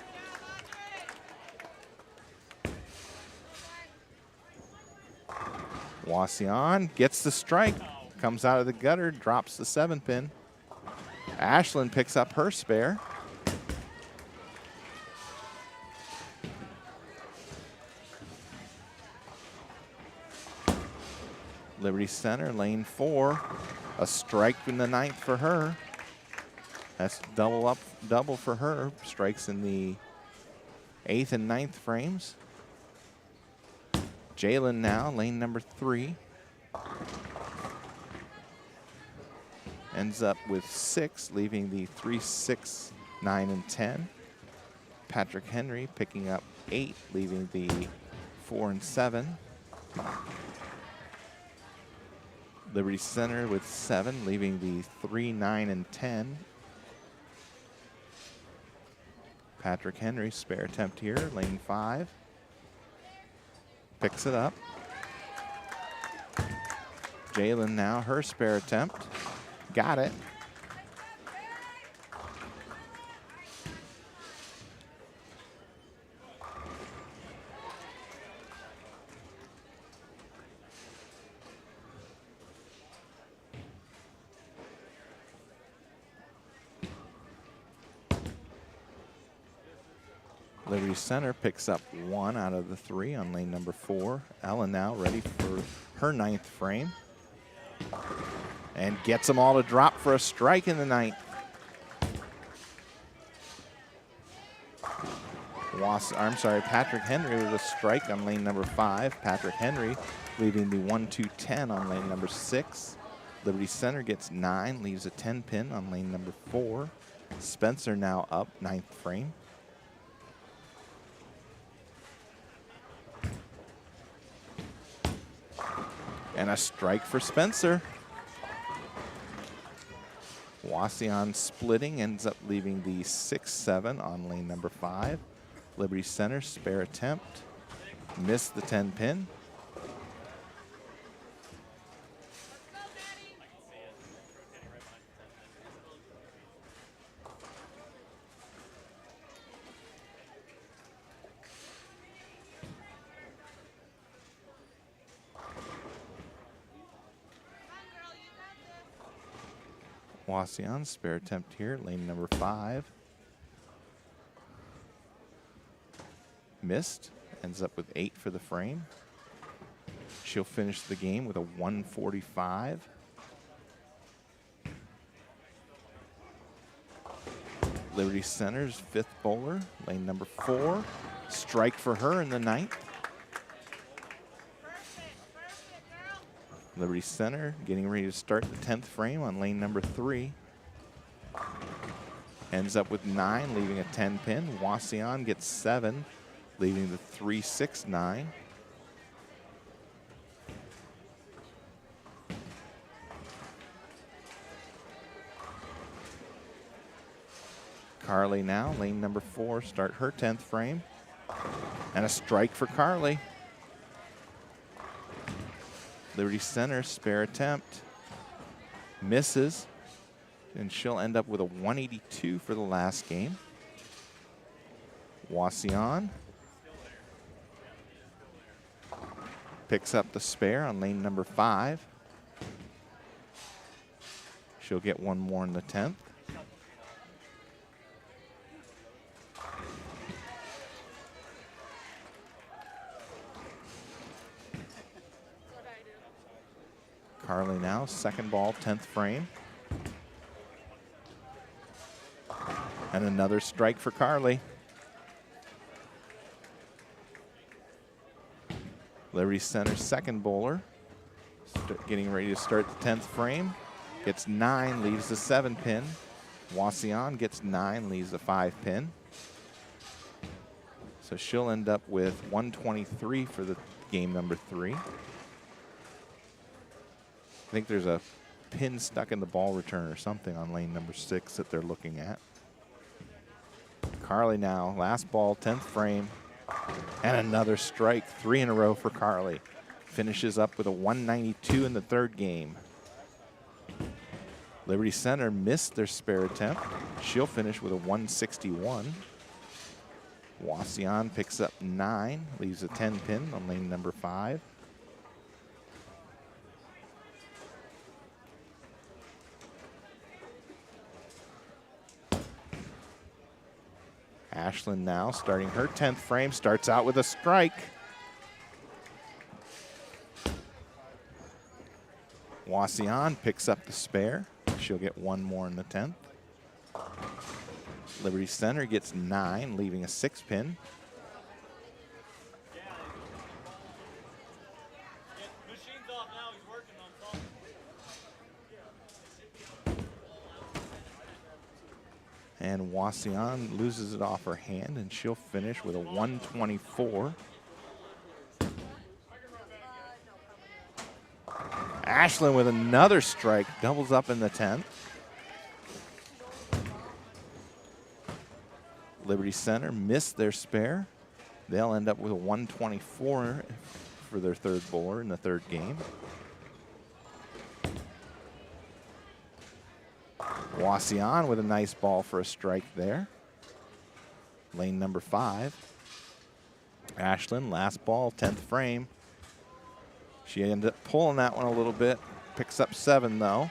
Wauseon gets the strike, comes out of the gutter, drops the 7 pin. Ashlyn picks up her spare. Liberty Center, lane 4. A strike in the 9th for her. That's double for her. Strikes in the 8th and 9th frames. Jayde now, lane number 3. Ends up with 6, leaving the 3, 6, 9, and 10. Patrick Henry picking up 8, leaving the 4 and 7. Liberty Center with 7, leaving the 3, 9, and 10. Patrick Henry, spare attempt here, lane 5. Picks it up. Jayde now, her spare attempt. Got it. Liberty Center picks up 1 out of the 3 on lane number 4. Ellen now ready for her 9th frame. And gets them all to drop for a strike in the 9th. Patrick Henry with a strike on lane number 5. Patrick Henry leaving the 1, 2, 10 on lane number 6. Liberty Center gets 9, leaves a 10 pin on lane number 4. Spencer now up, 9th frame. And a strike for Spencer. Wauseon splitting, ends up leaving the 6, 7 on lane number 5. Liberty Center, spare attempt. Missed the 10 pin. Wauseon, spare attempt here, lane number 5. Missed, ends up with 8 for the frame. She'll finish the game with a 145. Liberty Center's 5th bowler, lane number 4. Strike for her in the 9th. Liberty Center getting ready to start the 10th frame on lane number 3. Ends up with 9, leaving a 10 pin. Wauseon gets 7, leaving the 3, 6, 9. Carly now, lane number 4, start her 10th frame. And a strike for Carly. Liberty Center, spare attempt. Misses. And she'll end up with a 182 for the last game. Wauseon picks up the spare on lane number 5. She'll get 1 more in the 10th. Carly now, 2nd ball, 10th frame. And another strike for Carly. Liberty Center's second bowler. Getting ready to start the 10th frame. Gets 9, leaves the 7 pin. Wauseon gets 9, leaves the 5 pin. So she'll end up with 123 for the game number 3. I think there's a pin stuck in the ball return or something on lane number 6 that they're looking at. Carly now, last ball, 10th frame. And another strike, 3 in a row for Carly. Finishes up with a 192 in the 3rd game. Liberty Center missed their spare attempt. She'll finish with a 161. Wauseon picks up 9, leaves a 10 pin on lane number 5. Ashlyn now starting her 10th frame, starts out with a strike. Wauseon picks up the spare. She'll get 1 more in the 10th. Liberty Center gets 9, leaving a 6 pin. Machine's off now. He's working on something. And Wauseon loses it off her hand, and she'll finish with a 124. Ashlyn with another strike, doubles up in the 10th. Liberty Center missed their spare. They'll end up with a 124 for their 3rd bowler in the 3rd game. Wauseon with a nice ball for a strike there. Lane number 5. Ashlyn, last ball, 10th frame. She ended up pulling that one a little bit. Picks up 7 though.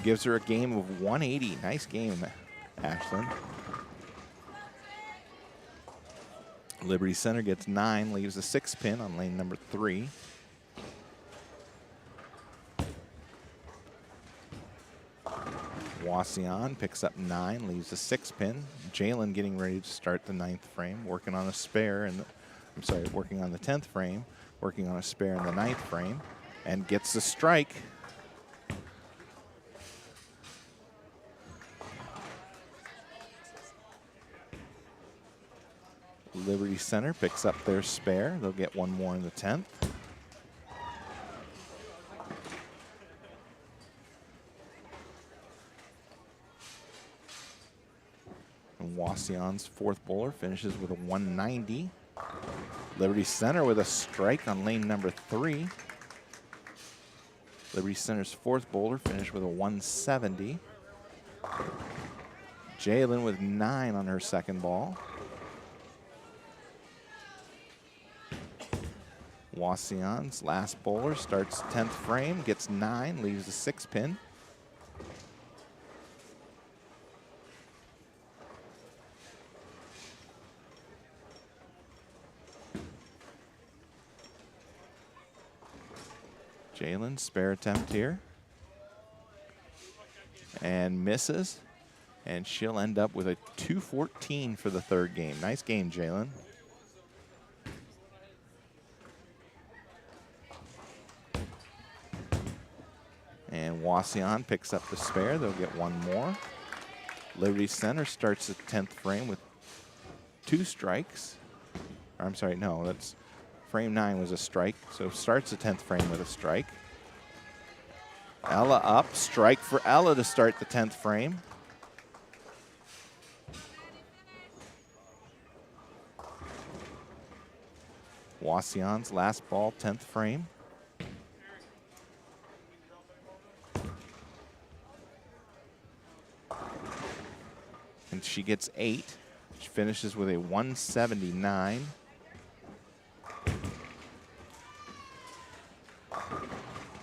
Gives her a game of 180. Nice game, Ashlyn. Liberty Center gets 9, leaves a 6 pin on lane number 3. Wauseon picks up 9, leaves a 6 pin. Jaylen getting ready to start the 9th frame, working on a spare, and working on the 10th frame, working on a spare in the 9th frame, and gets the strike. Liberty Center picks up their spare. They'll get 1 more in the 10th. And Wauseon's 4th bowler finishes with a 190. Liberty Center with a strike on lane number 3. Liberty Center's 4th bowler finished with a 170. Jaylen with 9 on her 2nd ball. Wauseon's last bowler starts 10th frame, gets 9, leaves a 6 pin. Jaylen, spare attempt here. And misses. And she'll end up with a 214 for the 3rd game. Nice game, Jaylen. And Wauseon picks up the spare. They'll get 1 more. Liberty Center starts the 10th frame with 2 strikes. Or, I'm sorry, no, that's frame 9 was a strike. So starts the 10th frame with a strike. Ella up, strike for Ella to start the 10th frame. Wauseon's last ball, 10th frame. And she gets 8. She finishes with a 179.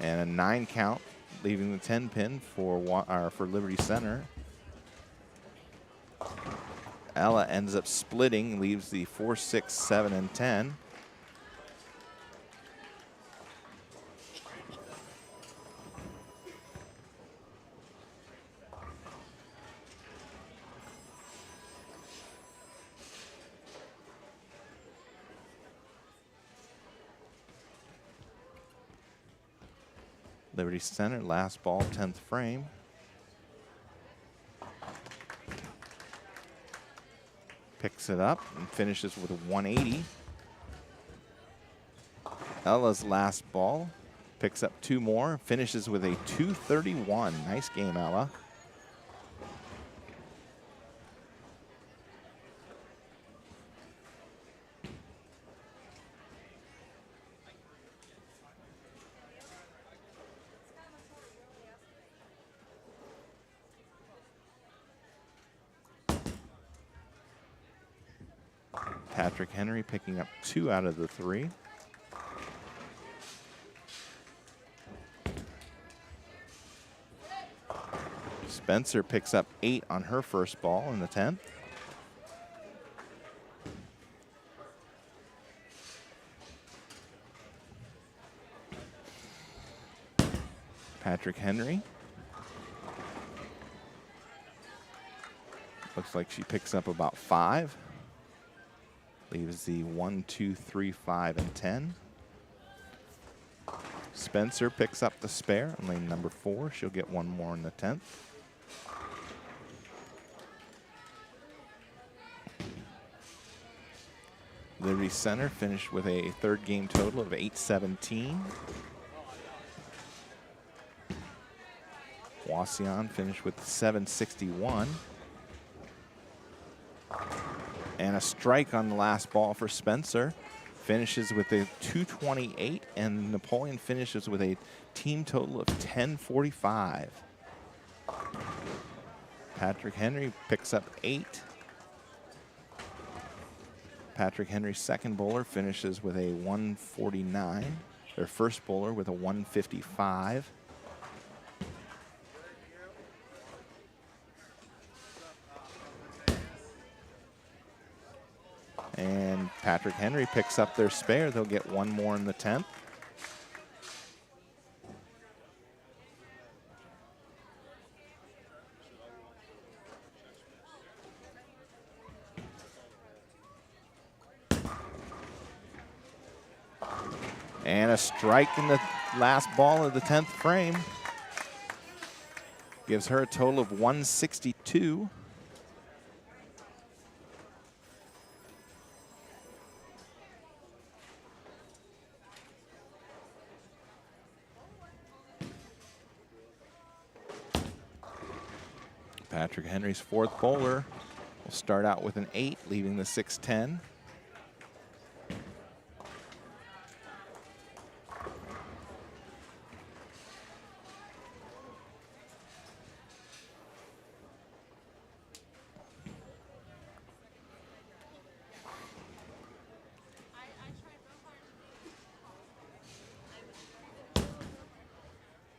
And a 9 count, leaving the 10 pin for Liberty Center. Ella ends up splitting, leaves the 4, 6, 7, and 10. Liberty Center, last ball, 10th frame. Picks it up and finishes with a 180. Ella's last ball, picks up 2 more, finishes with a 231. Nice game, Ella. Patrick Henry picking up 2 out of the 3. Spencer picks up 8 on her first ball in the 10th. Patrick Henry. Looks like she picks up about 5. Leaves the 1, 2, 3, 5, and 10. Spencer picks up the spare on lane number 4. She'll get 1 more in the 10th. Liberty Center finished with a 3rd game total of 817. Wauseon finished with 761. And a strike on the last ball for Spencer. Finishes with a 228, and Napoleon finishes with a team total of 1045. Patrick Henry picks up 8. Patrick Henry's second bowler finishes with a 149. Their first bowler with a 155. And Patrick Henry picks up their spare. They'll get 1 more in the 10th. And a strike in the last ball of the 10th frame. Gives her a total of 162. Patrick Henry's 4th bowler will start out with an 8, leaving the 6-10.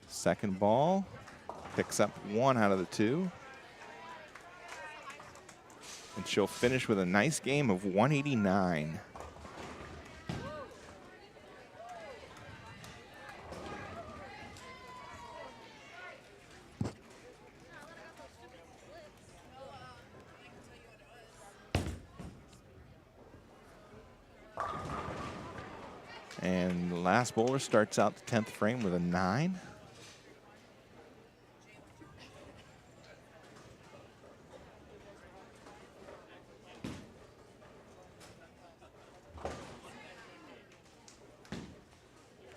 Second ball, picks up 1 out of the 2. And she'll finish with a nice game of 189. And the last bowler starts out the 10th frame with a 9.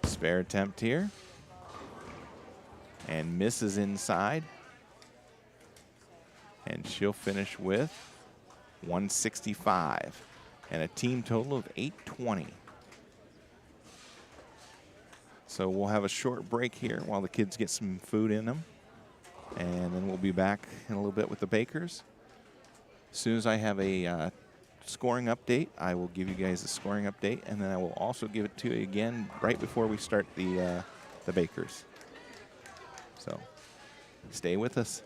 Spare attempt here. And misses inside. And she'll finish with 165 and a team total of 820. So we'll have a short break here while the kids get some food in them. And then we'll be back in a little bit with the Bakers. As soon as I have a scoring update, I will give you guys a scoring update, and then I will also give it to you again right before we start the Bakers. So stay with us.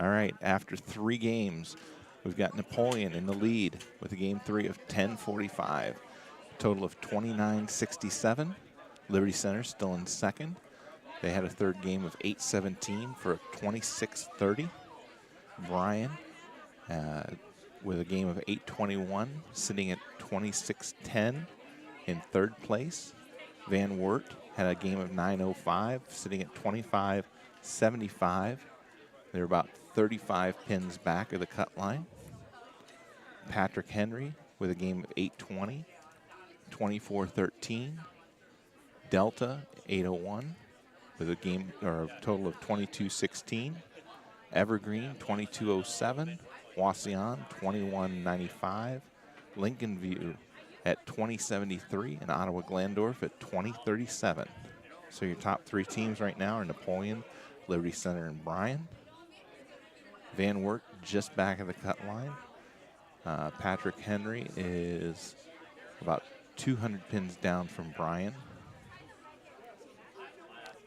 All right, after 3 games, we've got Napoleon in the lead with a game 3 of 10:45. Total of 29:67. Liberty Center still in second. They had a third game of 8:17 for a 26:30. Bryan with a game of 8:21, sitting at 26:10 in third place. Van Wert had a game of 9:05, sitting at 25:75. They're about 35 pins back of the cut line. Patrick Henry with a game of 8:20, 24:13. Delta 8:01 with a game or a total of 22:16. Evergreen 22:07. Wauseon 21:95. Lincolnview at 20:73, and Ottawa Glandorf at 20:37. So your top 3 teams right now are Napoleon, Liberty Center, and Bryan. Van Wert just back of the cut line. Patrick Henry is about 200 pins down from Bryan.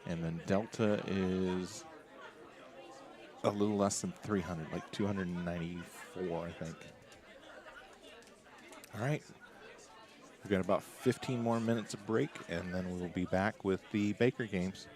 And then Delta is a little less than 300, like 294, I think. All right. We've got about 15 more minutes of break, and then we will be back with the Baker games.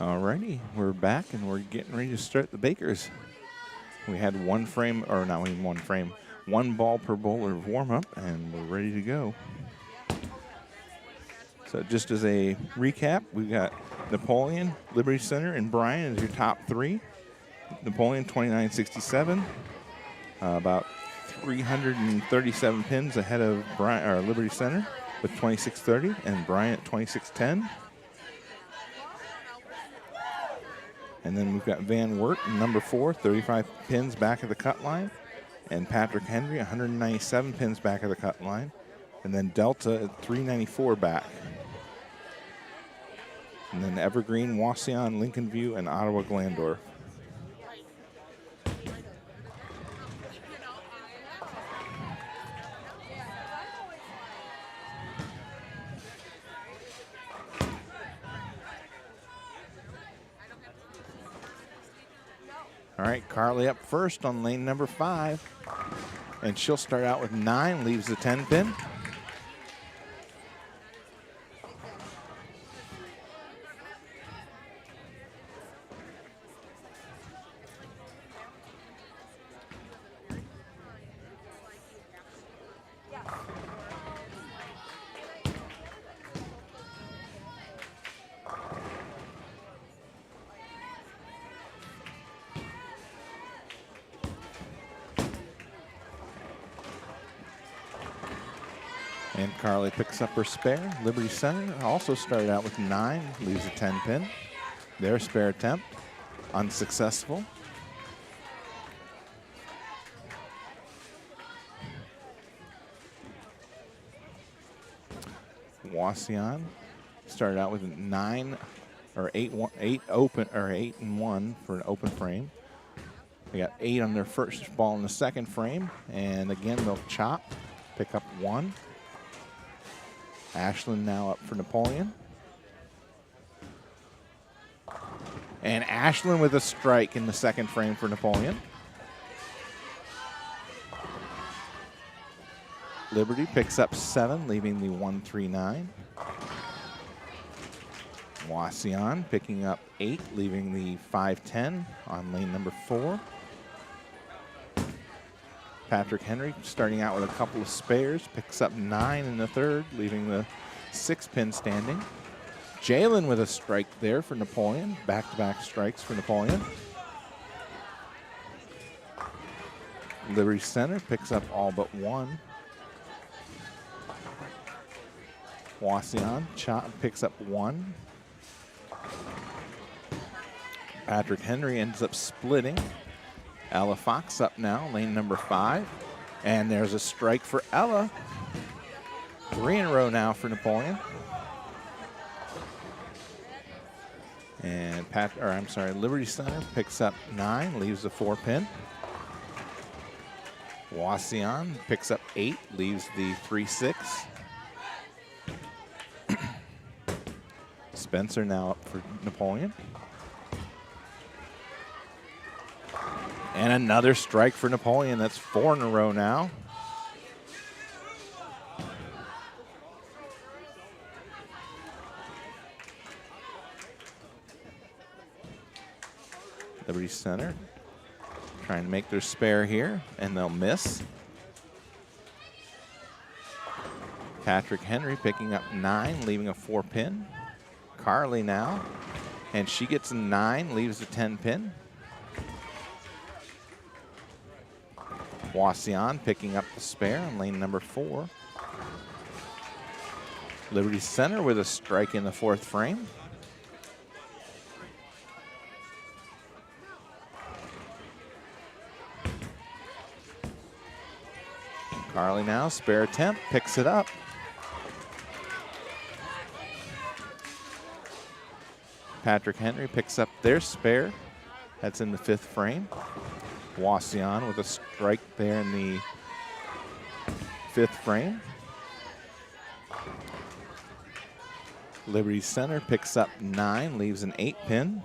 Alrighty, we're back and we're getting ready to start the Bakers. We had one frame, or not even one frame, one ball per bowler warm-up, and we're ready to go. So just as a recap, we've got Napoleon, Liberty Center, and Bryan as your top three. Napoleon, 2967, about 337 pins ahead of Bryan, or Liberty Center with 2630, and Bryan at 2610. And then we've got Van Wert, number 4, 35 pins back of the cut line. And Patrick Henry, 197 pins back of the cut line. And then Delta at 394 back. And then Evergreen, Wauseon, Lincolnview, and Ottawa Glandorf. All right, Carly up first on lane number 5. And she'll start out with 9, leaves the 10 pin. And Carly picks up her spare. Liberty Center also started out with 9, leaves a 10 pin. Their spare attempt, unsuccessful. Wauseon started out with 9 or 8 open, or 8 and 1 for an open frame. They got 8 on their first ball in the second frame, and again they'll chop, pick up 1. Ashland now up for Napoleon. And Ashland with a strike in the second frame for Napoleon. Liberty picks up 7, leaving the 139. Wauseon picking up 8, leaving the 510 on lane number 4. Patrick Henry starting out with a couple of spares, picks up 9 in the third, leaving the 6 pin standing. Jaylen with a strike there for Napoleon, back-to-back strikes for Napoleon. Liberty Center picks up all but 1. Wauseon picks up 1. Patrick Henry ends up splitting. Ella Fox up now, lane number 5. And there's a strike for Ella. 3 in a row now for Napoleon. And Liberty Center picks up 9, leaves the 4 pin. Wauseon picks up 8, leaves the 3-6. Spencer now up for Napoleon. And another strike for Napoleon. That's 4 in a row now. Liberty Center trying to make their spare here, and they'll miss. Patrick Henry picking up 9, leaving a 4 pin. Carly now, and she gets a 9, leaves a 10 pin. Wauseon picking up the spare on lane number 4. Liberty Center with a strike in the 4th frame. Carly now, spare attempt, picks it up. Patrick Henry picks up their spare. That's in the 5th frame. Wauseon with a strike there in the 5th frame. Liberty Center picks up 9, leaves an 8 pin.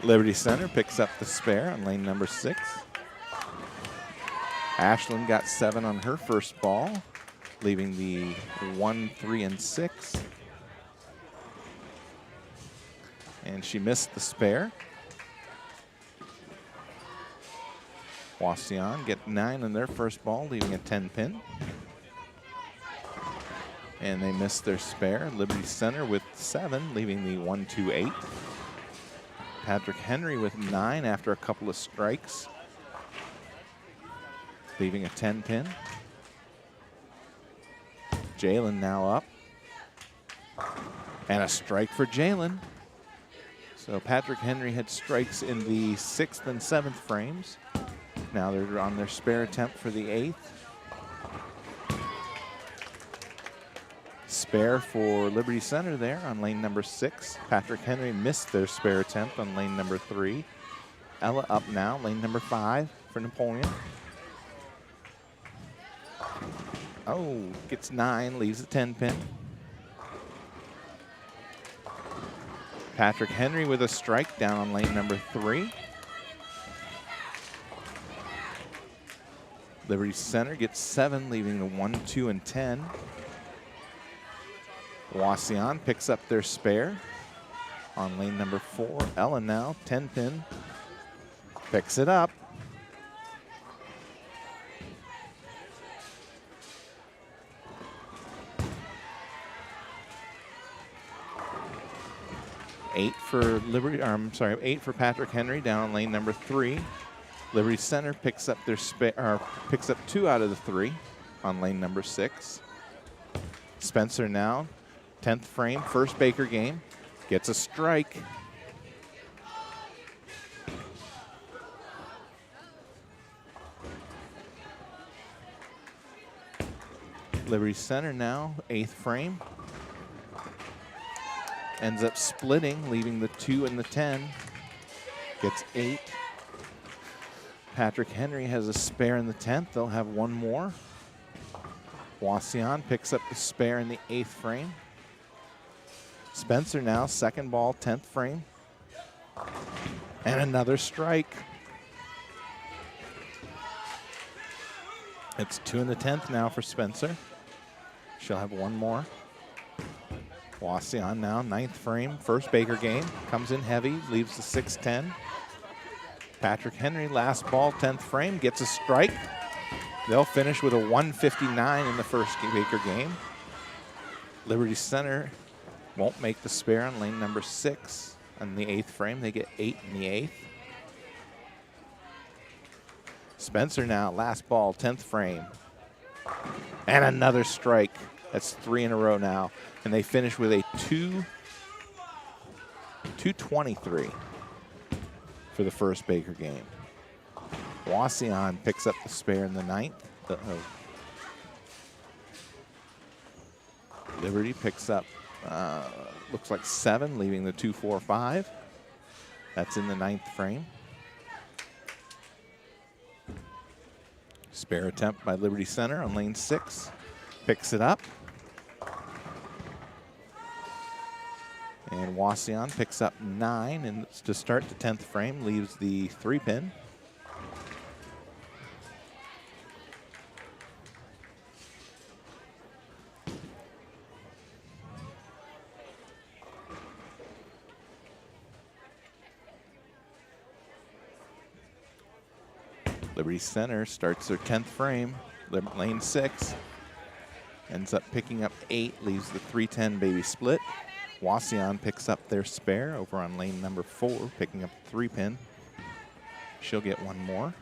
Liberty Center picks up the spare on lane number 6. Ashlyn got 7 on her first ball, leaving the 1, 3, and 6. And she missed the spare. Wauseon get 9 on their first ball, leaving a 10 pin. And they missed their spare. Liberty Center with 7, leaving the 1, 2, 8. Patrick Henry with 9 after a couple of strikes, leaving a 10 pin. Jalen now up. And a strike for Jalen. So Patrick Henry had strikes in the 6th and 7th frames. Now they're on their spare attempt for the 8th. Spare for Liberty Center there on lane number 6. Patrick Henry missed their spare attempt on lane number 3. Ella up now, lane number 5 for Napoleon. Oh, gets 9, leaves a 10 pin. Patrick Henry with a strike down on lane number 3. Liberty Center gets 7, leaving the 1, 2, and 10. Wauseon picks up their spare on lane number 4. Ella now, 10 pin, picks it up. Eight for Patrick Henry down on lane number 3. Liberty Center picks up their picks up 2 out of the 3 on lane number 6. Spencer now, 10th frame, first Baker game, gets a strike. Liberty Center now, 8th frame. Ends up splitting, leaving the 2 and the 10. Gets 8. Patrick Henry has a spare in the 10th. They'll have 1 more. Wauseon picks up the spare in the 8th frame. Spencer now, 2nd ball, 10th frame. And another strike. It's 2 in the 10th now for Spencer. She'll have 1 more. Wauseon now, 9th frame, first Baker game. Comes in heavy, leaves the 6-10. Patrick Henry, last ball, 10th frame, gets a strike. They'll finish with a 159 in the first Baker game. Liberty Center won't make the spare on lane number 6 on the 8th frame. They get 8 in the 8th. Spencer now, last ball, 10th frame. And another strike. That's 3 in a row now. And they finish with a 223 for the first Baker game. Wauseon picks up the spare in the 9th. Liberty picks up, looks like 7, leaving the 2-4-5. That's in the 9th frame. Spare attempt by Liberty Center on lane 6. Picks it up. And Wauseon picks up 9 and to start the 10th frame, leaves the 3-pin. Liberty Center starts their 10th frame, lane 6. Ends up picking up 8, leaves the 3-10 baby split. Wauseon picks up their spare over on lane number 4, picking up the 3-pin. She'll get 1 more.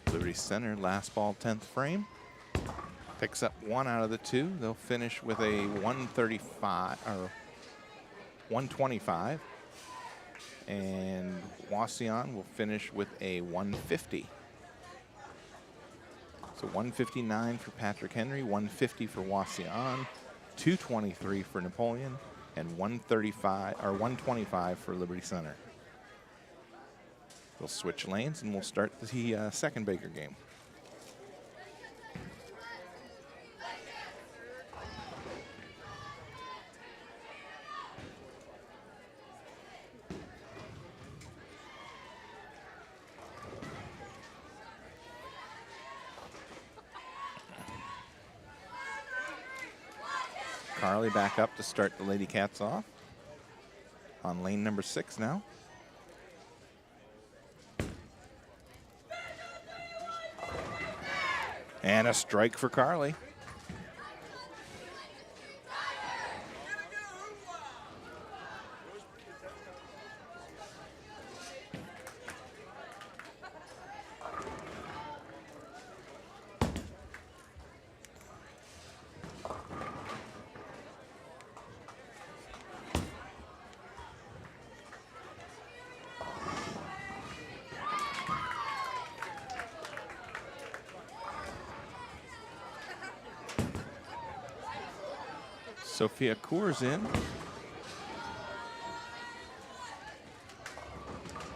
Liberty Center, last ball, 10th frame. Picks up 1 out of the 2. They'll finish with a 135 or 125. And Wauseon will finish with a 150. So 159 for Patrick Henry, 150 for Wauseon, 223 for Napoleon, and 135 or 125 for Liberty Center. We'll switch lanes and we'll start the second Baker game. Carly back up to start the Lady Cats off on lane number 6 now. And a strike for Carly. Sophia Coors in.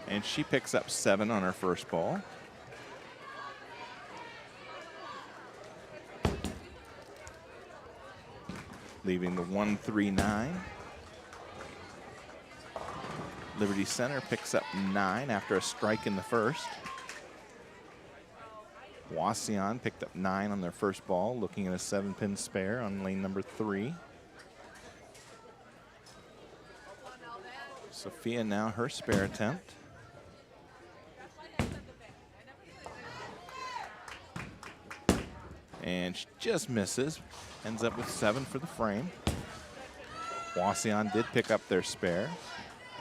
And she picks up 7 on her first ball. Leaving the 1-3-9. Liberty Center picks up 9 after a strike in the first. Wauseon picked up 9 on their first ball, looking at a 7-pin spare on lane number 3. Sophia now her spare attempt. And she just misses. Ends up with 7 for the frame. Wauseon did pick up their spare.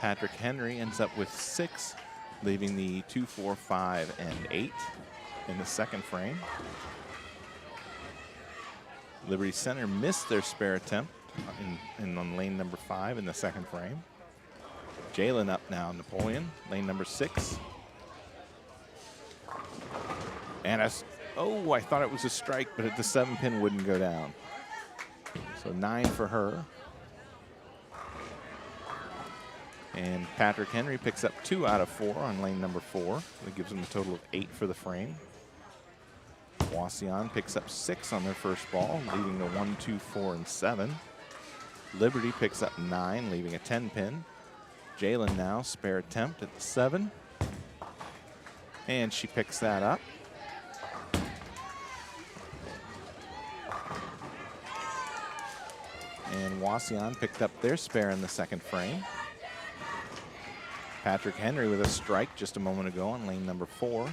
Patrick Henry ends up with 6, leaving the 2, 4, 5, and 8 in the second frame. Liberty Center missed their spare attempt on lane number 5 in the second frame. Jaylen up now, Napoleon, lane number 6. And oh, I thought it was a strike, but the 7-pin wouldn't go down. So 9 for her. And Patrick Henry picks up 2 out of 4 on lane number 4. That gives him a total of 8 for the frame. Wauseon picks up 6 on their first ball, leaving the 1, 2, 4, and 7. Liberty picks up 9, leaving a 10-pin. Jaylen now, spare attempt at the 7. And she picks that up. And Wauseon picked up their spare in the second frame. Patrick Henry with a strike just a moment ago on lane number 4.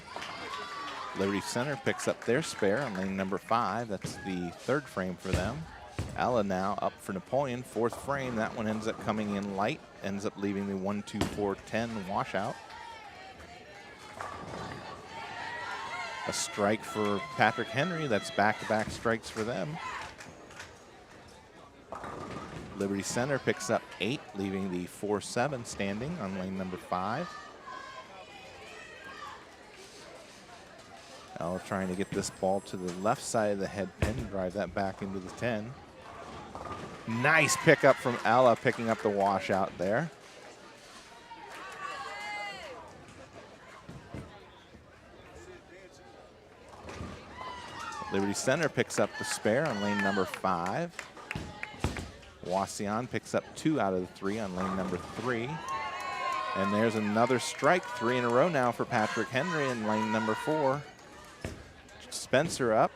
Liberty Center picks up their spare on lane number 5. That's the third frame for them. Ella now up for Napoleon, 4th frame. That one ends up coming in light, ends up leaving the 1, 2, 4, 10 washout. A strike for Patrick Henry. That's back-to-back strikes for them. Liberty Center picks up 8, leaving the 4-7 standing on lane number 5. Ella trying to get this ball to the left side of the head pin, drive that back into the 10. Nice pickup from Ella, picking up the washout there. Liberty Center picks up the spare on lane number 5. Wauseon picks up 2 out of the 3 on lane number 3. And there's another strike, 3 in a row now for Patrick Henry in lane number 4. Spencer up.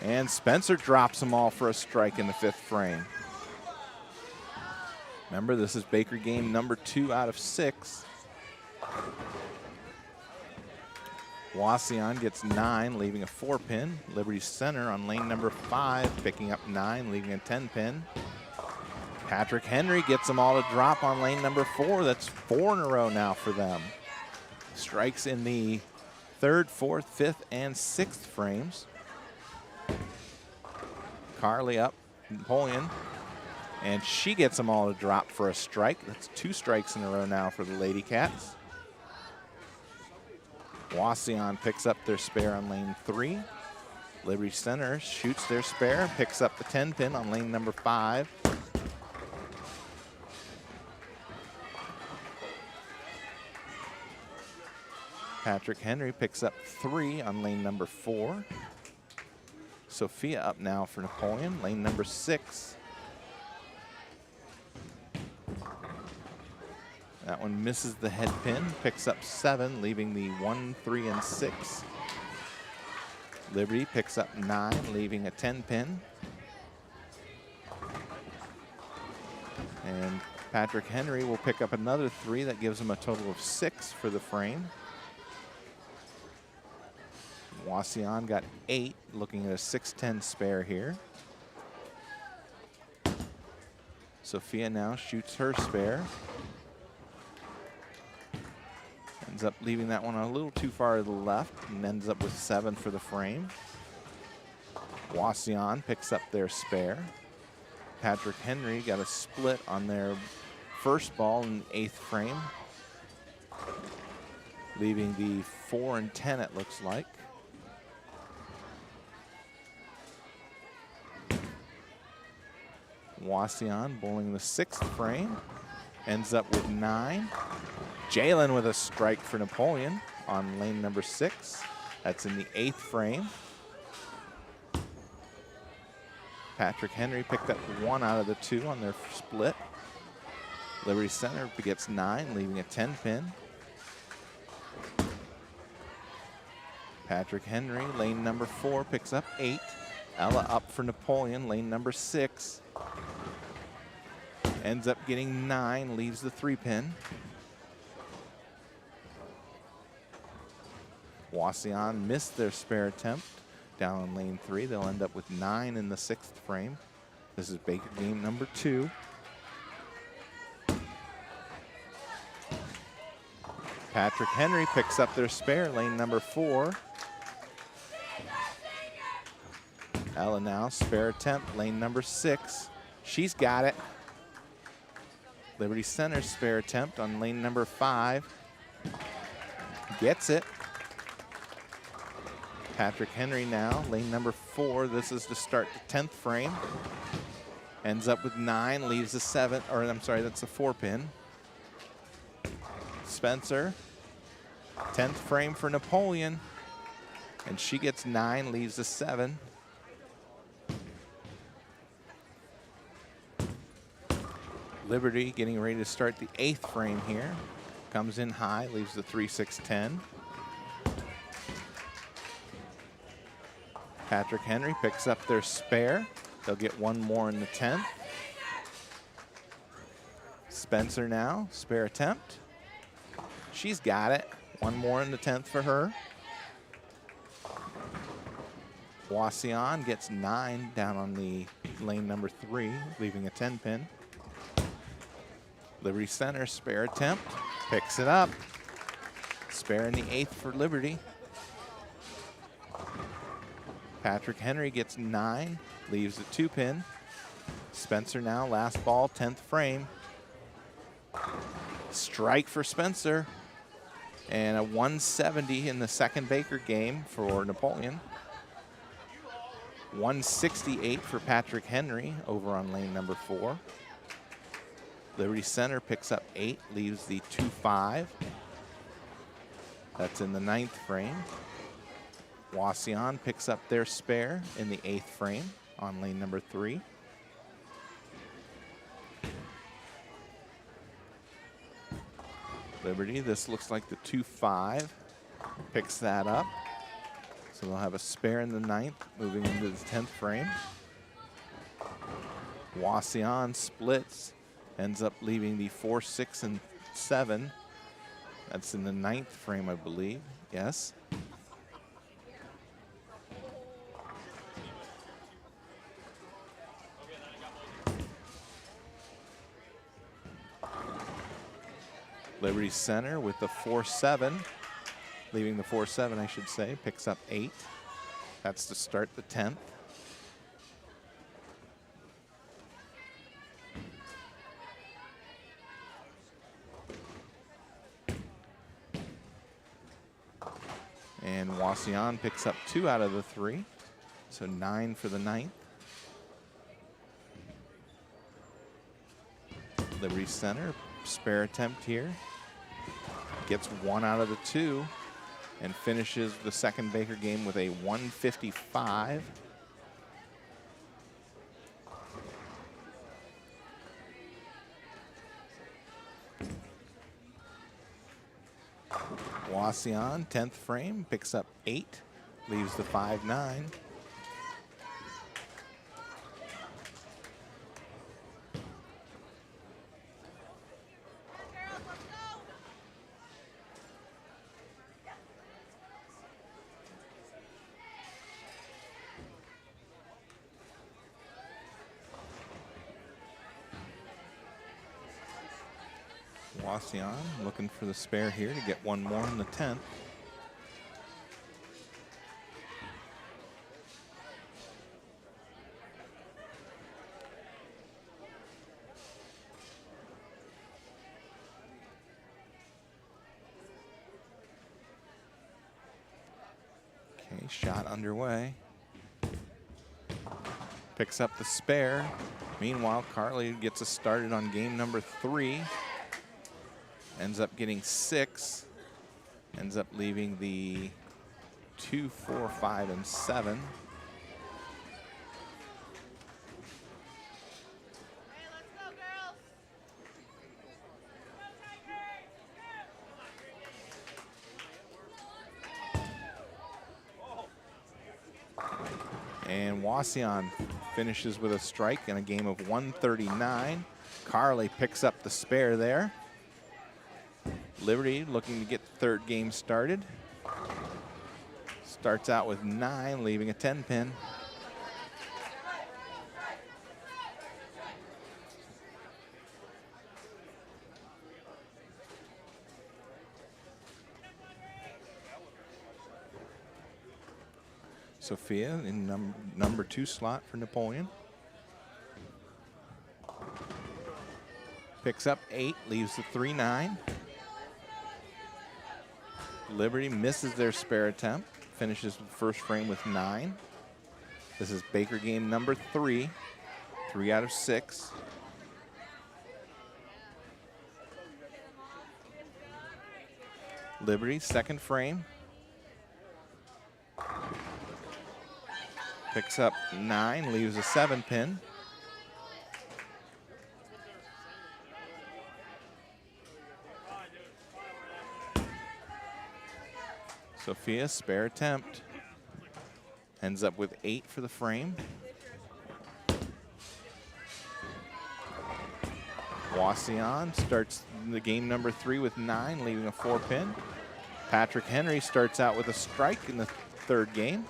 And Spencer drops them all for a strike in the 5th frame. Remember, this is Baker game number 2 out of 6. Wauseon gets 9, leaving a 4-pin. Liberty Center on lane number 5, picking up 9, leaving a 10-pin. Patrick Henry gets them all to drop on lane number 4. That's 4 in a row now for them. Strikes in the 3rd, 4th, 5th, and 6th frames. Carly up, Napoleon, and she gets them all to drop for a strike. That's 2 strikes in a row now for the Lady Cats. Wauseon picks up their spare on lane 3. Liberty Center shoots their spare, picks up the 10 pin on lane number 5. Patrick Henry picks up 3 on lane number 4. Sophia up now for Napoleon, lane number 6. That one misses the head pin, picks up 7, leaving the 1, 3, and 6. Liberty picks up 9, leaving a 10 pin. And Patrick Henry will pick up another 3. That gives him a total of 6 for the frame. Wauseon got 8, looking at a 6-10 spare here. Sophia now shoots her spare. Ends up leaving that one a little too far to the left and ends up with 7 for the frame. Wauseon picks up their spare. Patrick Henry got a split on their first ball in the 8th frame, leaving the 4 and 10, it looks like. Wauseon bowling the 6th frame, ends up with 9. Jaylen with a strike for Napoleon on lane number 6. That's in the 8th frame. Patrick Henry picked up 1 out of the 2 on their split. Liberty Center gets 9, leaving a 10 pin. Patrick Henry, lane number 4, picks up 8. Ella up for Napoleon, lane number 6. Ends up getting 9, leaves the 3 pin. Wauseon missed their spare attempt down on lane 3. They'll end up with 9 in the 6th frame. This is Baker game number 2. Patrick Henry picks up their spare, lane number 4. Ella now, spare attempt, lane number 6. She's got it. Liberty Center spare attempt on lane number 5. Gets it. Patrick Henry now, lane number 4. This is to start the 10th frame. Ends up with 9, leaves a 7, or I'm sorry, that's a 4 pin. Spencer, 10th frame for Napoleon. And she gets 9, leaves a 7. Liberty getting ready to start the 8th frame here. Comes in high, leaves the 3, 6, 10. Patrick Henry picks up their spare. They'll get 1 more in the 10th. Spencer now, spare attempt. She's got it. 1 more in the 10th for her. Wauseon gets 9 down on the lane number 3, leaving a 10 pin. Liberty Center, spare attempt, picks it up. Spare in the 8th for Liberty. Patrick Henry gets 9, leaves a 2 pin. Spencer now, last ball, 10th frame. Strike for Spencer. And a 170 in the 2nd Baker game for Napoleon. 168 for Patrick Henry over on lane number 4. Liberty Center picks up 8, leaves the 2-5. That's in the 9th frame. Wauseon picks up their spare in the 8th frame on lane number 3. Liberty, this looks like the 2-5. Picks that up. So they'll have a spare in the 9th, moving into the 10th frame. Wauseon splits. Ends up leaving the 4, 6, and 7. That's in the 9th frame, I believe. Yes. Liberty Center with the 4-7. Leaving the 4-7, I should say. Picks up 8. That's to start the 10th. And Wauseon picks up 2 out of the 3. So 9 for the 9th. Liberty Center, spare attempt here. Gets 1 out of the 2 and finishes the second Baker game with a 155. Wauseon, 10th frame, picks up 8, leaves the 5-9. Wauseon looking for the spare here to get 1 more in the 10th. Okay, shot underway. Picks up the spare. Meanwhile, Carly gets us started on game number 3. Ends up getting 6. Ends up leaving the 2, 4, 5, and 7. And Wauseon finishes with a strike in a game of 139. Carly picks up the spare there. Liberty looking to get the 3rd game started. Starts out with 9, leaving a 10 pin. Sophia in number 2 slot for Napoleon. Picks up 8, leaves the 3-9. Liberty misses their spare attempt, finishes the first frame with 9. This is Baker game number 3, 3 out of 6. Liberty, second frame. Picks up 9, leaves a 7 pin. Sophia, spare attempt. Ends up with 8 for the frame. Wauseon starts the game number 3 with 9, leaving a 4 pin. Patrick Henry starts out with a strike in the 3rd game.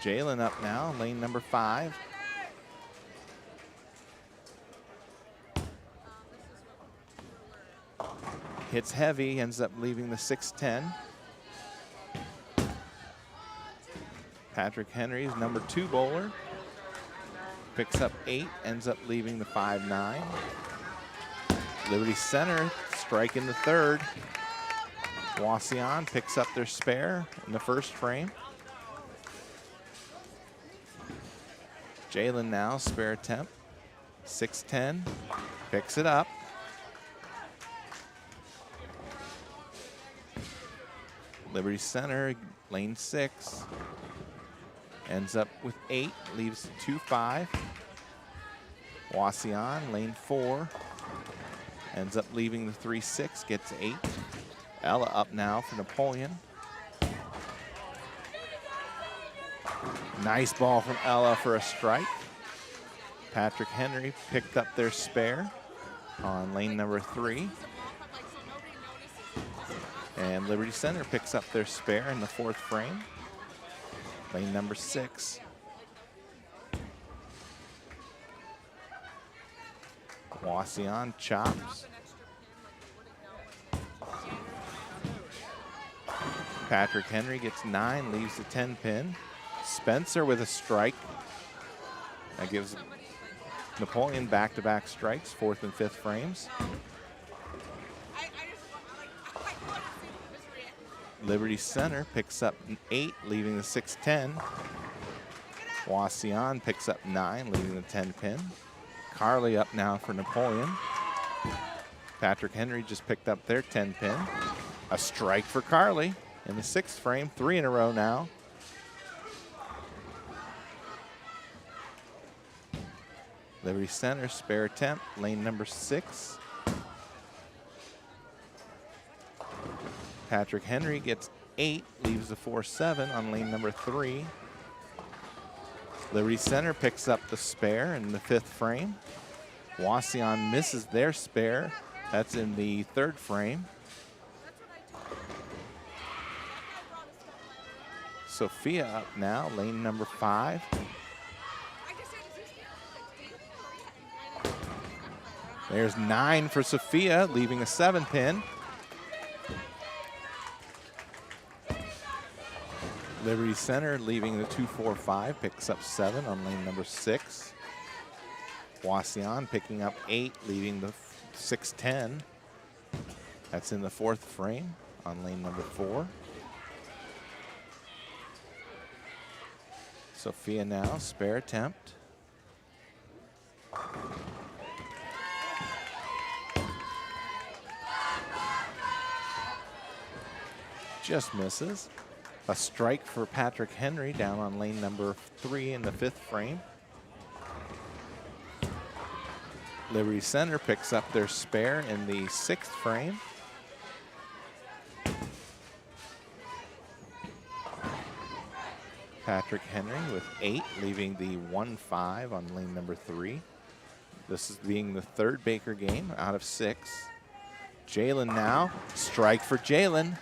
Jaylen up now, lane number 5. Hits heavy, ends up leaving the 6-10. Patrick Henry's number 2 bowler. Picks up 8, ends up leaving the 5-9. Liberty Center, strike in the 3rd. Wauseon picks up their spare in the 1st frame. Jaylen now, spare attempt. 6-10, picks it up. Liberty Center, lane 6. Ends up with 8, leaves 2-5. Wauseon, lane 4. Ends up leaving the 3-6, gets 8. Ella up now for Napoleon. Nice ball from Ella for a strike. Patrick Henry picked up their spare on lane number 3. And Liberty Center picks up their spare in the 4th frame. Lane number 6. Wauseon chops. Patrick Henry gets 9, leaves the 10 pin. Spencer with a strike. That gives Napoleon back-to-back strikes, 4th and 5th frames. Liberty Center picks up 8, leaving the 6-10. Wauseon picks up 9, leaving the 10-pin. Carly up now for Napoleon. Patrick Henry just picked up their 10-pin. A strike for Carly in the 6th frame, 3 in a row now. Liberty Center, spare attempt, lane number 6. Patrick Henry gets 8, leaves the 4-7 on lane number 3. Liberty Center picks up the spare in the 5th frame. Wauseon misses their spare. That's in the 3rd frame. Sophia up now, lane number 5. There's 9 for Sophia, leaving a 7-pin. Liberty Center leaving the 2-4-5, picks up 7 on lane number 6. Wauseon picking up 8, leaving the 6-10. That's in the 4th frame on lane number 4. Sophia now, spare attempt. Just misses. A strike for Patrick Henry down on lane number 3 in the 5th frame. Liberty Center picks up their spare in the 6th frame. Patrick Henry with 8, leaving the 1-5 on lane number 3. This is being the 3rd Baker game out of 6. Jalen now, strike for Jalen.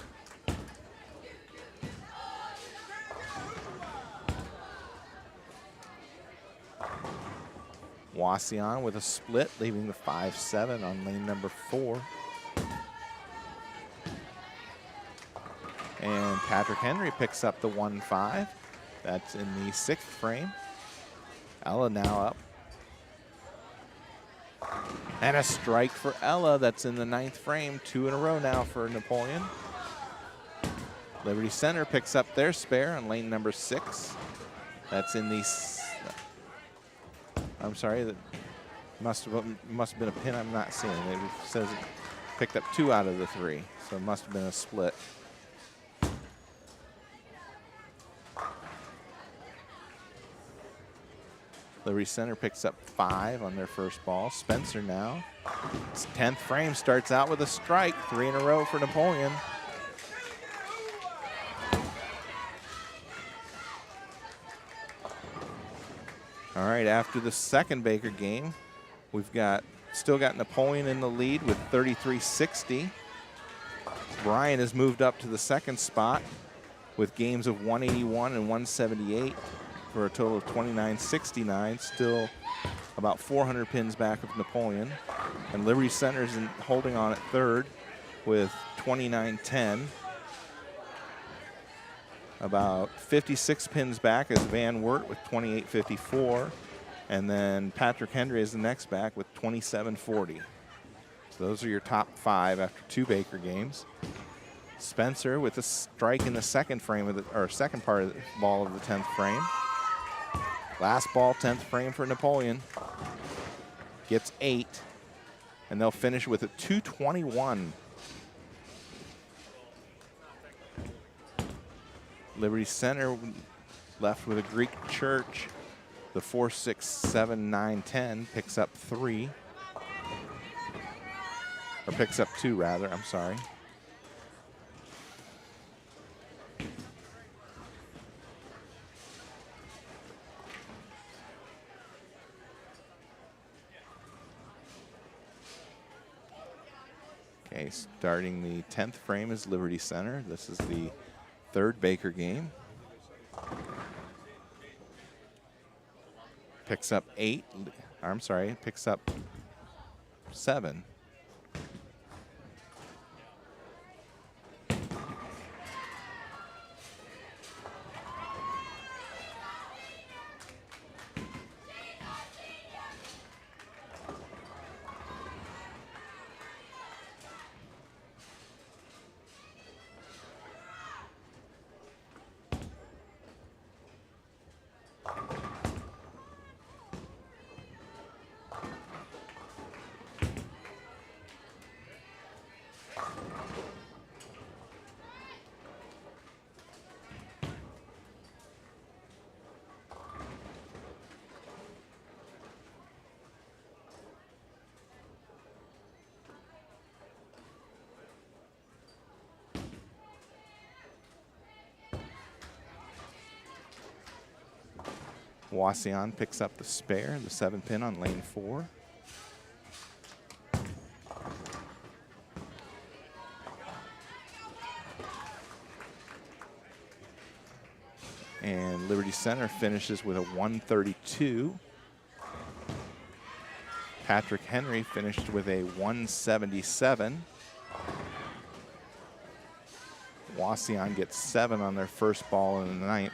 Wauseon with a split, leaving the 5-7 on lane number 4. And Patrick Henry picks up the 1-5. That's in the 6th frame. Ella now up. And a strike for Ella. That's in the 9th frame. 2 in a row now for Napoleon. Liberty Center picks up their spare on lane number 6. That's in the... I'm sorry, that must have been a pin I'm not seeing. It says it picked up 2 out of the 3, so it must have been a split. Liberty Center picks up 5 on their first ball. Spencer now. His 10th frame starts out with a strike. 3 in a row for Napoleon. All right, after the 2nd Baker game, we've still got Napoleon in the lead with 33-60. Bryan has moved up to the 2nd spot with games of 181 and 178 for a total of 29-69. Still about 400 pins back of Napoleon. And Liberty Center is holding on at 3rd with 29-10. About 56 pins back is Van Wert with 28.54. And then Patrick Henry is the next back with 27.40. So those are your top 5 after 2 Baker games. Spencer with a strike in the 2nd frame of the, or 2nd part of the ball of the 10th frame. Last ball, 10th frame for Napoleon. Gets 8. And they'll finish with a 221. Liberty Center left with a Greek Church. The 4, 6, 7, 9, 10 picks up 3. Or picks up 2 rather, I'm sorry. Okay, starting the 10th frame is Liberty Center. This is the 3rd Baker game. Picks up 8, I'm sorry, picks up 7. Wauseon picks up the spare, the 7-pin on lane 4. And Liberty Center finishes with a 132. Patrick Henry finished with a 177. Wauseon gets 7 on their first ball in the 9th.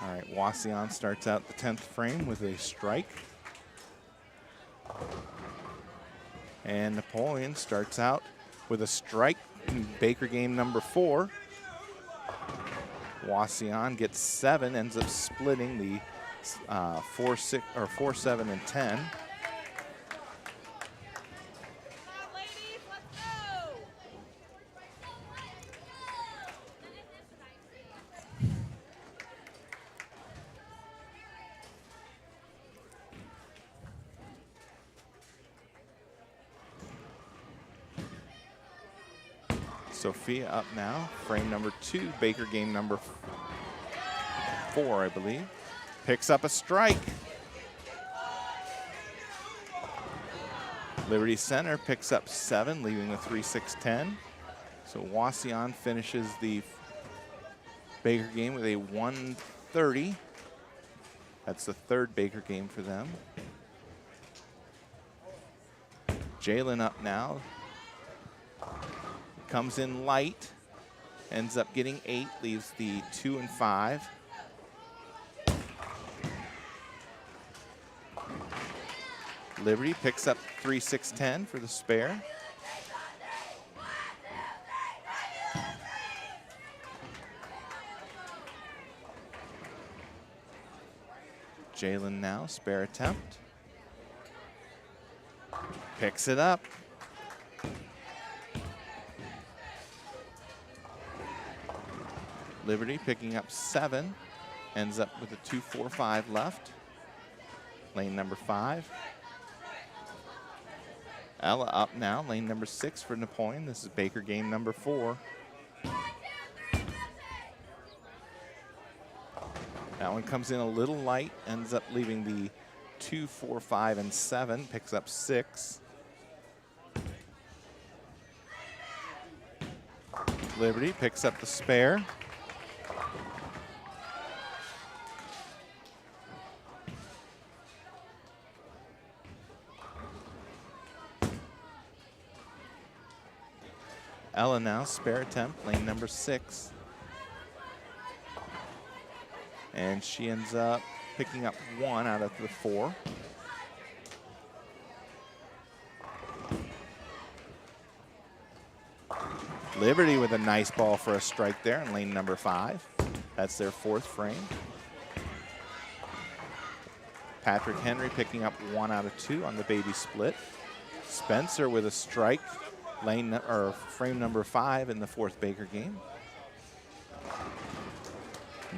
All right, Wauseon starts out the 10th frame with a strike. And Napoleon starts out with a strike in Baker game number 4. Wauseon gets 7, ends up splitting the 4-6 or 4-7 and 10. Sophia up now, frame number 2, Baker game number 4, I believe. Picks up a strike. Liberty Center picks up 7, leaving the 3-6-10. So Wauseon finishes the Baker game with a 130. That's the 3rd Baker game for them. Jaylen up now. Comes in light, ends up getting 8, leaves the 2 and 5. Liberty picks up 3-6-10 for the spare. Jaylen now, spare attempt. Picks it up. Liberty picking up 7, ends up with a 2-4-5 left. Lane number 5. Ella up now, lane number 6 for Napoleon. This is Baker game number 4. That one comes in a little light, ends up leaving the 2-4-5 and 7, picks up 6. Liberty picks up the spare. Ella now, spare attempt, lane number 6. And she ends up picking up 1 out of the 4. Liberty with a nice ball for a strike there in lane number 5. That's their 4th frame. Patrick Henry picking up 1 out of 2 on the baby split. Spencer with a strike. Frame number 5 in the 4th Baker game.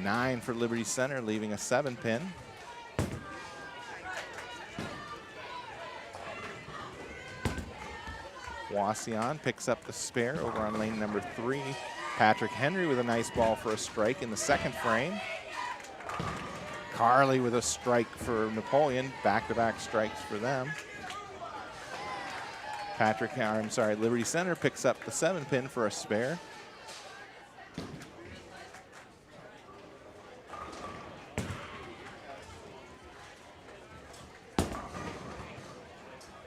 9 for Liberty Center, leaving a 7-pin. Wauseon picks up the spare over on lane number 3. Patrick Henry with a nice ball for a strike in the second frame. Carly with a strike for Napoleon. Back-to-back strikes for them. Liberty Center picks up the 7-pin for a spare.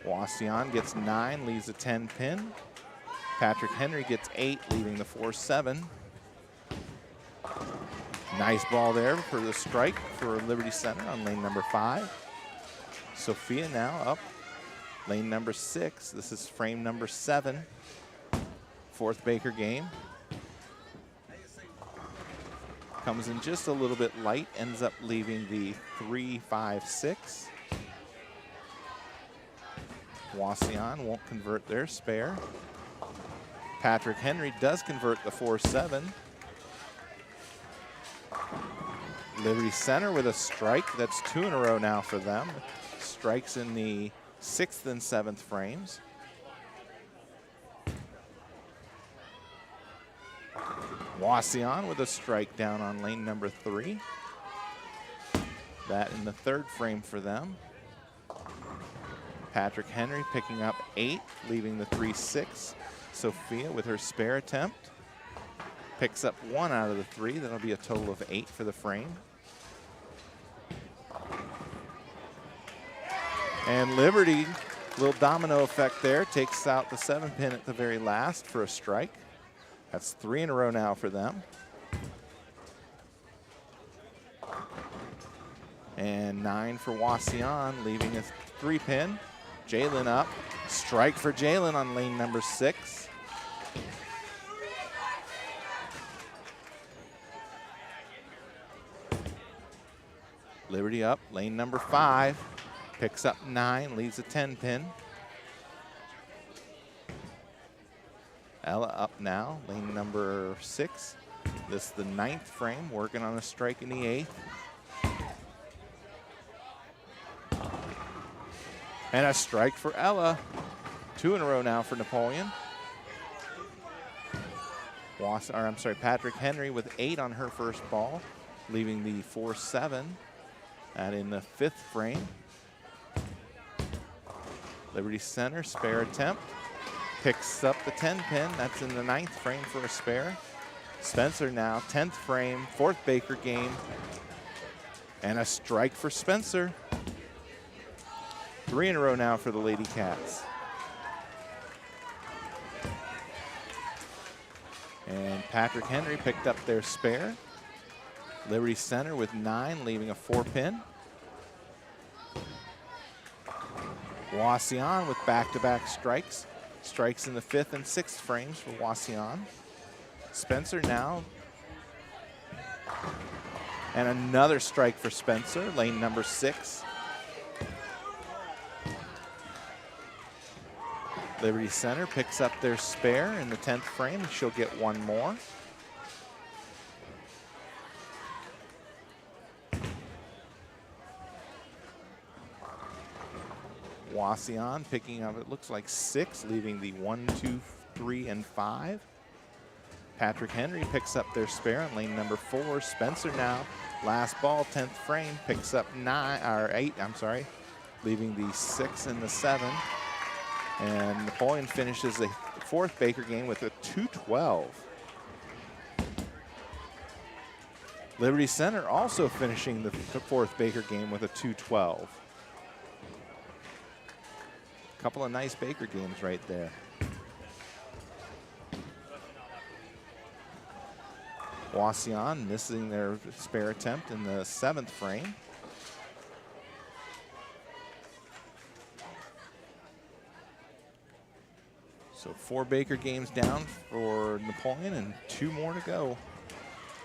Wauseon gets 9, leaves a 10-pin. Patrick Henry gets 8, leaving the 4-7. Nice ball there for the strike for Liberty Center on lane number 5. Sophia now up lane number 6. This is frame number 7. Fourth Baker game. Comes in just a little bit light, ends up leaving the 3-5-6. Wauseon won't convert their spare. Patrick Henry does convert the 4-7. Liberty Center with a strike. That's 2 in a row now for them. Strikes in the 6th and 7th frames. Wauseon with a strike down on lane number 3. That in the 3rd frame for them. Patrick Henry picking up 8, leaving the 3-6. Sophia with her spare attempt. Picks up 1 out of the 3. That'll be a total of 8 for the frame. And Liberty, little domino effect there, takes out the 7-pin at the very last for a strike. That's 3 in a row now for them. And 9 for Wauseon, leaving a 3-pin. Jalen up. Strike for Jalen on lane number 6. Liberty up, lane number 5. Picks up 9, leaves a 10-pin. Ella up now, lane number 6. This is the 9th frame, working on a strike in the 8th. And a strike for Ella. 2 in a row now for Napoleon. Patrick Henry with 8 on her first ball, leaving the 4-7. And in the 5th frame, Liberty Center, spare attempt. Picks up the 10-pin. That's in the 9th frame for a spare. Spencer now, 10th frame, 4th Baker game. And a strike for Spencer. 3 in a row now for the Lady Cats. And Patrick Henry picked up their spare. Liberty Center with 9, leaving a 4-pin. Wauseon with back-to-back strikes. Strikes in the 5th and 6th frames for Wauseon. Spencer now. And another strike for Spencer, lane number 6. Liberty Center picks up their spare in the 10th frame. She'll get 1 more. Wauseon picking up, it looks like 6, leaving the 1, 2, 3, and 5. Patrick Henry picks up their spare on lane number 4. Spencer now, last ball, 10th frame, picks up 8, leaving the 6 and the 7. And Napoleon finishes the 4th Baker game with a 2-12. Liberty Center also finishing the 4th Baker game with a 2-12. Couple of nice Baker games right there. Wauseon missing their spare attempt in the 7th frame. So 4 Baker games down for Napoleon and 2 more to go.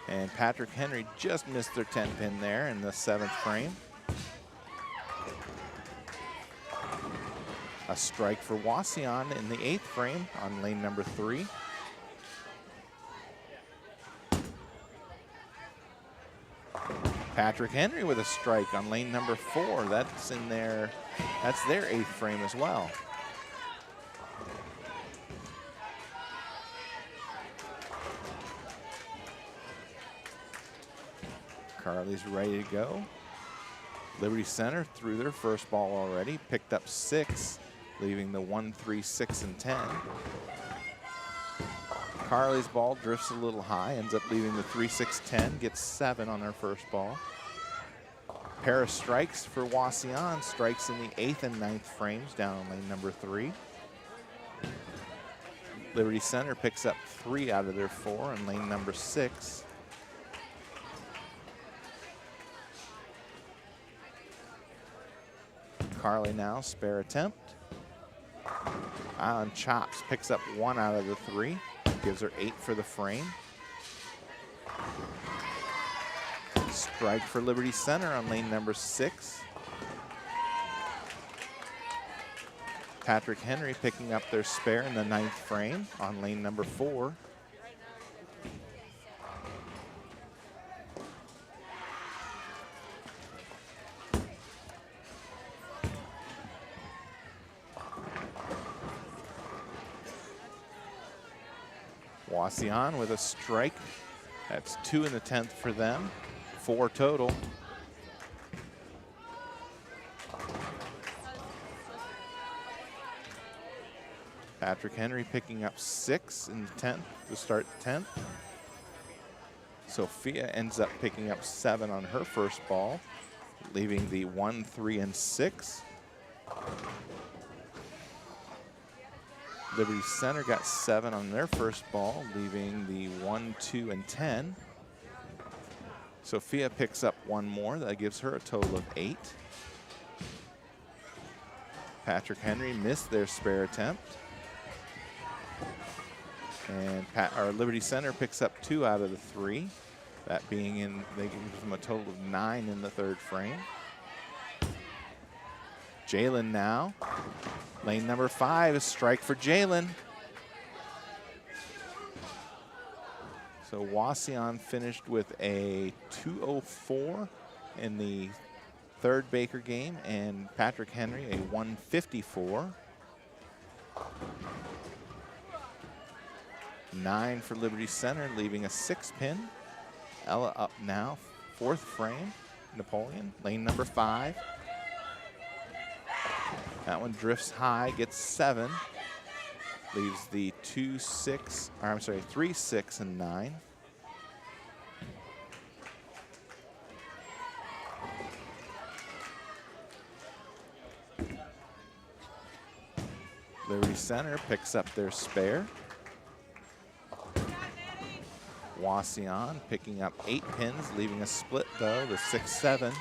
And Patrick Henry just missed their 10-pin there in the 7th frame. A strike for Wauseon in the 8th frame on lane number 3. Patrick Henry with a strike on lane number 4. That's their 8th frame as well. Carly's ready to go. Liberty Center threw their first ball already, picked up 6, leaving the 1, 3, 6, and 10. Carly's ball drifts a little high, ends up leaving the 3, 6, 10, gets 7 on her first ball. Pair of strikes for Wauseon, strikes in the 8th and 9th frames down on lane number 3. Liberty Center picks up 3 out of their 4 on lane number 6. Carly now, spare attempt. Island chops, picks up 1 out of the 3, gives her 8 for the frame. Strike for Liberty Center on lane number 6. Patrick Henry picking up their spare in the 9th frame on lane number 4. Wauseon with a strike. That's 2 in the 10th for them, 4 total. Patrick Henry picking up 6 in the 10th to start the 10th. Sophia ends up picking up 7 on her first ball, leaving the 1, 3, and 6. Liberty Center got 7 on their first ball, leaving the 1, 2, and 10. Sophia picks up 1 more. That gives her a total of 8. Patrick Henry missed their spare attempt. And Liberty Center picks up 2 out of the 3. That being in, they give them a total of 9 in the 3rd frame. Jalen now. Lane number 5, a strike for Jalen. So Wauseon finished with a 204 in the 3rd Baker game, and Patrick Henry a 154. 9 for Liberty Center, leaving a 6 pin. Ella up now, 4th frame. Napoleon, lane number 5. That one drifts high, gets 7. Leaves the 2, 6, or I'm sorry, 3, 6, and 9. Liberty Center picks up their spare. Wauseon picking up 8 pins, leaving a split though, the 6, 7.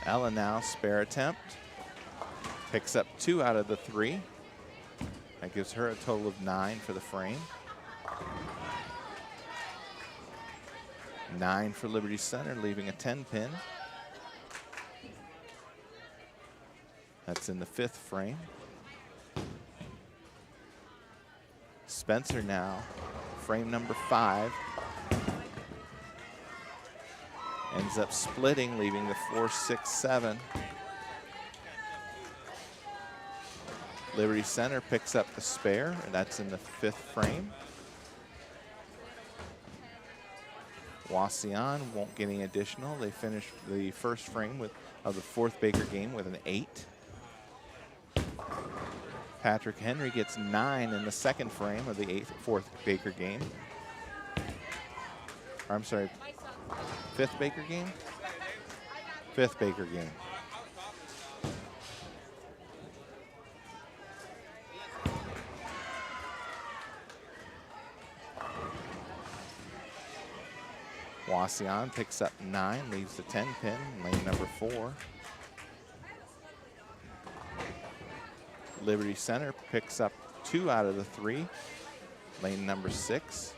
Ella now, spare attempt. Picks up 2 out of the 3. That gives her a total of 9 for the frame. 9 for Liberty Center, leaving a 10 pin. That's in the 5th frame. Spencer now, frame number 5. Ends up splitting, leaving the 4, 6, 7. Liberty Center picks up the spare, and that's in the 5th frame. Wauseon won't get any additional. They finish the 1st frame of the 4th Baker game with an 8. Patrick Henry gets 9 in the 2nd frame of the 4th Baker game. Or, I'm sorry, 5th Baker game? 5th Baker game. Wauseon picks up 9, leaves the 10 pin, lane number 4. Liberty Center picks up 2 out of the 3, lane number 6.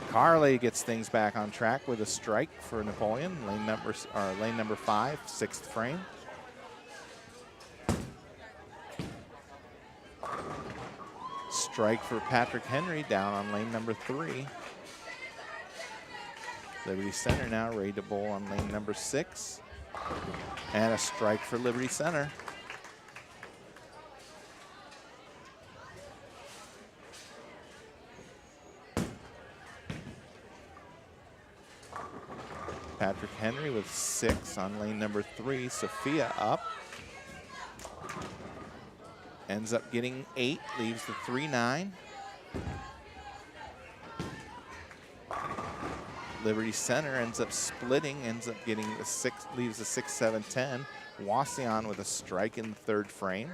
Carly gets things back on track with a strike for Napoleon, lane number 5, 6th frame. Strike for Patrick Henry down on lane number 3. Liberty Center now ready to bowl on lane number 6. And a strike for Liberty Center. Henry with 6 on lane number 3. Sophia up. Ends up getting 8, leaves the 3-9. Liberty Center ends up splitting, ends up getting the 6, leaves the 6-7-10. Wauseon with a strike in the 3rd frame.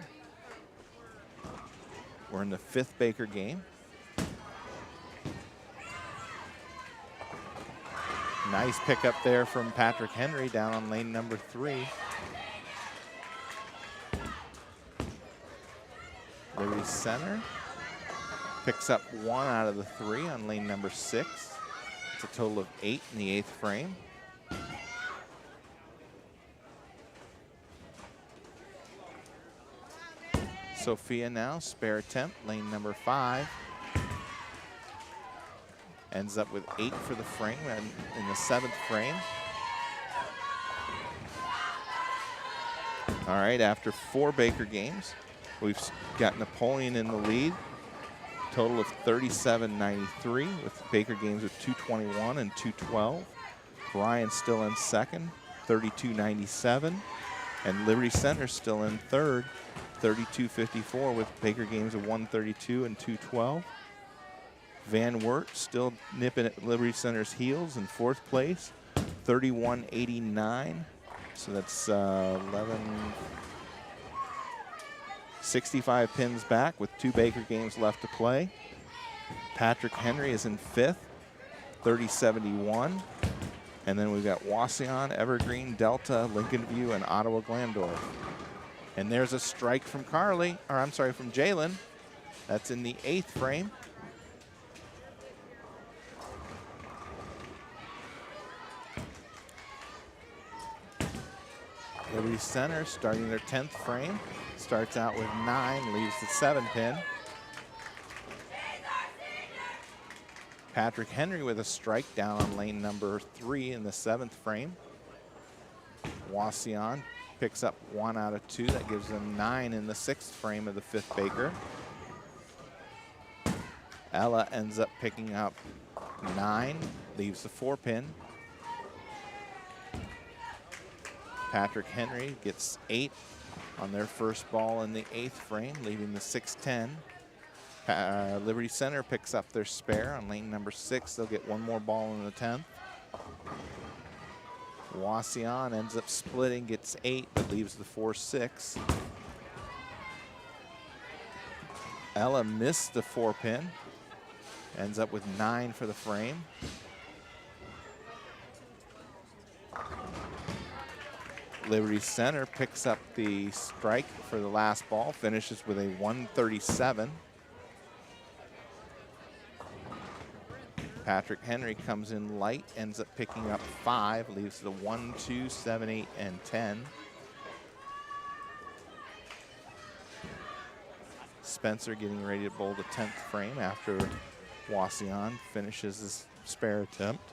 We're in the 5th Baker game. Nice pickup there from Patrick Henry down on lane number 3. Liberty Center picks up 1 out of the 3 on lane number 6. It's a total of 8 in the 8th frame. Sophia now, spare attempt, lane number 5. Ends up with 8 for the frame and in the 7th frame. All right, after 4 Baker games, we've got Napoleon in the lead. Total of 37.93 with Baker games of 221 and 212. Bryan still in 2nd, 32.97. And Liberty Center still in 3rd, 32.54 with Baker games of 132 and 212. Van Wert still nipping at Liberty Center's heels in 4th place, 31.89. So that's 65 pins back with 2 Baker games left to play. Patrick Henry is in 5th, 30.71. And then we've got Wauseon, Evergreen, Delta, Lincolnview, and Ottawa Glandorf. And there's a strike from from Jaylen. That's in the 8th frame. Liberty Center starting their 10th frame. Starts out with 9, leaves the 7 pin. Patrick Henry with a strike down on lane number 3 in the 7th frame. Wauseon picks up 1 out of 2. That gives them 9 in the 6th frame of the 5th Baker. Ella ends up picking up 9, leaves the 4 pin. Patrick Henry gets 8 on their first ball in the 8th frame, leaving the 6-10. Liberty Center picks up their spare on lane number 6. They'll get 1 more ball in the 10th. Wauseon ends up splitting, gets 8, but leaves the 4-6. Ella missed the 4 pin, ends up with 9 for the frame. Liberty Center picks up the strike for the last ball, finishes with a 137. Patrick Henry comes in light, ends up picking up 5, leaves the 1, 2, 7, 8, and 10. Spencer getting ready to bowl the 10th frame after Wauseon finishes his spare attempt.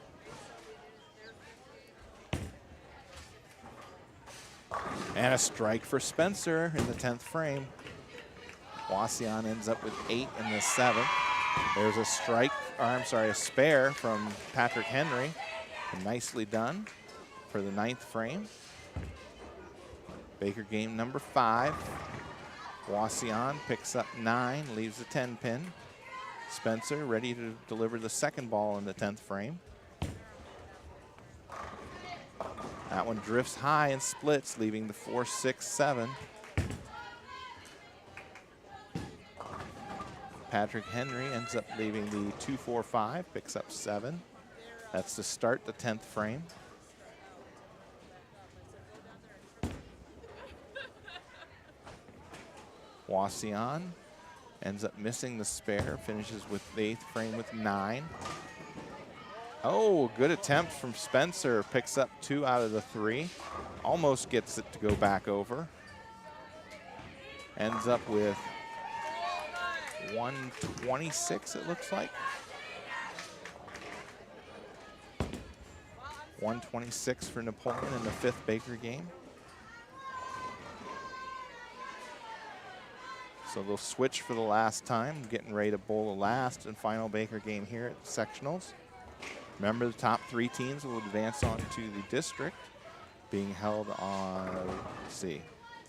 And a strike for Spencer in the 10th frame. Wauseon ends up with 8 in the 7th. There's a a spare from Patrick Henry. Nicely done for the 9th frame. Baker game number 5. Wauseon picks up 9, leaves the 10 pin. Spencer ready to deliver the 2nd ball in the 10th frame. That one drifts high and splits, leaving the 4-6-7. Patrick Henry ends up leaving the 2-4-5, picks up 7. That's to start the 10th frame. Wauseon ends up missing the spare, finishes with the 8th frame with 9. Oh, good attempt from Spencer. Picks up 2 out of the 3. Almost gets it to go back over. Ends up with 126, it looks like. 126 for Napoleon in the 5th Baker game. So they'll switch for the last time, getting ready to bowl the last and final Baker game here at sectionals. Remember, the top 3 teams will advance on to the district, being held on, let's see,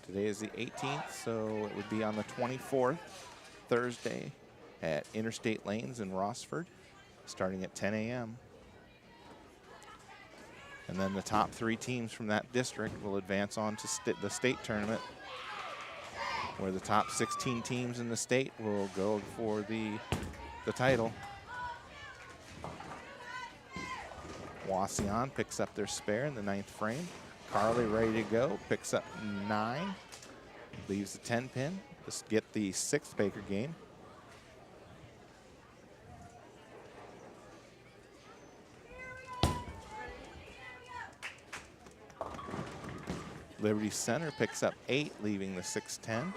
today is the 18th, so it would be on the 24th, Thursday, at Interstate Lanes in Rossford, starting at 10 a.m. And then the top 3 teams from that district will advance on to the state tournament, where the top 16 teams in the state will go for the title. Wauseon picks up their spare in the 9th frame. Carly ready to go, picks up 9, leaves the 10 pin, just get the 6th Baker game. Liberty Center picks up 8, leaving the 6-10.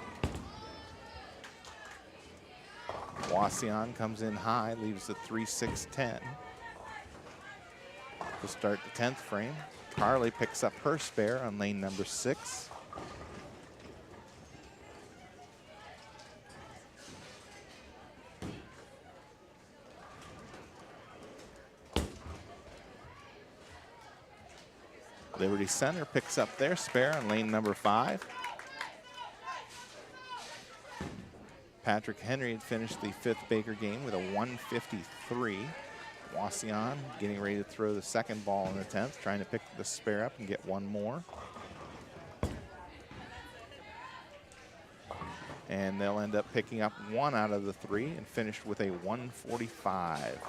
Wauseon comes in high, leaves the 3-6-10. To start the 10th frame, Carly picks up her spare on lane number 6. Liberty Center picks up their spare on lane number 5. Patrick Henry had finished the 5th Baker game with a 153. Wauseon getting ready to throw the 2nd ball in the 10th, trying to pick the spare up and get one more. And they'll end up picking up 1 out of the 3 and finished with a 145.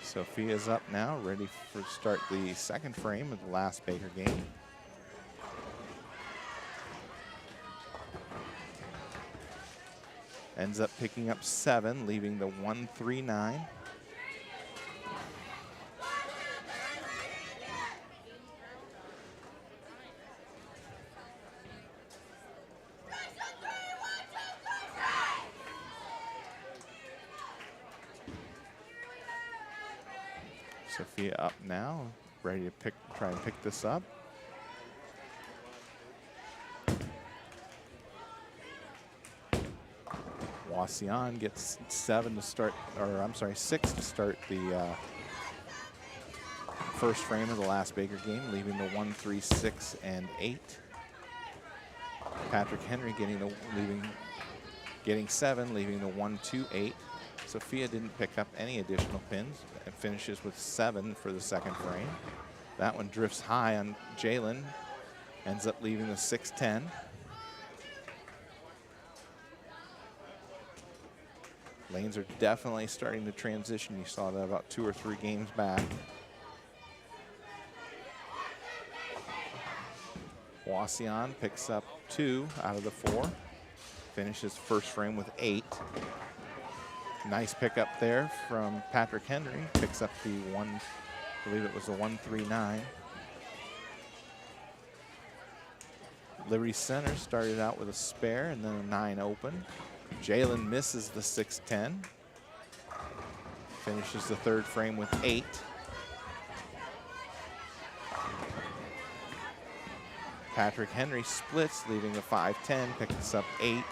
Sophia's up now, ready for start the 2nd frame of the last Baker game. Ends up picking up 7, leaving the 139. Sophia up now, ready to try and pick this up. Wauseon gets 7 to start, or I'm sorry, 6 to start the 1st frame of the last Baker game, leaving the 1, 3, 6, and 8. Patrick Henry getting 7, leaving the 1, 2, 8. Sophia didn't pick up any additional pins and finishes with 7 for the 2nd frame. That one drifts high on Jalen, ends up leaving the 6-10. Lanes are definitely starting to transition. You saw that about 2 or 3 games back. Wauseon picks up 2 out of the 4. Finishes 1st frame with 8. Nice pickup there from Patrick Henry. Picks up the 1, I believe it was the 139. Liberty Center started out with a spare and then a 9 open. Jalen misses the 6-10. Finishes the 3rd frame with 8. Patrick Henry splits, leaving a 5-10, picks up 8.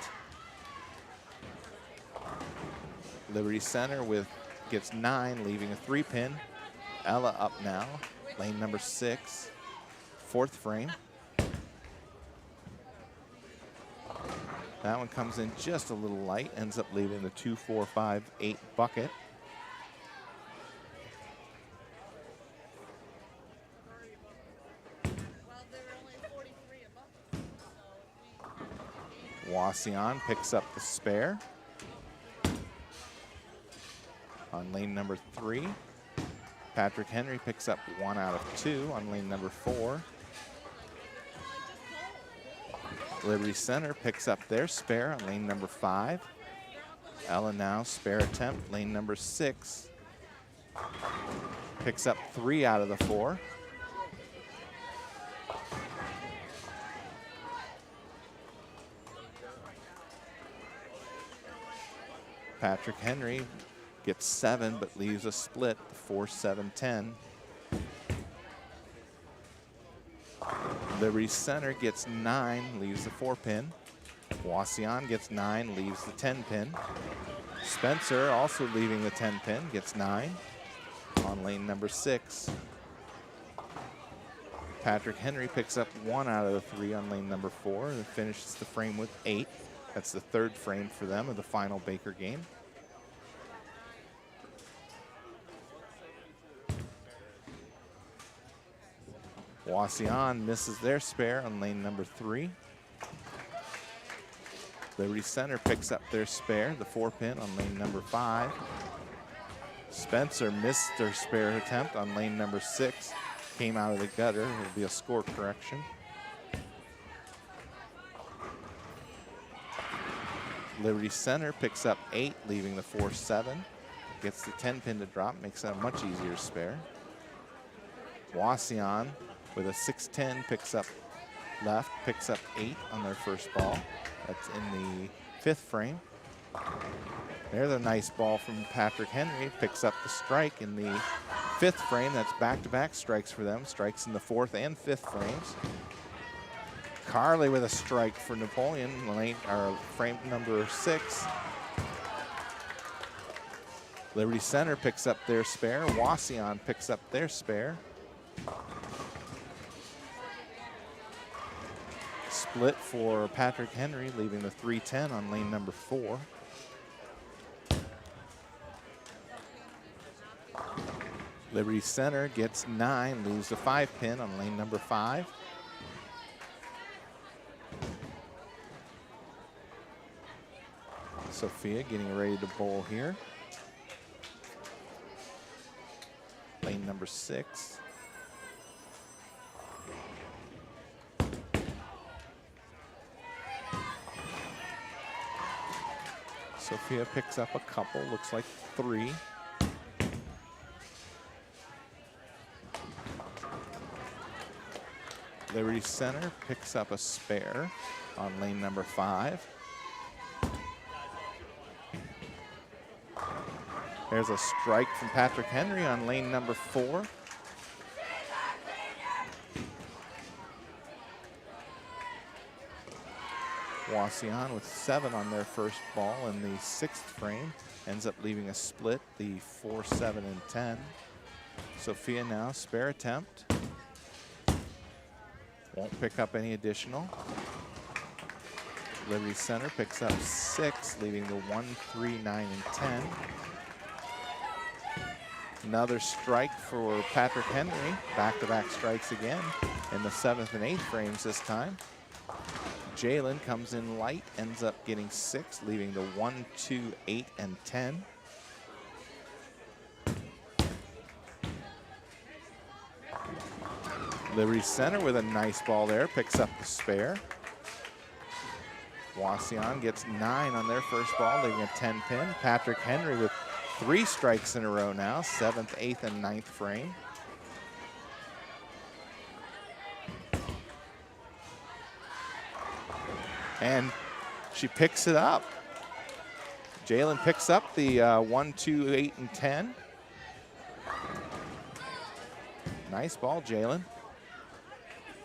Liberty Center gets 9, leaving a 3-pin. Ella up now, lane number 6, 4th frame. That one comes in just a little light, ends up leaving the 2, 4, 5, 8 bucket. Wauseon picks up the spare on lane number 3. Patrick Henry picks up 1 out of 2 on lane number 4. Liberty Center picks up their spare on lane number 5. Ella now spare attempt, lane number 6. Picks up 3 out of the 4. Patrick Henry gets 7 but leaves a split, 4-7-10. Liberty Center gets 9, leaves the 4-pin. Wauseon gets 9, leaves the 10-pin. Spencer also leaving the 10-pin, gets 9 on lane number 6. Patrick Henry picks up 1 out of the 3 on lane number 4 and finishes the frame with 8. That's the 3rd frame for them of the final Baker game. Wauseon misses their spare on lane number 3. Liberty Center picks up their spare, the 4-pin on lane number 5. Spencer missed their spare attempt on lane number 6. Came out of the gutter. It'll be a score correction. Liberty Center picks up 8, leaving the 4-7. Gets the 10-pin to drop, makes it a much easier spare. Wauseon with a 6-10 picks up left, picks up 8 on their first ball. That's in the 5th frame. There's a nice ball from Patrick Henry, picks up the strike in the 5th frame. That's back-to-back strikes for them, strikes in the 4th and 5th frames. Carly with a strike for Napoleon, frame number 6. Liberty Center picks up their spare. Wauseon picks up their spare. Split for Patrick Henry, leaving the 3-10 on lane number 4. Liberty Center gets 9, leaves the 5-pin on lane number 5. Sophia getting ready to bowl here. Lane number 6. Sophia picks up a couple, looks like 3. Liberty Center picks up a spare on lane number 5. There's a strike from Patrick Henry on lane number 4. Wauseon with 7 on their first ball in the 6th frame. Ends up leaving a split, the 4-7 and 10. Sophia now spare attempt. Won't pick up any additional. Liberty Center picks up 6, leaving the 1, 3, 9, and 10. Another strike for Patrick Henry. Back-to-back strikes again in the 7th and 8th frames this time. Jaylen comes in light, ends up getting 6, leaving the 1, 2, 8, and 10. Liberty Center with a nice ball there, picks up the spare. Wauseon gets 9 on their first ball, leaving a 10-pin. Patrick Henry with 3 strikes in a row now, 7th, 8th, and 9th frame. And she picks it up. Jaylen picks up the 1, 2, 8, and 10. Nice ball, Jaylen.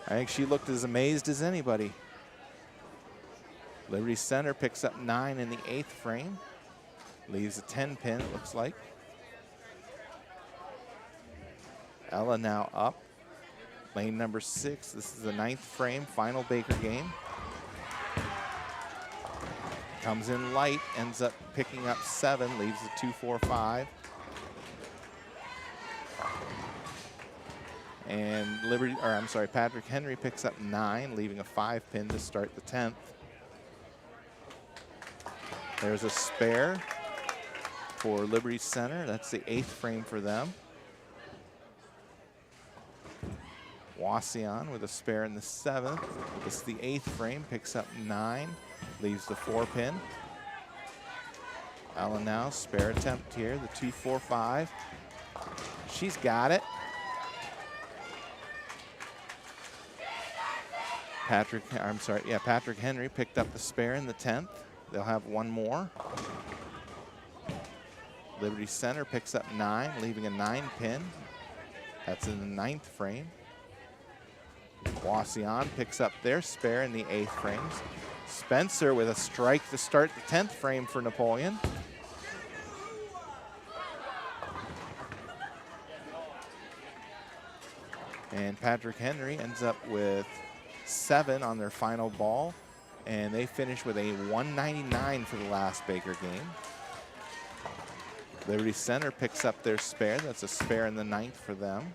I think she looked as amazed as anybody. Liberty Center picks up 9 in the 8th frame. Leaves a 10-pin, it looks like. Ella now up. Lane number 6. This is the 9th frame, final Baker game. Comes in light, ends up picking up 7, leaves the 2, 4, 5. And Patrick Henry picks up 9, leaving a 5-pin to start the 10th. There's a spare for Liberty Center. That's the 8th frame for them. Wauseon with a spare in the 7th. This is the 8th frame, picks up 9, leaves the 4-pin. Ella now, spare attempt here, the 2, 4, 5. She's got it. Patrick Henry picked up the spare in the 10th. They'll have one more. Liberty Center picks up 9, leaving a 9 pin. That's in the 9th frame. Wauseon picks up their spare in the 8th frames. Spencer with a strike to start the 10th frame for Napoleon. And Patrick Henry ends up with 7 on their final ball, and they finish with a 199 for the last Baker game. Liberty Center picks up their spare. That's a spare in the 9th for them.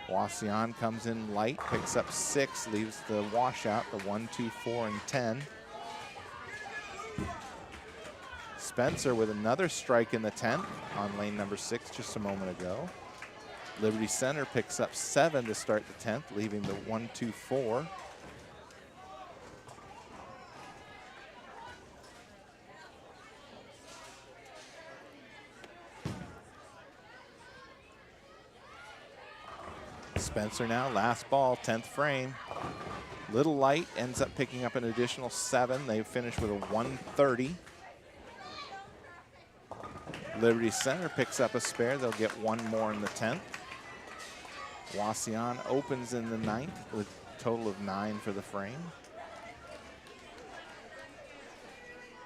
Wauseon comes in light, picks up 6, leaves the washout, the 1, 2, 4, and 10. Spencer with another strike in the 10th on lane number 6 just a moment ago. Liberty Center picks up 7 to start the 10th, leaving the 1, 2, 4. Spencer now, last ball, 10th frame. Little light ends up picking up an additional 7. They finish with a 130. Liberty Center picks up a spare. They'll get 1 more in the 10th. Wauseon opens in the 9th with a total of 9 for the frame.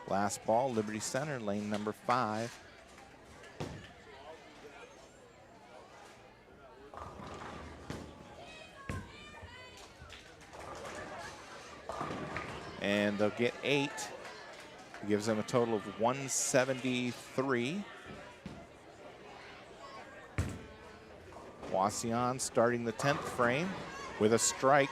Last ball, Liberty Center, lane number 5. And they'll get 8. It gives them a total of 173. Wauseon starting the 10th frame with a strike.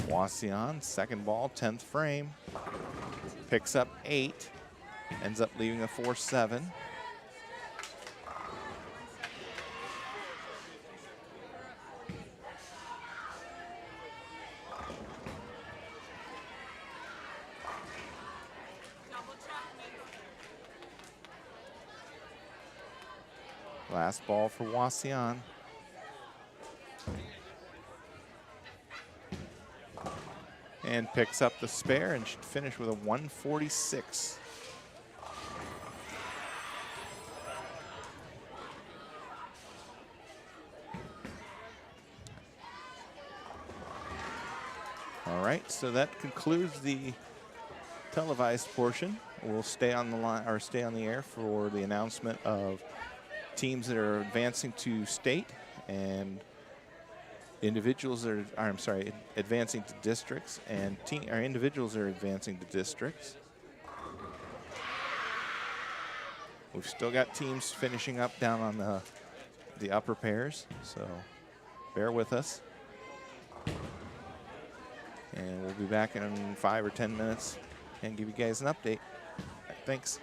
Wauseon, second ball, 10th frame, picks up 8, ends up leaving a 4-7. Last ball for Wauseon. And picks up the spare and should finish with a 146. All right, so that concludes the televised portion. We'll stay on the line or stay on the air for the announcement of teams that are advancing to state and individuals are, I'm sorry, advancing to districts, and individuals are advancing to districts. We've still got teams finishing up down on the upper pairs, so bear with us. And we'll be back in 5 or 10 minutes and give you guys an update. Thanks.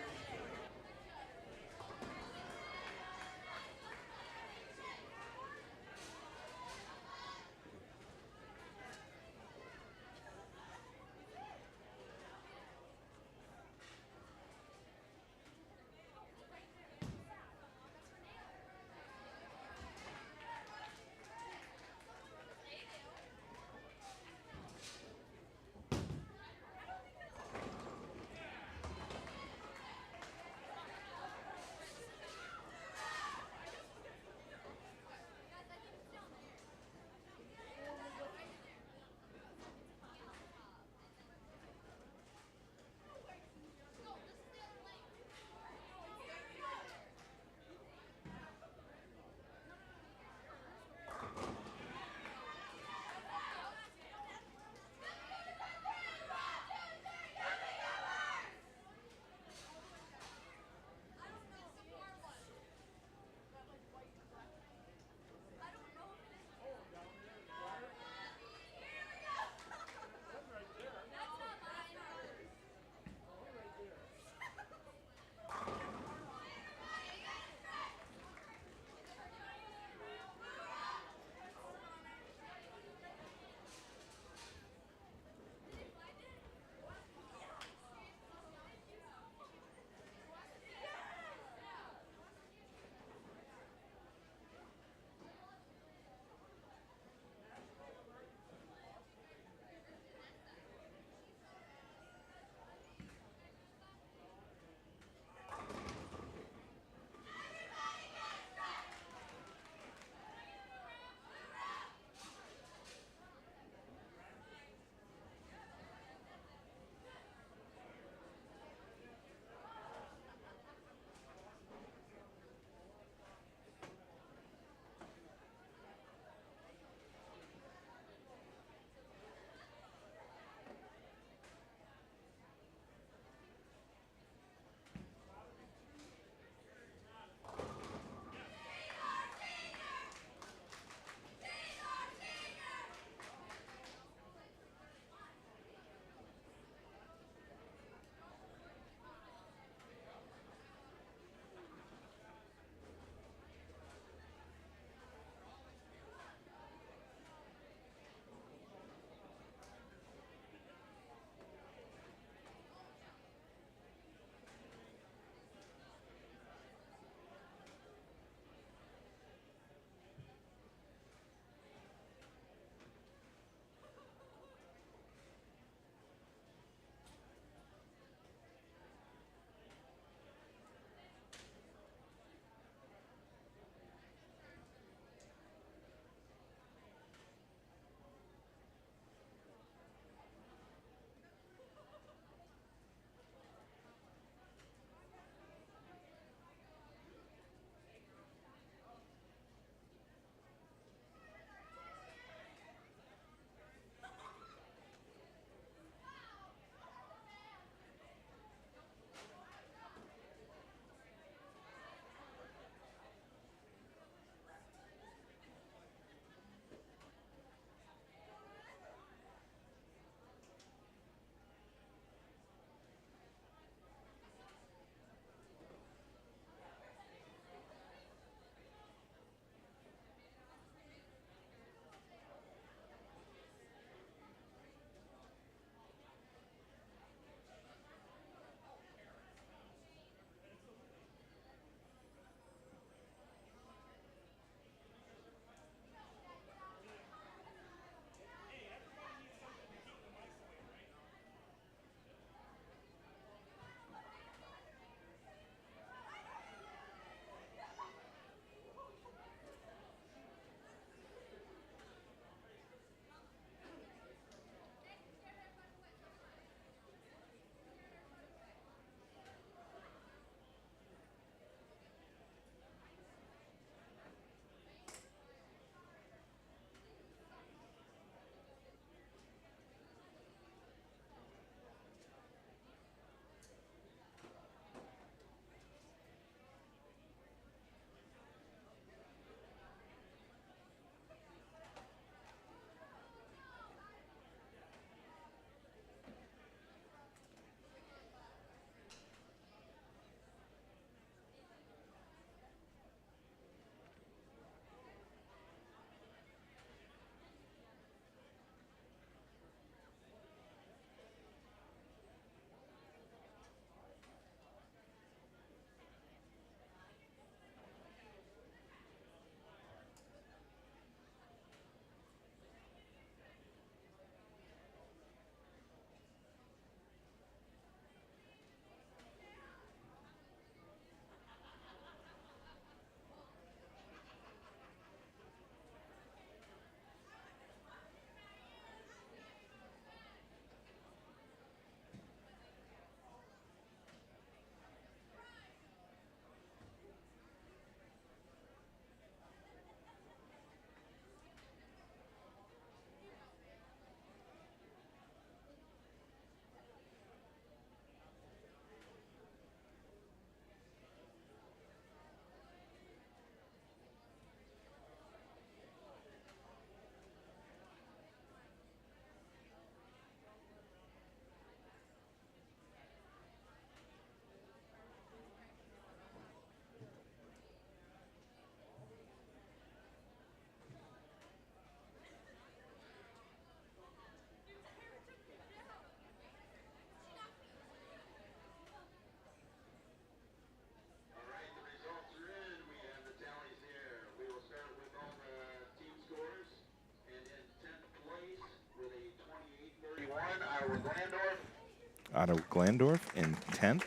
Otto Glandorf in 10th,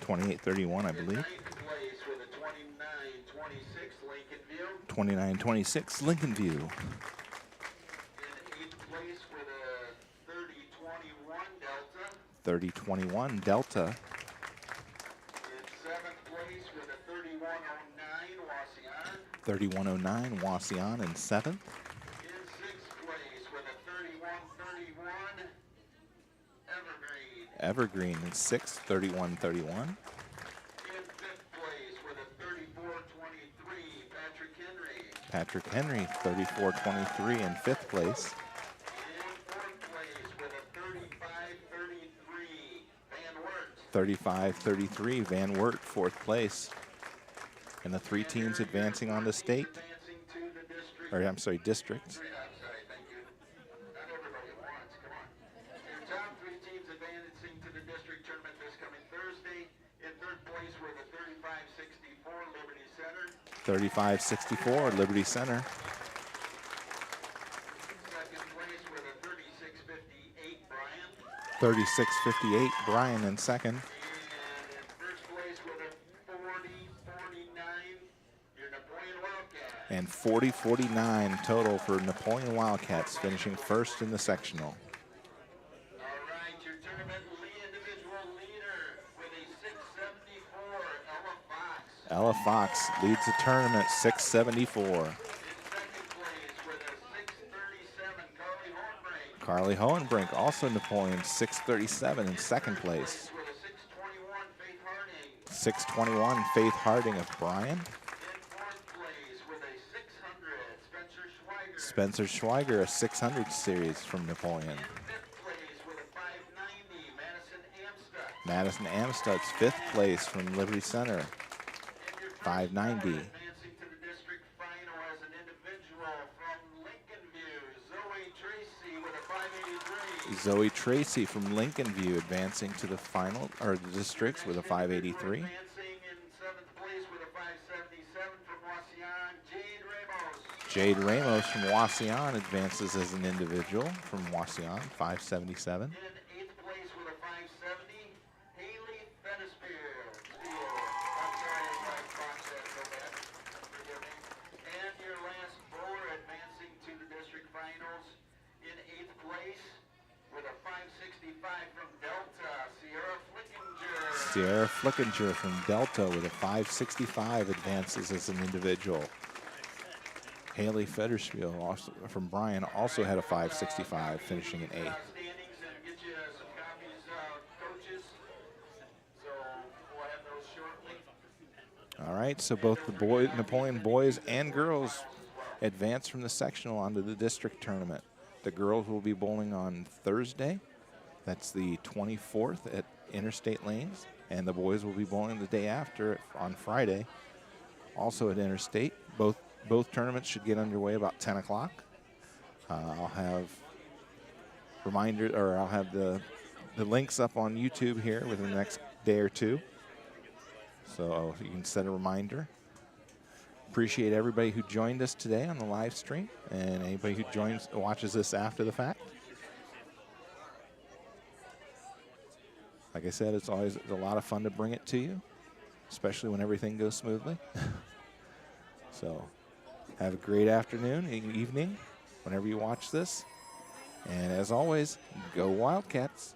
28-31, I believe. 29-26, Lincolnview. In 8th place with a 30-21, Delta. In 7th place with a 3109, Wauseon. 31-09, in 7th. In 6th place with a 3131, Evergreen. Evergreen in 6th, 31-31. In 5th place with a 3423, Patrick Henry. Patrick Henry, 34-23, in 5th place. In 4th place with a 3533, Van Wert. 35-33, Van Wert, 4th place. And the 3 teams advancing on to state, Advancing to the district. or I'm sorry, districts. I'm sorry, thank you. Not everybody at once, come on. Your top 3 teams advancing to the district tournament this coming Thursday. In 3rd place with a 35-64, Liberty Center. 35-64, Liberty Center. 2nd place with a 36-58, Bryan. 36-58, Bryan in 2nd. And in 1st place with a 40-49, your Napoleon Wildcats. And 40-49 total for Napoleon Wildcats, finishing 1st in the sectional. All right, your tournament individual leader with a 674, Ella Fox. Ella Fox leads the tournament, 674. In 2nd place with a 637, Carly Carly Hornbrink. Hohenbrink, also Napoleon, 637 in 2nd place. With a 621, Faith Harding. 621, Faith Harding of Bryan. In 4th place with a 600, Spencer Schweiger. Spencer Schweiger, a 600 series from Napoleon. In 5th place with a 590, Madison Madison Amstutz. Amstutz, 5th place from Liberty Center, In your 590. advancing to the district final as an individual from Lincolnview, Zoey Tracy with a 583. Zoey Tracy from Lincolnview advancing to the final, or the districts, with a 583. Advancing in 7th place with a 577 from Wauseon, Jayde Ramos. Jayde Ramos from Wauseon advances as an individual from Wauseon, 577. In 8th place with a 570, Haley Fettisfield. I'm sorry if I botched that so bad. Forgive me. And your last bowler advancing to the district finals in 8th place with a 565 from Delta, Ciarra Flickinger. Ciarra Flickinger from Delta with a 565 advances as an individual. Haley Fettersfield also, from Bryan also had a 565, finishing in 8th. Standings and get you some copies, coaches. So we'll have those shortly. All right, so both the Napoleon boys and girls advance from the sectional onto the district tournament. The girls will be bowling on Thursday. That's the 24th at Interstate Lanes. And the boys will be bowling the day after on Friday, also at Interstate. Both tournaments should get underway about 10 o'clock. I'll have I'll have the links up on YouTube here within the next day or two. So you can set a reminder. Appreciate everybody who joined us today on the live stream and anybody who watches this after the fact. Like I said, it's always a lot of fun to bring it to you, especially when everything goes smoothly. So have a great afternoon, evening, whenever you watch this. And as always, go Wildcats.